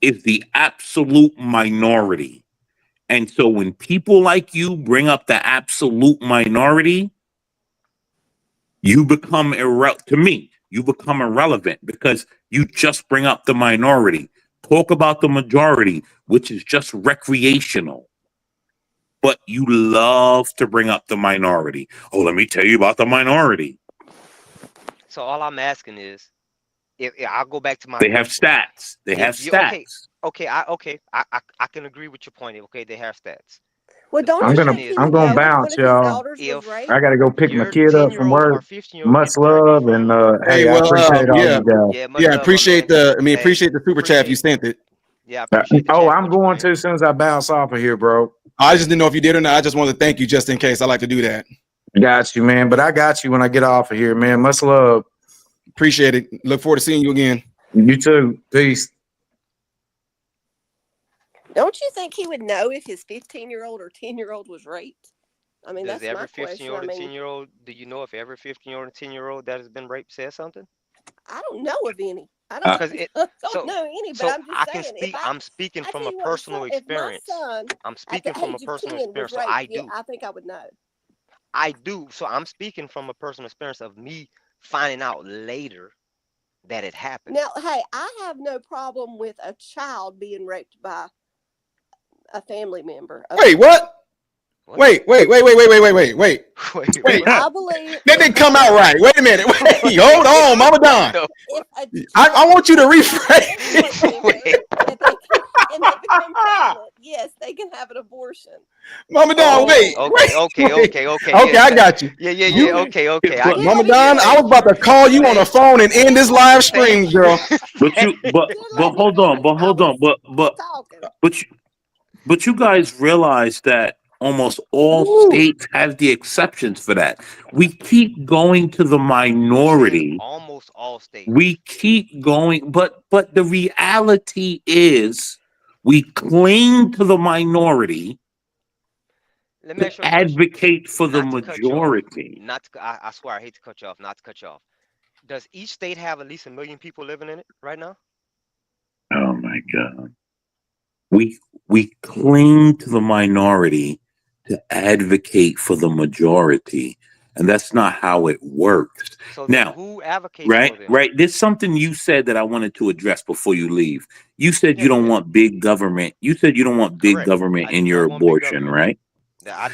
Speaker 9: is the absolute minority. And so when people like you bring up the absolute minority, you become to me, you become irrelevant because you just bring up the minority. Talk about the majority, which is just recreational. But you love to bring up the minority. Oh, let me tell you about the minority.
Speaker 7: So all I'm asking is, I'll go back to my
Speaker 9: They have
Speaker 7: question.
Speaker 9: stats. They have
Speaker 7: If you okay,
Speaker 9: stats.
Speaker 7: I can agree with your point. Okay, they have stats.
Speaker 8: Well,
Speaker 7: The
Speaker 8: don't you
Speaker 7: question
Speaker 8: think he
Speaker 7: is,
Speaker 4: I'm
Speaker 8: would
Speaker 4: gonna
Speaker 8: know if
Speaker 7: if
Speaker 8: one
Speaker 4: bounce,
Speaker 8: of his
Speaker 4: y'all.
Speaker 8: daughters was
Speaker 7: if
Speaker 4: I
Speaker 8: raped?
Speaker 4: gotta go pick my
Speaker 7: your
Speaker 4: kid up from
Speaker 7: 10-year-old or
Speaker 4: work.
Speaker 7: 15-year-old
Speaker 4: Much
Speaker 7: gets pregnant
Speaker 4: love, and
Speaker 7: from
Speaker 3: Hey,
Speaker 4: hey, I appreciate all
Speaker 3: yeah,
Speaker 4: you guys.
Speaker 7: yeah, much
Speaker 3: yeah.
Speaker 7: love, my man. Hey,
Speaker 3: Appreciate the super chat if you
Speaker 7: appreciate
Speaker 3: sent it.
Speaker 7: yeah, I appreciate the
Speaker 4: Oh,
Speaker 7: chat
Speaker 4: I'm
Speaker 7: with you,
Speaker 4: going
Speaker 7: man.
Speaker 4: to as soon as I bounce off of here, bro.
Speaker 3: I just didn't know if you did or not. I just wanted to thank you just in case. I like to do that.
Speaker 4: Got you, man. But I got you when I get off of here, man. Much love.
Speaker 3: Appreciate it. Look forward to seeing you again.
Speaker 4: You too. Peace.
Speaker 8: Don't you think he would know if his 15-year-old or 10-year-old was raped? I mean,
Speaker 7: Does
Speaker 8: that's my
Speaker 7: every
Speaker 8: question. I
Speaker 7: 15-year-old and
Speaker 8: mean,
Speaker 7: 10-year-old, do you know if every 15-year-old and 10-year-old that has been raped says something?
Speaker 8: I don't know of any. I
Speaker 9: Uh,
Speaker 8: don't.
Speaker 7: Because it
Speaker 8: I don't
Speaker 7: so
Speaker 8: know any. But
Speaker 7: so
Speaker 8: I'm just
Speaker 7: I can
Speaker 8: saying, if
Speaker 7: speak. I'm speaking
Speaker 8: I
Speaker 7: from
Speaker 8: tell
Speaker 7: a
Speaker 8: you what,
Speaker 7: personal
Speaker 8: if my
Speaker 7: experience.
Speaker 8: son
Speaker 7: I'm
Speaker 8: at the
Speaker 7: speaking from a
Speaker 8: age of
Speaker 7: personal
Speaker 8: 10 was
Speaker 7: experience. So
Speaker 8: raped,
Speaker 7: I
Speaker 8: yeah,
Speaker 7: do.
Speaker 8: I think I would know.
Speaker 7: I do. So I'm speaking from a personal experience of me finding out later that it happened.
Speaker 8: Now, hey, I have no problem with a child being raped by a family member.
Speaker 3: Wait, what?
Speaker 7: What?
Speaker 3: Wait.
Speaker 7: Wait,
Speaker 3: Wait.
Speaker 7: what?
Speaker 8: I believe
Speaker 3: That didn't come out right. Wait a minute. Wait, hold on, Mama Don.
Speaker 7: No,
Speaker 8: if a
Speaker 3: I
Speaker 8: child
Speaker 3: want you to
Speaker 8: is raped by a
Speaker 3: rephrase.
Speaker 8: family member
Speaker 7: wait.
Speaker 8: and they become pregnant, yes, they can have an abortion.
Speaker 3: Mama Don,
Speaker 7: Oh,
Speaker 3: wait.
Speaker 7: okay, okay,
Speaker 3: Wait.
Speaker 7: okay, okay.
Speaker 3: Okay,
Speaker 7: Yeah,
Speaker 3: I got you.
Speaker 7: yeah.
Speaker 3: You,
Speaker 7: Okay, okay. I
Speaker 9: but
Speaker 7: get
Speaker 3: Mama
Speaker 7: you.
Speaker 8: Did
Speaker 7: Yeah,
Speaker 3: Don, I
Speaker 8: I
Speaker 3: was
Speaker 7: thank you.
Speaker 3: about to call you on the
Speaker 7: Thank you.
Speaker 3: phone and end this
Speaker 8: let
Speaker 3: live
Speaker 8: me finish?
Speaker 3: stream,
Speaker 7: Thank you.
Speaker 3: girl.
Speaker 9: but you but
Speaker 8: Just
Speaker 9: but
Speaker 8: let me
Speaker 9: hold on,
Speaker 8: finish.
Speaker 9: but
Speaker 8: I
Speaker 9: hold
Speaker 8: was
Speaker 9: on,
Speaker 8: talking.
Speaker 9: but you, but you guys realize that almost all
Speaker 3: Woo.
Speaker 9: states have the exceptions for that. We keep going to the
Speaker 7: Who said
Speaker 9: minority.
Speaker 7: almost all
Speaker 9: We
Speaker 7: states?
Speaker 9: keep going, but the reality is we cling to the minority
Speaker 7: Let me
Speaker 9: to
Speaker 7: ask you a question.
Speaker 9: advocate for the
Speaker 7: Not to cut you off.
Speaker 9: majority.
Speaker 7: Not to, I swear I hate to cut you off. Not to cut you off. Does each state have at least 1 million people living in it right now?
Speaker 9: Oh my God. We cling to the minority to advocate for the majority. And that's not how it works.
Speaker 7: So then
Speaker 9: Now,
Speaker 7: who advocates
Speaker 9: right,
Speaker 7: for them?
Speaker 9: right. There's something you said that I wanted to address before you leave. You said
Speaker 7: Yeah,
Speaker 9: you
Speaker 7: go
Speaker 9: don't
Speaker 7: ahead.
Speaker 9: want big government. You said you don't want big
Speaker 7: Correct.
Speaker 9: government
Speaker 7: I
Speaker 9: in
Speaker 7: do
Speaker 9: your
Speaker 7: not want big
Speaker 9: abortion,
Speaker 7: government.
Speaker 9: right?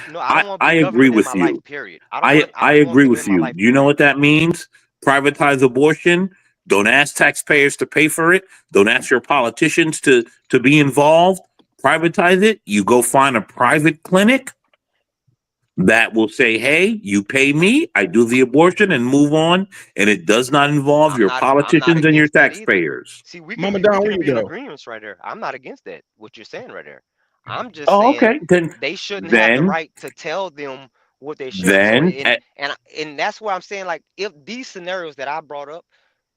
Speaker 7: No, I don't want
Speaker 9: I
Speaker 7: big
Speaker 9: agree
Speaker 7: government in my
Speaker 9: with
Speaker 7: life,
Speaker 9: you.
Speaker 7: period. I
Speaker 9: I
Speaker 7: don't want
Speaker 9: agree
Speaker 7: them in
Speaker 9: with
Speaker 7: my
Speaker 9: you.
Speaker 7: life,
Speaker 9: You know
Speaker 7: period.
Speaker 9: what that means? Privatize abortion. Don't ask taxpayers to pay for it. Don't ask your politicians to be involved. Privatize it. You go find a private clinic that will say, "Hey, you pay me, I do the abortion and move on, and it does not involve your
Speaker 7: I'm not
Speaker 9: politicians and your
Speaker 7: against that either.
Speaker 9: taxpayers."
Speaker 7: See,
Speaker 3: Mama
Speaker 7: we
Speaker 3: Don, where
Speaker 7: can
Speaker 3: you
Speaker 7: be in
Speaker 3: go?
Speaker 7: agreements right there. I'm not against that. What you're saying right there. I'm just
Speaker 9: Oh,
Speaker 7: saying
Speaker 9: okay. Then
Speaker 7: they shouldn't have the
Speaker 9: then
Speaker 7: right to tell them what they should. So
Speaker 9: then
Speaker 7: and that's where I'm saying, like, if these scenarios that I brought up,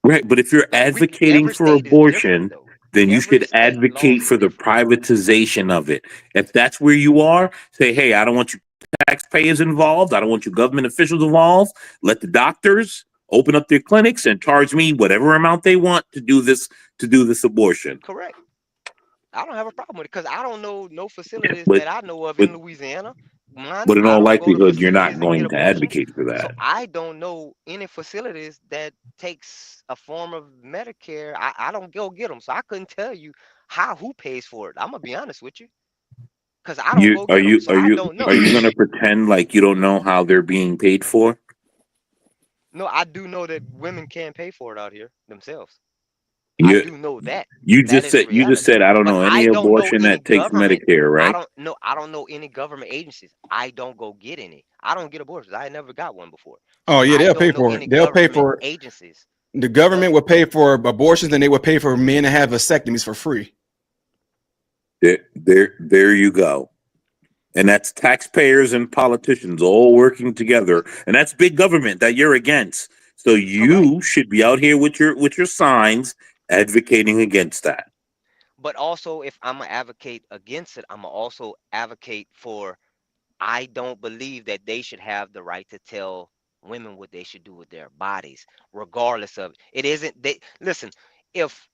Speaker 9: right, but if you're
Speaker 7: like,
Speaker 9: advocating
Speaker 7: every
Speaker 9: for
Speaker 7: state is different
Speaker 9: abortion,
Speaker 7: though.
Speaker 9: then you
Speaker 7: Every
Speaker 9: should
Speaker 7: state
Speaker 9: advocate
Speaker 7: laws is
Speaker 9: for the
Speaker 7: different.
Speaker 9: privatization of it. If that's where you are, say, "Hey, I don't want you taxpayers involved. I don't want you government officials involved. Let the doctors open up their clinics and charge me whatever amount they want to do this abortion."
Speaker 7: Correct. I don't have a problem with it because I don't know no facilities
Speaker 9: But
Speaker 7: that I know of
Speaker 9: but
Speaker 7: in Louisiana. Mine,
Speaker 9: but in
Speaker 7: I
Speaker 9: all
Speaker 7: don't go to
Speaker 9: likelihood, you're
Speaker 7: facilities
Speaker 9: not
Speaker 7: and get
Speaker 9: going to
Speaker 7: abortions,
Speaker 9: advocate for
Speaker 7: so
Speaker 9: that.
Speaker 7: I don't know any facilities that takes a form of Medicare. I don't go get them, so I couldn't tell you who pays for it. I'm gonna be honest with you because I don't
Speaker 9: You
Speaker 7: go get them, so I don't
Speaker 9: are
Speaker 7: know.
Speaker 9: you going to pretend like you don't know how they're being paid for?
Speaker 7: No, I do know that women can pay for it out here themselves. I
Speaker 9: You
Speaker 7: do know that.
Speaker 9: you
Speaker 7: That
Speaker 9: just
Speaker 7: is a
Speaker 9: said
Speaker 7: reality.
Speaker 9: I don't
Speaker 7: But
Speaker 9: know any
Speaker 7: I don't know
Speaker 9: abortion
Speaker 7: any
Speaker 9: that takes
Speaker 7: government.
Speaker 9: Medicare, right?
Speaker 7: I don't know any government agencies. I don't go get any. I don't get abortions. I never got one before.
Speaker 3: Oh
Speaker 7: So
Speaker 3: yeah,
Speaker 7: I
Speaker 3: they'll pay
Speaker 7: don't know
Speaker 3: for
Speaker 7: any
Speaker 3: it. They'll pay
Speaker 7: government
Speaker 3: for it.
Speaker 7: agencies
Speaker 3: The
Speaker 7: that does
Speaker 3: government
Speaker 7: it.
Speaker 3: would pay for abortions and they would pay for men to have vasectomies for free.
Speaker 9: There you go. And that's taxpayers and politicians all working together. And that's big government that you're against. So
Speaker 7: Correct.
Speaker 9: you should be out here with your signs advocating against that.
Speaker 7: But also if I'm gonna advocate against it, I'm gonna also advocate for I don't believe that they should have the right to tell women what they should do with their bodies, regardless of it. Isn't they listen, if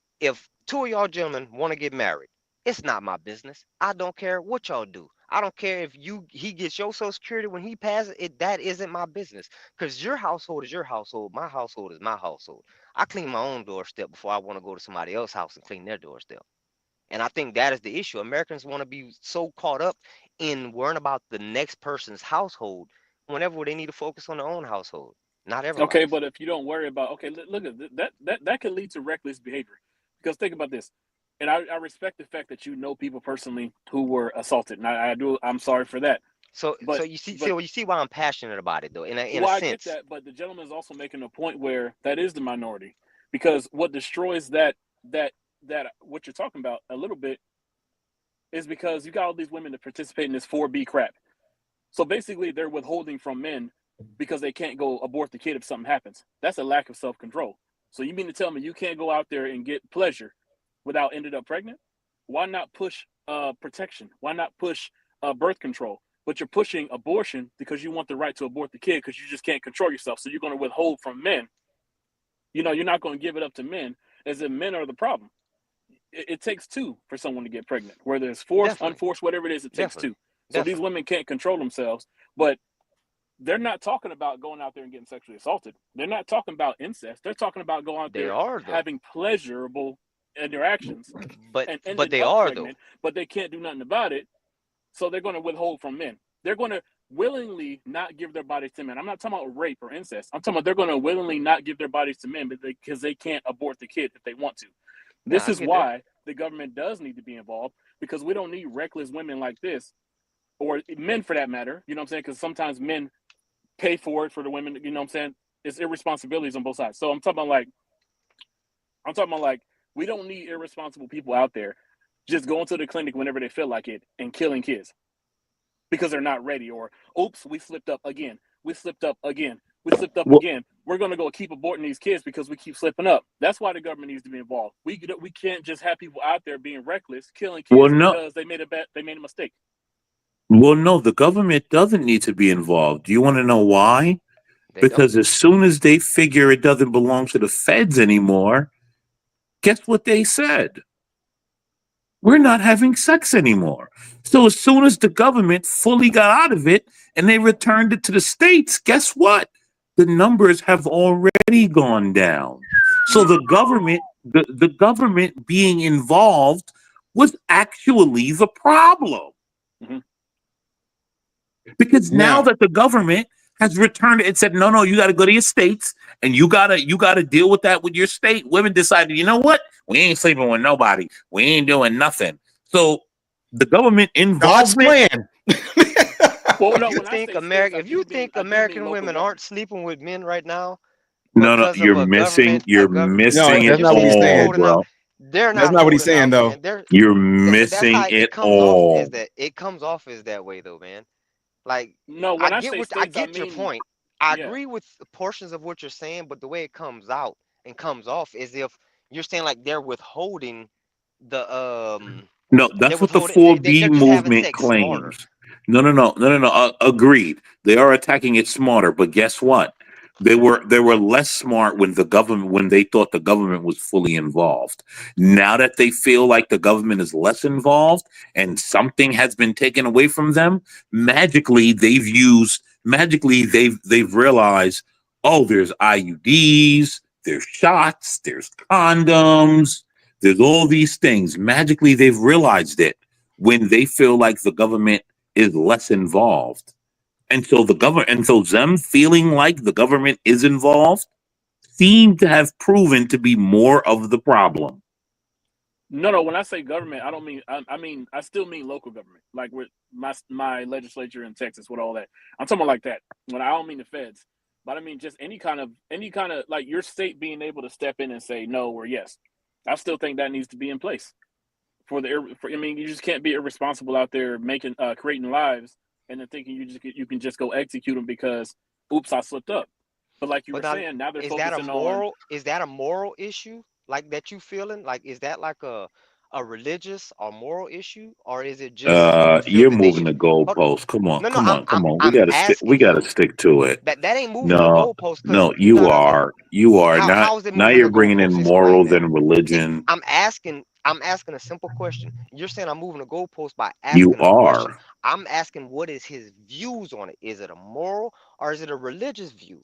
Speaker 7: two of y'all gentlemen want to get married, it's not my business. I don't care what y'all do. I don't care if he gets your social security when he passes it, that isn't my business. Because your household is your household, my household is my household. I clean my own doorstep before I want to go to somebody else's house and clean their doorstep. And I think that is the issue. Americans want to be so caught up in worrying about the next person's household whenever they need to focus on their own household. Not every
Speaker 5: Okay,
Speaker 7: life.
Speaker 5: but if you don't worry about, okay, look at that could lead to reckless behavior. Because think about this, and I respect the fact that you know people personally who were assaulted, and I do. I'm sorry for that,
Speaker 7: So
Speaker 5: but
Speaker 7: you see,
Speaker 5: but
Speaker 7: you see why I'm passionate about it though, in a
Speaker 5: well, I get
Speaker 7: sense.
Speaker 5: that, but the gentleman is also making a point where that is the minority, because what destroys that what you're talking about a little bit is because you got all these women that participate in this 4B crap. So basically, they're withholding from men because they can't go abort the kid if something happens. That's a lack of self-control. So you mean to tell me you can't go out there and get pleasure without ended up pregnant? Why not push protection? Why not push birth control? But you're pushing abortion because you want the right to abort the kid because you just can't control yourself. So you're going to withhold from men. You know, you're not going to give it up to men as if men are the problem. It takes two for someone to get pregnant, whether it's forced,
Speaker 7: Definitely,
Speaker 5: unforced, whatever it is, it takes two.
Speaker 7: definitely,
Speaker 5: So these
Speaker 7: definitely.
Speaker 5: women can't control themselves, but they're not talking about going out there and getting sexually assaulted. They're not talking about incest. They're talking about going out
Speaker 7: They
Speaker 5: there
Speaker 7: are though,
Speaker 5: having pleasurable interactions and
Speaker 7: but
Speaker 5: ended
Speaker 7: they
Speaker 5: up
Speaker 7: are though.
Speaker 5: pregnant, but they can't do nothing about it. So they're going to withhold from men. They're going to willingly not give their bodies to men. I'm not talking about rape or incest. I'm talking about they're going to willingly not give their bodies to men because they can't abort the kid if they want to.
Speaker 7: Yeah,
Speaker 5: This
Speaker 7: I
Speaker 5: is
Speaker 7: get that.
Speaker 5: why the government does need to be involved, because we don't need reckless women like this, or men for that matter. You know what I'm saying? Because sometimes men pay for it for the women. You know what I'm saying? It's irresponsibilities on both sides. So I'm talking about like we don't need irresponsible people out there just going to the clinic whenever they feel like it and killing kids because they're not ready, or oops, we slipped up again. We slipped up again. We slipped up
Speaker 9: Well,
Speaker 5: again. We're going to go keep aborting these kids because we keep slipping up. That's why the government needs to be involved. We can't just have people out there being reckless, killing
Speaker 9: well,
Speaker 5: kids
Speaker 9: no,
Speaker 5: because they made a mistake.
Speaker 9: well, no. The government doesn't need to be involved. Do you want to know why?
Speaker 7: They don't.
Speaker 9: Because as soon as they figure it doesn't belong to the feds anymore, guess what they said? We're not having sex anymore. So as soon as the government fully got out of it and they returned it to the states, guess what? The numbers have already gone down. So the government being involved was actually the problem.
Speaker 5: Mm-hmm.
Speaker 9: Because now
Speaker 3: Now,
Speaker 9: that the government has returned it and said, no, you got to go to your states and you gotta deal with that with your state. Women decided, you know what? We ain't sleeping with nobody. We ain't doing nothing. So the government
Speaker 3: God's
Speaker 9: involvement.
Speaker 3: plan.
Speaker 5: Well,
Speaker 7: If
Speaker 5: no,
Speaker 7: you
Speaker 5: when I
Speaker 7: think
Speaker 5: say states,
Speaker 7: American
Speaker 5: local
Speaker 7: women aren't
Speaker 5: governments.
Speaker 7: sleeping with men right now
Speaker 9: No,
Speaker 7: because of
Speaker 9: you're
Speaker 7: a
Speaker 9: missing.
Speaker 7: government,
Speaker 9: You're
Speaker 3: No,
Speaker 9: missing
Speaker 7: but
Speaker 3: that's
Speaker 9: it
Speaker 3: not what he's
Speaker 7: they're
Speaker 9: all,
Speaker 3: saying.
Speaker 7: holding out.
Speaker 9: bro.
Speaker 7: They're
Speaker 3: That's
Speaker 7: not
Speaker 3: not what he's
Speaker 7: holding
Speaker 3: saying,
Speaker 7: out,
Speaker 3: though.
Speaker 7: man. They're
Speaker 9: You're
Speaker 7: that's
Speaker 9: missing
Speaker 7: how it
Speaker 9: it
Speaker 7: comes off as
Speaker 9: all.
Speaker 7: that. It comes off as that way though, man. Like
Speaker 5: No, when I say
Speaker 7: I
Speaker 5: states, I
Speaker 7: get your
Speaker 5: mean,
Speaker 7: point. I
Speaker 5: yeah.
Speaker 7: agree with portions of what you're saying, but the way it comes out and comes off is if you're saying like they're withholding the
Speaker 9: No,
Speaker 7: they're
Speaker 9: that's what the
Speaker 7: withholding4B they're just having
Speaker 9: movement
Speaker 7: sex smarter.
Speaker 9: claims. No. Agreed. They are attacking it smarter, but guess what? They were less smart when they thought the government was fully involved. Now that they feel like the government is less involved and something has been taken away from them, magically they've realized, oh, there's IUDs, there's shots, there's condoms, there's all these things. Magically, they've realized it when they feel like the government is less involved. And so them feeling like the government is involved seem to have proven to be more of the problem.
Speaker 5: No. When I say government, I don't mean. I mean I still mean local government, like with my legislature in Texas with all that. I'm talking about like that. When I don't mean the feds, but I mean just any kind of like your state being able to step in and say no or yes. I still think that needs to be in place I mean, you just can't be irresponsible out there making creating lives and then thinking you can just go execute them because oops, I slipped up. But like you
Speaker 7: But
Speaker 5: were
Speaker 7: now,
Speaker 5: saying, now they're focusing on.
Speaker 7: is that a moral issue like that you feeling? Like is that like a religious or moral issue? Or is it just you feel
Speaker 9: You're
Speaker 7: that they
Speaker 9: moving
Speaker 7: should
Speaker 9: the
Speaker 7: hold,
Speaker 9: goalposts. Come on,
Speaker 7: no, no,
Speaker 9: come on, come on. We
Speaker 7: I'm
Speaker 9: gotta stick. We
Speaker 7: asking
Speaker 9: gotta
Speaker 7: you.
Speaker 9: stick to it.
Speaker 7: That ain't moving the
Speaker 9: No,
Speaker 7: goalpost because
Speaker 9: no, you
Speaker 7: no, no.
Speaker 9: are. You are not.
Speaker 7: How is it
Speaker 9: Now
Speaker 7: moving
Speaker 9: you're
Speaker 7: the
Speaker 9: bringing in
Speaker 7: goalpost? Explain
Speaker 9: morals
Speaker 7: that.
Speaker 9: and religion.
Speaker 7: I'm asking a simple question. You're saying I'm moving the goalpost by
Speaker 9: You
Speaker 7: asking a question.
Speaker 9: are.
Speaker 7: I'm asking what is his views on it? Is it a moral or is it a religious view?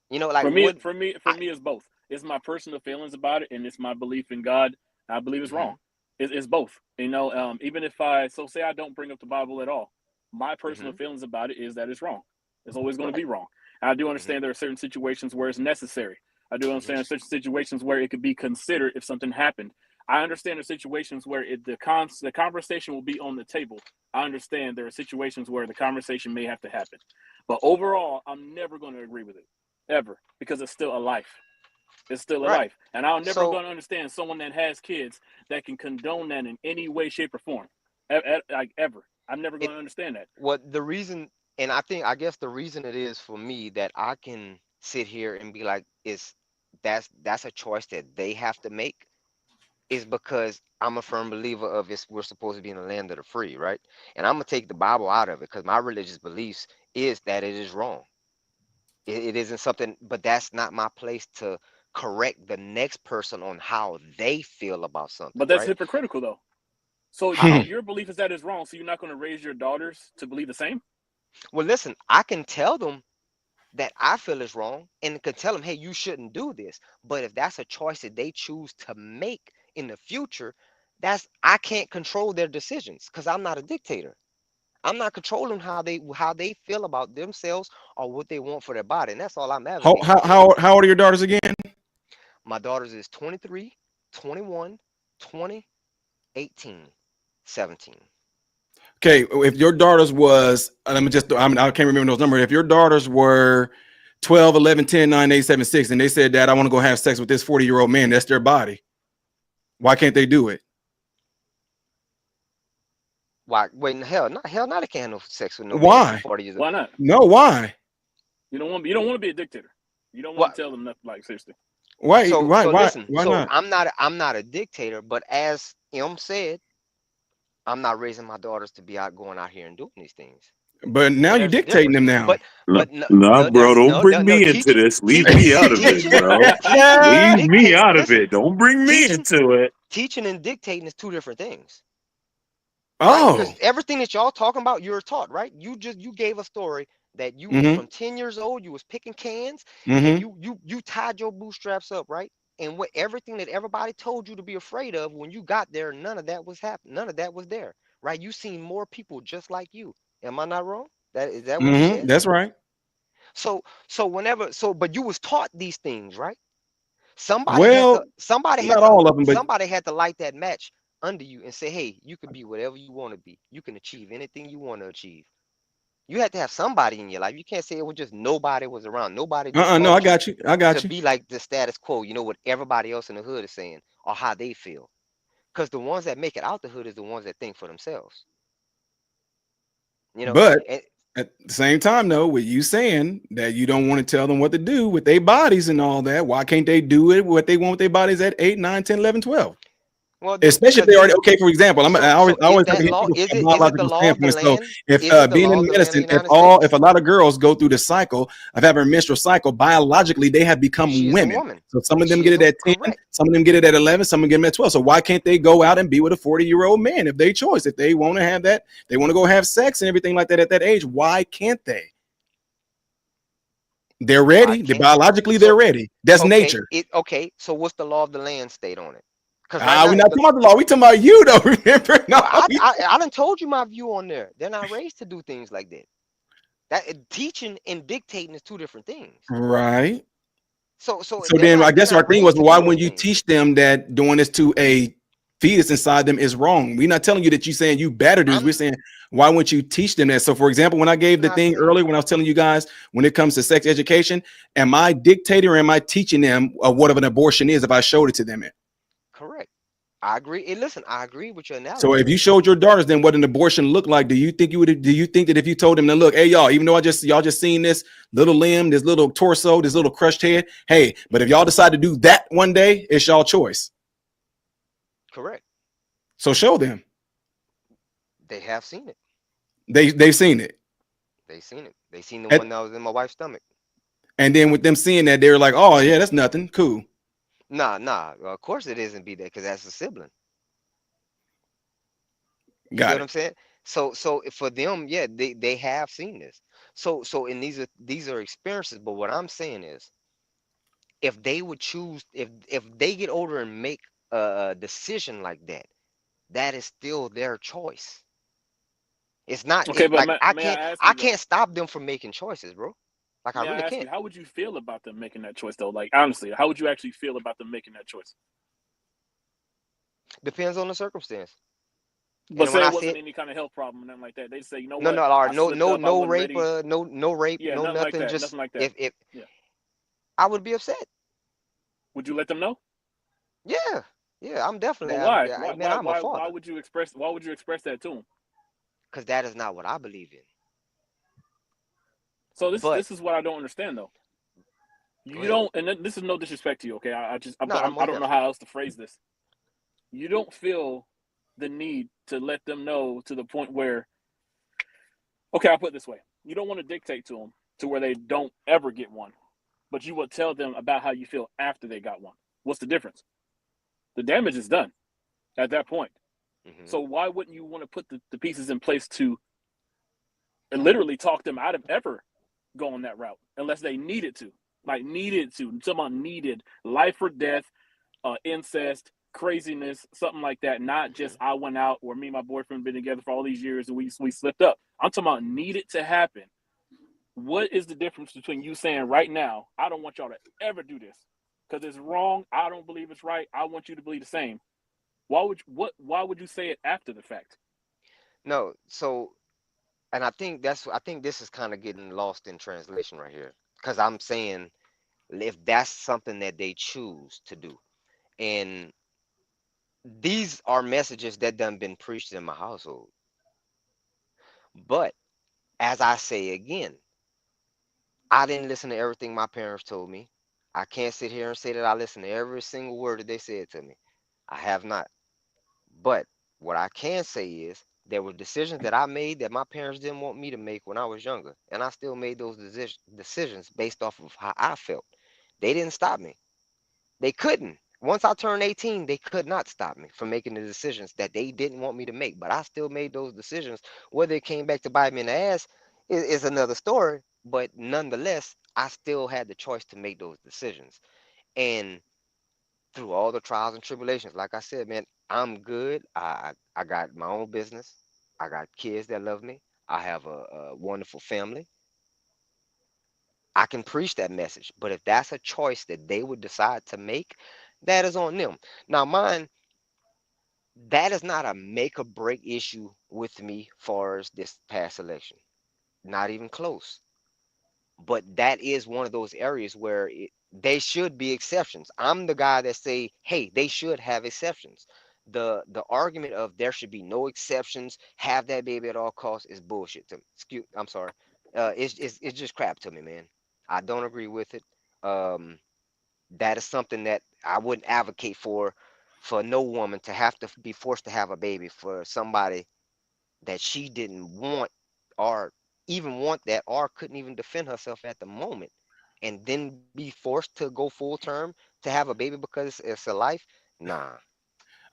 Speaker 7: You know, like
Speaker 5: For me,
Speaker 7: what
Speaker 5: for me, for
Speaker 7: I
Speaker 5: me, it's both. It's my personal feelings about it, and it's my belief in God. I believe it's wrong.
Speaker 7: hmm
Speaker 5: It's both. You know, even if I say I don't bring up the Bible at all, my personal
Speaker 7: hmm
Speaker 5: feelings about it is that it's wrong. It's always going to
Speaker 7: right.
Speaker 5: be wrong. I do understand there are certain situations where it's necessary. I do understand certain situations where it could be considered if something happened. I understand the situations where the conversation will be on the table. I understand there are situations where the conversation may have to happen. But overall, I'm never going to agree with it, ever, because it's still a life. It's still a
Speaker 7: Right.
Speaker 5: life. And I'm never
Speaker 7: So
Speaker 5: going to understand someone that has kids that can condone that in any way, shape, or form. Like, ever. I'm never
Speaker 7: it
Speaker 5: going to understand that.
Speaker 7: what the reason, and I guess the reason it is for me that I can sit here and be like, it's that's a choice that they have to make, is because I'm a firm believer of we're supposed to be in the land of the free, right? And I'm gonna take the Bible out of it because my religious beliefs is that it is wrong. It isn't something, but that's not my place to correct the next person on how they feel about something,
Speaker 5: But that's
Speaker 7: right?
Speaker 5: hypocritical, though. So
Speaker 7: I don't.
Speaker 5: your belief is that it's wrong, so you're not going to raise your daughters to believe the same?
Speaker 7: Well, listen, I can tell them that I feel is wrong and can tell them, hey, you shouldn't do this. But if that's a choice that they choose to make in the future, I can't control their decisions because I'm not a dictator. I'm not controlling how they feel about themselves or what they want for their body. And that's all I'm
Speaker 3: How
Speaker 7: advocating
Speaker 3: how
Speaker 7: for.
Speaker 3: how how old are your daughters again?
Speaker 7: My daughters is 23, 21, 20, 18, 17.
Speaker 3: Okay, if your daughters was, let me just, I mean, I can't remember those numbers. If your daughters were 12, 11, 10, 9, 8, 7, 6, and they said, Dad, I want to go have sex with this 40-year-old man, that's their body. Why can't they do it?
Speaker 7: Why? Wait, in hell, no, they can't have no sex with no man
Speaker 3: Why?
Speaker 7: 40 years old.
Speaker 5: Why not?
Speaker 3: No, why?
Speaker 5: You don't want to be a dictator. You don't want
Speaker 7: What?
Speaker 5: to tell them nothing, like, seriously.
Speaker 3: Why?
Speaker 7: So
Speaker 3: Why?
Speaker 7: so
Speaker 3: Why?
Speaker 7: listen,
Speaker 3: Why
Speaker 7: so
Speaker 3: not?
Speaker 7: I'm not a dictator, but as M said, I'm not raising my daughters to be out going out here and doing these things.
Speaker 3: But now you're
Speaker 7: There's a
Speaker 3: dictating
Speaker 7: difference.
Speaker 3: them now.
Speaker 7: But
Speaker 9: No,
Speaker 7: but no,
Speaker 9: nah,
Speaker 7: no,
Speaker 9: bro,
Speaker 7: there's
Speaker 9: don't
Speaker 7: no no
Speaker 9: bring
Speaker 7: no
Speaker 9: me into
Speaker 7: teaching
Speaker 9: this. Leave
Speaker 7: teaching
Speaker 9: me out of it,
Speaker 7: teaching
Speaker 9: bro.
Speaker 7: teaching and
Speaker 9: Leave me
Speaker 7: dictate.
Speaker 9: out of
Speaker 7: Listen,
Speaker 9: it. Don't bring me
Speaker 7: teaching
Speaker 9: into it.
Speaker 7: teaching and dictating is two different things, right?
Speaker 3: Oh.
Speaker 7: Because everything that y'all talking about, you're taught, right? You gave a story that you was
Speaker 3: Mm-hmm.
Speaker 7: from 10 years old, you was picking cans, and
Speaker 3: Mm-hmm.
Speaker 7: you tied your bootstraps up, right? And what everything that everybody told you to be afraid of when you got there, none of that was happening. None of that was there, right? You seen more people just like you. Am I not wrong? Is that what you
Speaker 3: Mm-hmm.
Speaker 7: said?
Speaker 3: That's right.
Speaker 7: But you was taught these things, right? Somebody had
Speaker 3: Well,
Speaker 7: to somebody had
Speaker 3: not
Speaker 7: to
Speaker 3: all of them, but
Speaker 7: somebody had to light that match under you and say, hey, you could be whatever you want to be. You can achieve anything you want to achieve. You had to have somebody in your life. You can't say it was just nobody was around. Nobody just
Speaker 3: no, I
Speaker 7: taught you
Speaker 3: got you. I
Speaker 7: to
Speaker 3: got you.
Speaker 7: be like the status quo, what everybody else in the hood is saying or how they feel. Because the ones that make it out the hood is the ones that think for themselves. You know,
Speaker 3: But
Speaker 7: and
Speaker 3: at the same time, though, with you saying that you don't want to tell them what to do with their bodies and all that, why can't they do it what they want with their bodies at 8, 9, 10, 11, 12?
Speaker 7: well,
Speaker 3: Especially if
Speaker 7: because
Speaker 3: they already
Speaker 7: then,
Speaker 3: okay. For example,
Speaker 7: so
Speaker 3: I
Speaker 7: is
Speaker 3: always have
Speaker 7: that
Speaker 3: to hit
Speaker 7: law?
Speaker 3: people
Speaker 7: Is
Speaker 3: from a
Speaker 7: it the
Speaker 3: biological
Speaker 7: law of the
Speaker 3: standpoint. So
Speaker 7: land?
Speaker 3: if
Speaker 7: Is it the
Speaker 3: being
Speaker 7: law
Speaker 3: in
Speaker 7: of the land of the
Speaker 3: medicine,
Speaker 7: United States?
Speaker 3: if a lot of girls go through the cycle of having a menstrual cycle, biologically they have become
Speaker 7: She is a
Speaker 3: women.
Speaker 7: woman.
Speaker 3: So some of them
Speaker 7: She
Speaker 3: get
Speaker 7: is
Speaker 3: it at 10,
Speaker 7: correct.
Speaker 3: some of them get it at 11, some of them get it at 12. So why can't they go out and be with a 40-year-old man if they choice? If they want to have that, they want to go have sex and everything like that at that age. Why can't they? They're
Speaker 7: Why
Speaker 3: ready. They
Speaker 7: can't
Speaker 3: biologically they're
Speaker 7: so
Speaker 3: ready. That's
Speaker 7: okay
Speaker 3: nature.
Speaker 7: okay, so what's the law of the land state on it? Because right
Speaker 3: We're
Speaker 7: now
Speaker 3: not talking about the law. We talking about you though. Remember? No.
Speaker 7: well, I done told you my view on there. They're not raised to do things like that. Teaching and dictating is two different things.
Speaker 3: Right.
Speaker 7: So
Speaker 3: So then I
Speaker 7: they're
Speaker 3: guess our
Speaker 7: not
Speaker 3: thing was,
Speaker 7: raised to
Speaker 3: why
Speaker 7: do those
Speaker 3: wouldn't you
Speaker 7: things.
Speaker 3: teach them that doing this to a fetus inside them is wrong? We're not telling you that you're saying you better do this.
Speaker 7: I'm
Speaker 3: We're saying, why wouldn't you teach them that? So for example, when I gave the
Speaker 7: not
Speaker 3: thing
Speaker 7: saying
Speaker 3: earlier, when I was telling you guys, when it comes to sex education, am I dictating or am I teaching them what an abortion is if I showed it to them?
Speaker 7: correct. I agree. And listen, I agree with your
Speaker 3: So
Speaker 7: analogy.
Speaker 3: if you showed your daughters then what an abortion looked like, do you think that if you told them to look, hey y'all, even though y'all just seen this little limb, this little torso, this little crushed head, hey, but if y'all decide to do that one day, it's y'all choice.
Speaker 7: Correct.
Speaker 3: So show them.
Speaker 7: They have seen it.
Speaker 3: They've seen it.
Speaker 7: They seen it. They seen the
Speaker 3: And,
Speaker 7: one that was in my wife's stomach.
Speaker 3: and then with them seeing that, they're like, oh yeah, that's nothing. Cool.
Speaker 7: Nah. Of course it isn't be that because that's a sibling. You see
Speaker 3: Got
Speaker 7: what
Speaker 3: it.
Speaker 7: I'm saying? So for them, yeah, they have seen this. So and these are experiences. But what I'm saying is, if they would choose, if they get older and make a decision like that, that is still their choice. It's not
Speaker 5: Okay,
Speaker 7: it
Speaker 5: but
Speaker 7: like
Speaker 5: may I ask
Speaker 7: I
Speaker 5: you, though?
Speaker 7: can't stop them from making choices, bro. Like, I
Speaker 5: May I
Speaker 7: really
Speaker 5: ask
Speaker 7: can't.
Speaker 5: you, how would you feel about them making that choice, though? Like, honestly, how would you actually feel about them making that choice?
Speaker 7: Depends on the circumstance.
Speaker 5: But
Speaker 7: And when
Speaker 5: say
Speaker 7: I
Speaker 5: it wasn't
Speaker 7: said
Speaker 5: any kind of health problem or nothing like that. They say, you know
Speaker 7: no,
Speaker 5: what?
Speaker 7: no, or
Speaker 5: I
Speaker 7: no,
Speaker 5: slipped
Speaker 7: no,
Speaker 5: up. I
Speaker 7: no
Speaker 5: wasn't
Speaker 7: rape,
Speaker 5: ready.
Speaker 7: no rape,
Speaker 5: Yeah,
Speaker 7: no
Speaker 5: nothing like
Speaker 7: nothing.
Speaker 5: that.
Speaker 7: Just
Speaker 5: Nothing like that.
Speaker 7: if
Speaker 5: Yeah.
Speaker 7: I would be upset.
Speaker 5: Would you let them know?
Speaker 7: Yeah, yeah, I'm definitely.
Speaker 5: But why?
Speaker 7: Man, I'm a
Speaker 5: Why
Speaker 7: father.
Speaker 5: would you express? Why would you express that to them?
Speaker 7: Because that is not what I believe in.
Speaker 5: So
Speaker 7: But
Speaker 5: this is what I don't understand, though.
Speaker 7: go
Speaker 5: You
Speaker 7: ahead.
Speaker 5: don't, and this is no disrespect to you, okay? I
Speaker 7: No, I'm
Speaker 5: I
Speaker 7: most
Speaker 5: don't know
Speaker 7: definitely.
Speaker 5: how else to phrase this. You don't feel the need to let them know to the point where, okay, I'll put it this way: you don't want to dictate to them to where they don't ever get one, but you will tell them about how you feel after they got one. What's the difference? The damage is done at that point.
Speaker 7: Hmm.
Speaker 5: So why wouldn't you want to put the pieces in place to literally talk them out of ever going that route, unless they needed to? Like needed to. Someone needed life or death, incest, craziness, something like that. Not just I went out or me and my boyfriend been together for all these years and we slipped up. I'm talking about needed to happen. What is the difference between you saying right now, I don't want y'all to ever do this because it's wrong. I don't believe it's right. I want you to believe the same. Why would you say it after the fact?
Speaker 7: No, so, and I think this is kind of getting lost in translation right here, because I'm saying if that's something that they choose to do, and these are messages that done been preached in my household. But as I say again, I didn't listen to everything my parents told me. I can't sit here and say that I listened to every single word that they said to me. I have not. But what I can say is there were decisions that I made that my parents didn't want me to make when I was younger, and I still made those decisions based off of how I felt. They didn't stop me. They couldn't. Once I turned 18, they could not stop me from making the decisions that they didn't want me to make. But I still made those decisions. Whether it came back to bite me in the ass is another story. But nonetheless, I still had the choice to make those decisions. And through all the trials and tribulations, like I said, man, I'm good. I got my own business. I got kids that love me. I have a wonderful family. I can preach that message, but if that's a choice that they would decide to make, that is on them. Now, mine, that is not a make or break issue with me far as this past election. Not even close. But that is one of those areas where they should be exceptions. I'm the guy that say, hey, they should have exceptions. The argument of there should be no exceptions, have that baby at all costs is bullshit to me. I'm sorry. It's just crap to me, man. I don't agree with it. Um, that is something that I wouldn't advocate for no woman to have to be forced to have a baby for somebody that she didn't want or even want that or couldn't even defend herself at the moment, and then be forced to go full term to have a baby because it's a life. Nah,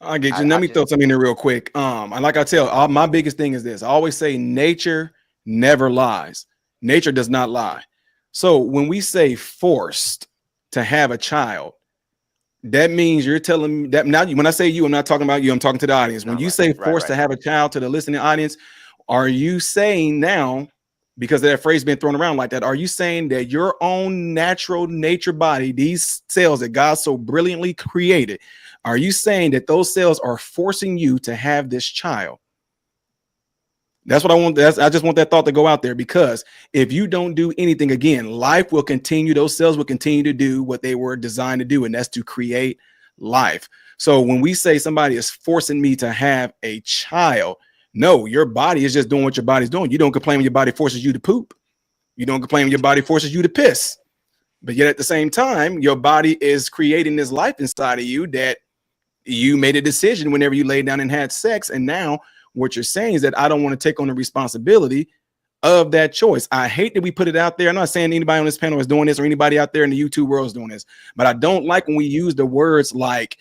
Speaker 3: I get you.
Speaker 7: I,
Speaker 3: Let
Speaker 7: I
Speaker 3: me
Speaker 7: just
Speaker 3: throw something in there real quick. And like I tell, my biggest thing is this. I always say nature never lies. Nature does not lie. So when we say forced to have a child, that means you're telling me that now when I say you, I'm not talking about you, I'm talking to the audience. When
Speaker 7: not
Speaker 3: you
Speaker 7: right,
Speaker 3: say
Speaker 7: right,
Speaker 3: forced to
Speaker 7: right.
Speaker 3: have a child to the listening audience, are you saying now, because that phrase been thrown around like that, are you saying that your own natural nature body, these cells that God so brilliantly created, are you saying that those cells are forcing you to have this child? That's what I want. I just want that thought to go out there, because if you don't do anything, again, life will continue. Those cells will continue to do what they were designed to do, and that's to create life. So when we say somebody is forcing me to have a child, no, your body is just doing what your body's doing. You don't complain when your body forces you to poop. You don't complain when your body forces you to piss. But yet at the same time, your body is creating this life inside of you that you made a decision whenever you laid down and had sex. And now what you're saying is that I don't want to take on the responsibility of that choice. I hate that we put it out there. I'm not saying anybody on this panel is doing this or anybody out there in the YouTube world is doing this, but I don't like when we use the words like,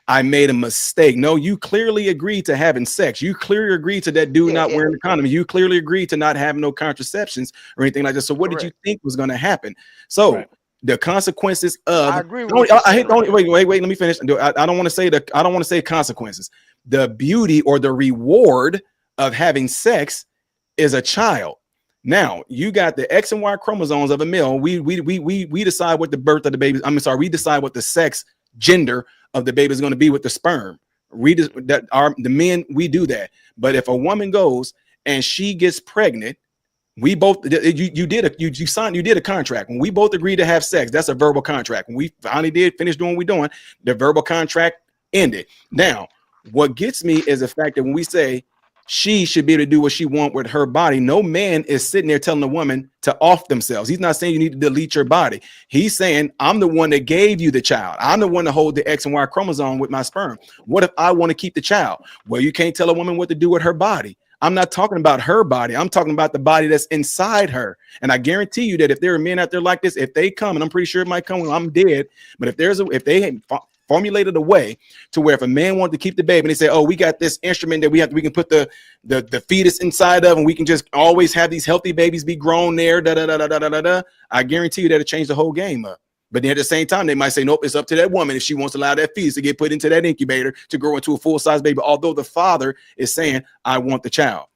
Speaker 3: I made a mistake. No, you clearly agreed to having sex. You clearly agreed to that dude
Speaker 7: Yeah,
Speaker 3: not wearing the condom. You clearly agreed to not having no contraceptions or anything like that. So what did you
Speaker 7: correct.
Speaker 3: think was going to happen? So
Speaker 5: Right.
Speaker 3: the consequences of
Speaker 7: I agree with what you're saying right there.
Speaker 3: wait, let me finish. I don't want to say consequences. The beauty or the reward of having sex is a child. Now you got the X and Y chromosomes of a male. We decide what the birth of the baby. We decide what the sex gender of the baby is going to be with the sperm. The men, we do that. But if a woman goes and she gets pregnant, we both you did a contract. When we both agreed to have sex, that's a verbal contract. When we finally finish doing what we're doing, the verbal contract ended. Now, what gets me is the fact that when we say she should be able to do what she wants with her body, no man is sitting there telling a woman to off themselves. He's not saying you need to delete your body. He's saying, I'm the one that gave you the child. I'm the one to hold the X and Y chromosome with my sperm. What if I want to keep the child? Well, you can't tell a woman what to do with her body. I'm not talking about her body. I'm talking about the body that's inside her. And I guarantee you that if there are men out there like this, if they come, and I'm pretty sure it might come when I'm dead, but if they formulated a way to where if a man wanted to keep the baby and they say, oh, we got this instrument that we can put the fetus inside of, and we can just always have these healthy babies be grown there, I guarantee you that'll change the whole game up. But then at the same time, they might say, nope, it's up to that woman if she wants to allow that fetus to get put into that incubator to grow into a full-size baby, although the father is saying, I want the child.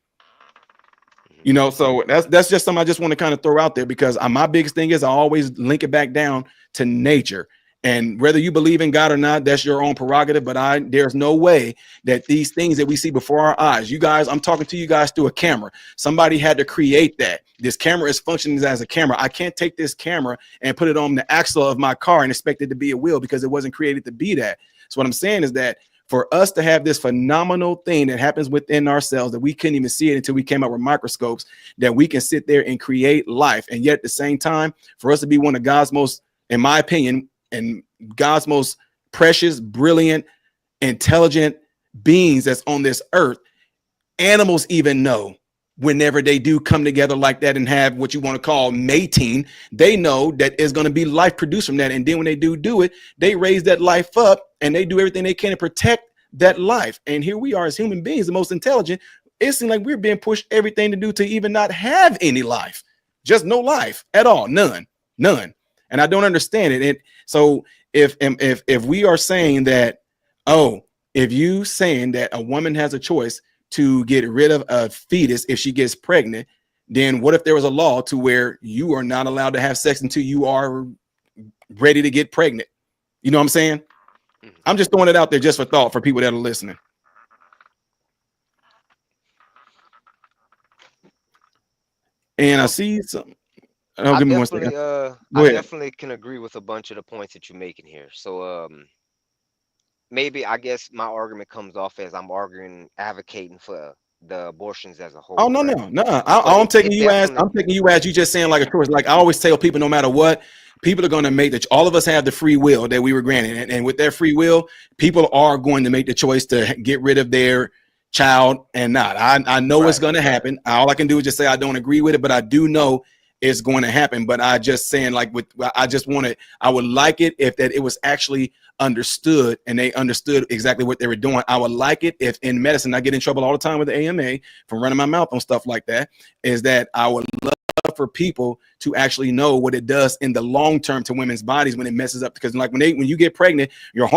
Speaker 3: You know, so that's just something I just want to kind of throw out there, because my biggest thing is I always link it back down to nature. And whether you believe in God or not, that's your own prerogative. But there's no way that these things that we see before our eyes, you guys, I'm talking to you guys through a camera. Somebody had to create that. This camera is functioning as a camera. I can't take this camera and put it on the axle of my car and expect it to be a wheel, because it wasn't created to be that. So what I'm saying is that for us to have this phenomenal thing that happens within ourselves that we couldn't even see it until we came up with microscopes, that we can sit there and create life. And yet at the same time, for us to be one of God's most, in my opinion, and God's most precious, brilliant, intelligent beings that's on this earth, animals even know whenever they do come together like that and have what you want to call mating, they know that it's going to be life produced from that. And then when they do it, they raise that life up and they do everything they can to protect that life. And here we are as human beings, the most intelligent. It seems like we're being pushed everything to do to even not have any life, just no life at all, none. And I don't understand it. And so if we are saying that, oh, if you saying that a woman has a choice to get rid of a fetus if she gets pregnant, then what if there was a law to where you are not allowed to have sex until you are ready to get pregnant? You know what I'm saying? I'm just throwing it out there just for thought for people that are listening. And I see some. Oh, give me 1 second.
Speaker 7: I definitely can agree with a bunch of the points that you're making here. So maybe I guess my argument comes off as I'm advocating for the abortions as a whole.
Speaker 3: Oh, no. I'm taking you as you just saying like a choice. Like I always tell people, no matter what, people are going to make all of us have the free will that we were granted. And with that free will, people are going to make the choice to get rid of their child and not. I know it's going to happen. All I can do is just say I don't agree with it, but I do know it's going to happen. But I just saying I would like it if that it was actually understood and they understood exactly what they were doing. I would like it if in medicine, I get in trouble all the time with the AMA for running my mouth on stuff like that, is that I would love for people to actually know what it does in the long term to women's bodies when it messes up. Because like when you get pregnant, your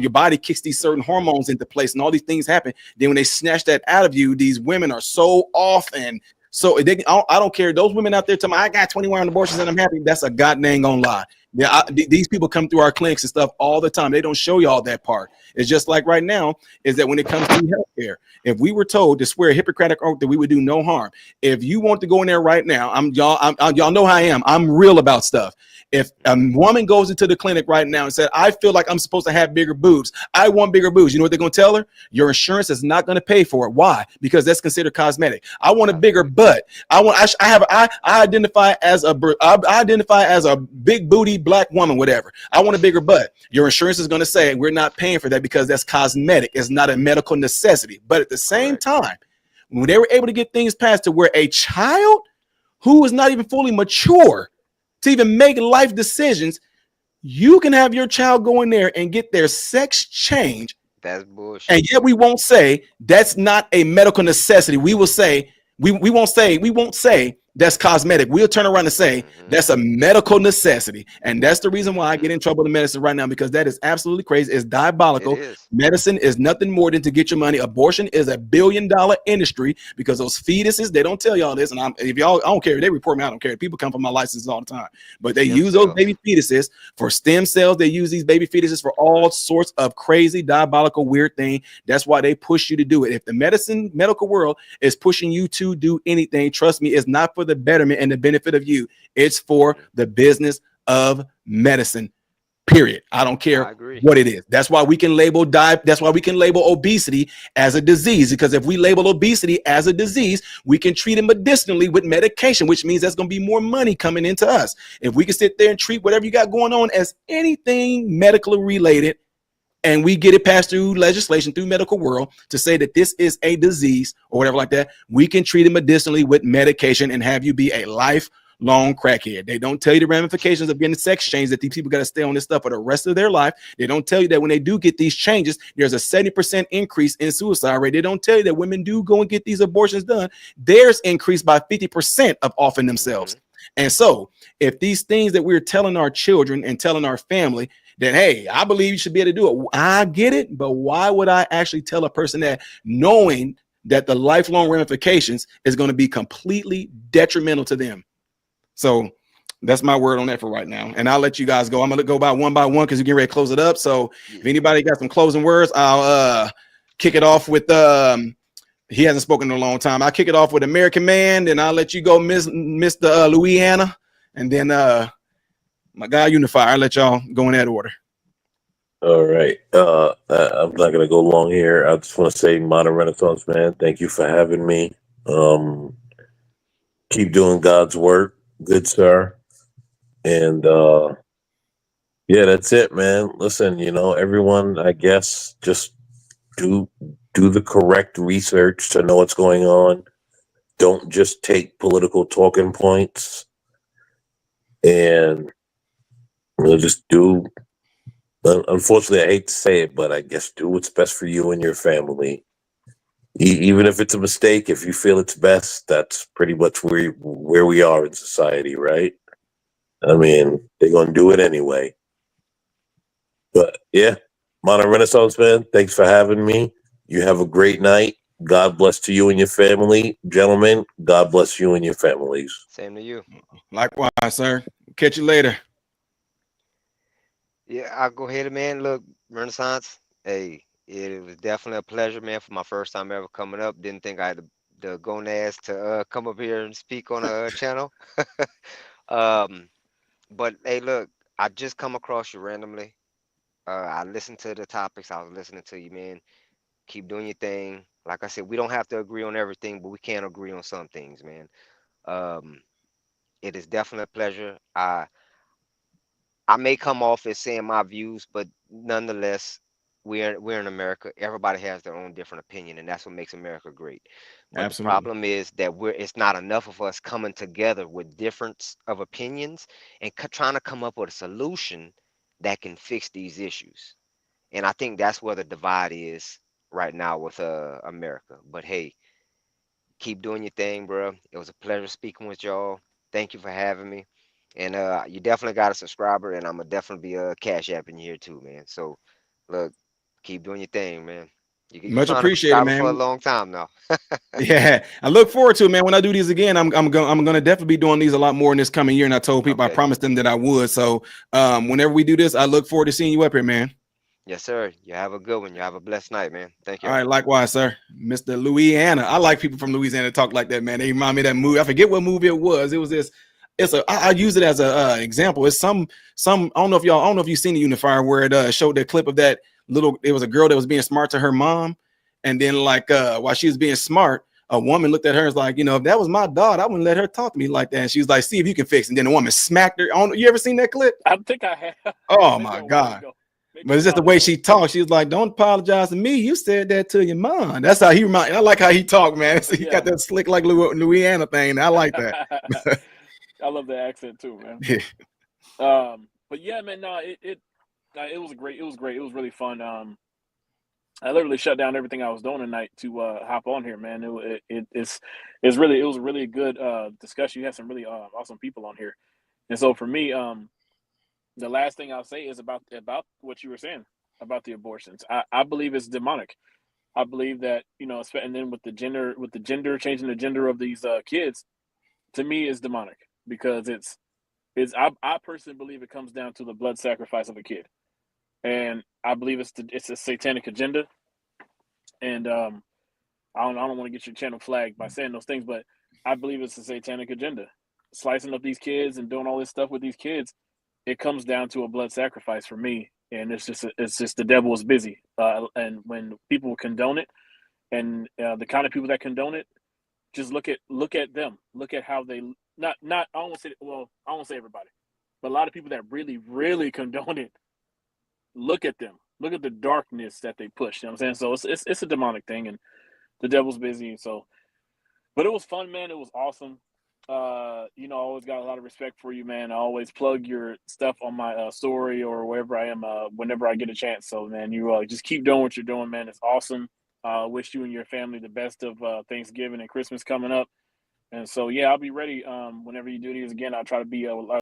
Speaker 3: body kicks these certain hormones into place and all these things happen. Then when they snatch that out of you, these women are so off. And so I don't care. Those women out there tell me I got 21 abortions and I'm happy. That's a goddamn gonna lie. Yeah, these people come through our clinics and stuff all the time. They don't show you all that part. It's just like right now is that when it comes to healthcare, if we were told to swear a Hippocratic oath that we would do no harm, if you want to go in there right now, y'all know how I am. I'm real about stuff. If a woman goes into the clinic right now and said, I feel like I'm supposed to have bigger boobs, I want bigger boobs, you know what they're going to tell her? Your insurance is not going to pay for it. Why? Because that's considered cosmetic. I want a bigger butt. I identify as a big booty black woman, whatever. I want a bigger butt. Your insurance is going to say we're not paying for that because that's cosmetic. It's not a medical necessity. But at the same time, when they were able to get things passed to where a child who is not even fully mature to even make life decisions, you can have your child go in there and get their sex changed.
Speaker 7: That's bullshit.
Speaker 3: And yet we won't say that's not a medical necessity. We will say we won't say that's cosmetic. We'll turn around and say that's a medical necessity. And that's the reason why I get in trouble with medicine right now, because that is absolutely crazy. It's diabolical.
Speaker 7: It is.
Speaker 3: Medicine is nothing more than to get your money. Abortion is $1 billion industry because those fetuses, they don't tell y'all this. And if y'all, I don't care. They report me, I don't care. People come for my licenses all the time. But they use those baby fetuses for stem cells. They use these baby fetuses for all sorts of crazy, diabolical, weird thing. That's why they push you to do it. If the medical world is pushing you to do anything, trust me, it's not for the betterment and the benefit of you. It's for the business of medicine. Period. I don't care what it is. That's why we can label that's why we can label obesity as a disease, because if we label obesity as a disease, we can treat it medicinally with medication, which means there's going to be more money coming into us. If we can sit there and treat whatever you got going on as anything medically related, and we get it passed through legislation, through medical world, to say that this is a disease or whatever like that, we can treat it medicinally with medication and have you be a lifelong crackhead. They don't tell you the ramifications of getting sex change, that these people got to stay on this stuff for the rest of their life. They don't tell you that when they do get these changes, there's a 70% increase in suicide rate. They don't tell you that women do go and get these abortions done, theirs increased by 50% of offing themselves. And so if these things that we're telling our children and telling our family that, hey, I believe you should be able to do it, I get it, but why would I actually tell a person that, knowing that the lifelong ramifications is going to be completely detrimental to them? So that's my word on that for right now. And I'll let you guys go. I'm going to go by one because you're getting ready to close it up. So if anybody got some closing words, I'll kick it off with he hasn't spoken in a long time. I'll kick it off with American Man, then I'll let you go, Mr. Louisiana, and then my guy Unifier. I'll let y'all go in that order.
Speaker 10: All right. I'm not gonna go long here. I just want to say, Modern Renaissance Man, thank you for having me. Keep doing God's work, good sir. And yeah, that's it, man. Listen, everyone, I guess, just do the correct research to know what's going on. Don't just take political talking points, and just do. Unfortunately, I hate to say it, but I guess do what's best for you and your family. Even if it's a mistake, if you feel it's best, that's pretty much where we are in society, right? I mean, they're going to do it anyway. But yeah, Modern Renaissance Man, thanks for having me. You have a great night. God bless to you and your family. Gentlemen, God bless you and your families.
Speaker 7: Same to you.
Speaker 3: Likewise, sir. Catch you later.
Speaker 7: Yeah, I'll go ahead, man. Look, Renaissance, hey, it was definitely a pleasure, man, for my first time ever coming up. Didn't think I had the gonads to come up here and speak on a channel. But hey, look, I just come across you randomly. I listened to the topics. I was listening to you, man. Keep doing your thing. Like I said, we don't have to agree on everything, but we can agree on some things, man. It is definitely a pleasure. I may come off as saying my views, but nonetheless, we're in America. Everybody has their own different opinion, and that's what makes America great. But
Speaker 3: Absolutely.
Speaker 7: the problem is that it's not enough of us coming together with difference of opinions and trying to come up with a solution that can fix these issues. And I think that's where the divide is right now with America. But hey, keep doing your thing, bro. It was a pleasure speaking with y'all. Thank you for having me. And you definitely got a subscriber, and I'm gonna definitely be cash apping you here too, man. So look, keep doing your thing, man. You've
Speaker 3: Much
Speaker 7: been a
Speaker 3: appreciated,
Speaker 7: subscriber for a
Speaker 3: man.
Speaker 7: long time now.
Speaker 3: Yeah, I look forward to it, man. When I do these again, I'm gonna definitely be doing these a lot more in this coming year. And I told people, I promised them that I would. So whenever we do this, I look forward to seeing you up here, man.
Speaker 7: Yes, sir. You have a good one. You have a blessed night, man. Thank you.
Speaker 3: All right, likewise, sir. Mr. Louisiana. I like people from Louisiana to talk like that, man. They remind me of that movie. I forget what movie it was. It was this. I use it as a example. It's some. I don't know if you've seen the Unifier where it showed the clip of that little. It was a girl that was being smart to her mom, and then while she was being smart, a woman looked at her and was like, if that was my daughter, I wouldn't let her talk to me like that. And she was like, see if you can fix it. And then the woman smacked her. You ever seen that clip?
Speaker 5: I think I have.
Speaker 3: Oh my God. But it's just the way she talks. She was like, don't apologize to me. You said that to your mom. That's how he reminded. I like how he talked, man. So he got that slick like Louisiana thing. I like that.
Speaker 5: I love the accent too, man. But yeah, man, no, it was great. It was great. It was really fun. I literally shut down everything I was doing tonight to hop on here, man. It was a really good discussion. You had some really awesome people on here, and so for me, the last thing I'll say is about what you were saying about the abortions. I believe it's demonic. I believe that, and then with the gender changing the gender of these kids, to me is demonic because I personally believe it comes down to the blood sacrifice of a kid, and I believe it's a satanic agenda. And I don't want to get your channel flagged by saying those things, but I believe it's a satanic agenda. Slicing up these kids and doing all this stuff with these kids, it comes down to a blood sacrifice for me, and it's just the devil is busy. And when people condone it, and the kind of people that condone it, just look at them. Look at how they not I don't want to say everybody, but a lot of people that really condone it. Look at them. Look at the darkness that they push. You know what I'm saying? So it's a demonic thing, and the devil's busy. So, but it was fun, man. It was awesome. I always got a lot of respect for you, man. I always plug your stuff on my story or wherever I am whenever I get a chance. So, man, you just keep doing what you're doing, man. It's awesome. Wish you and your family the best of Thanksgiving and Christmas coming up. And so, yeah, I'll be ready whenever you do these again. I'll try to be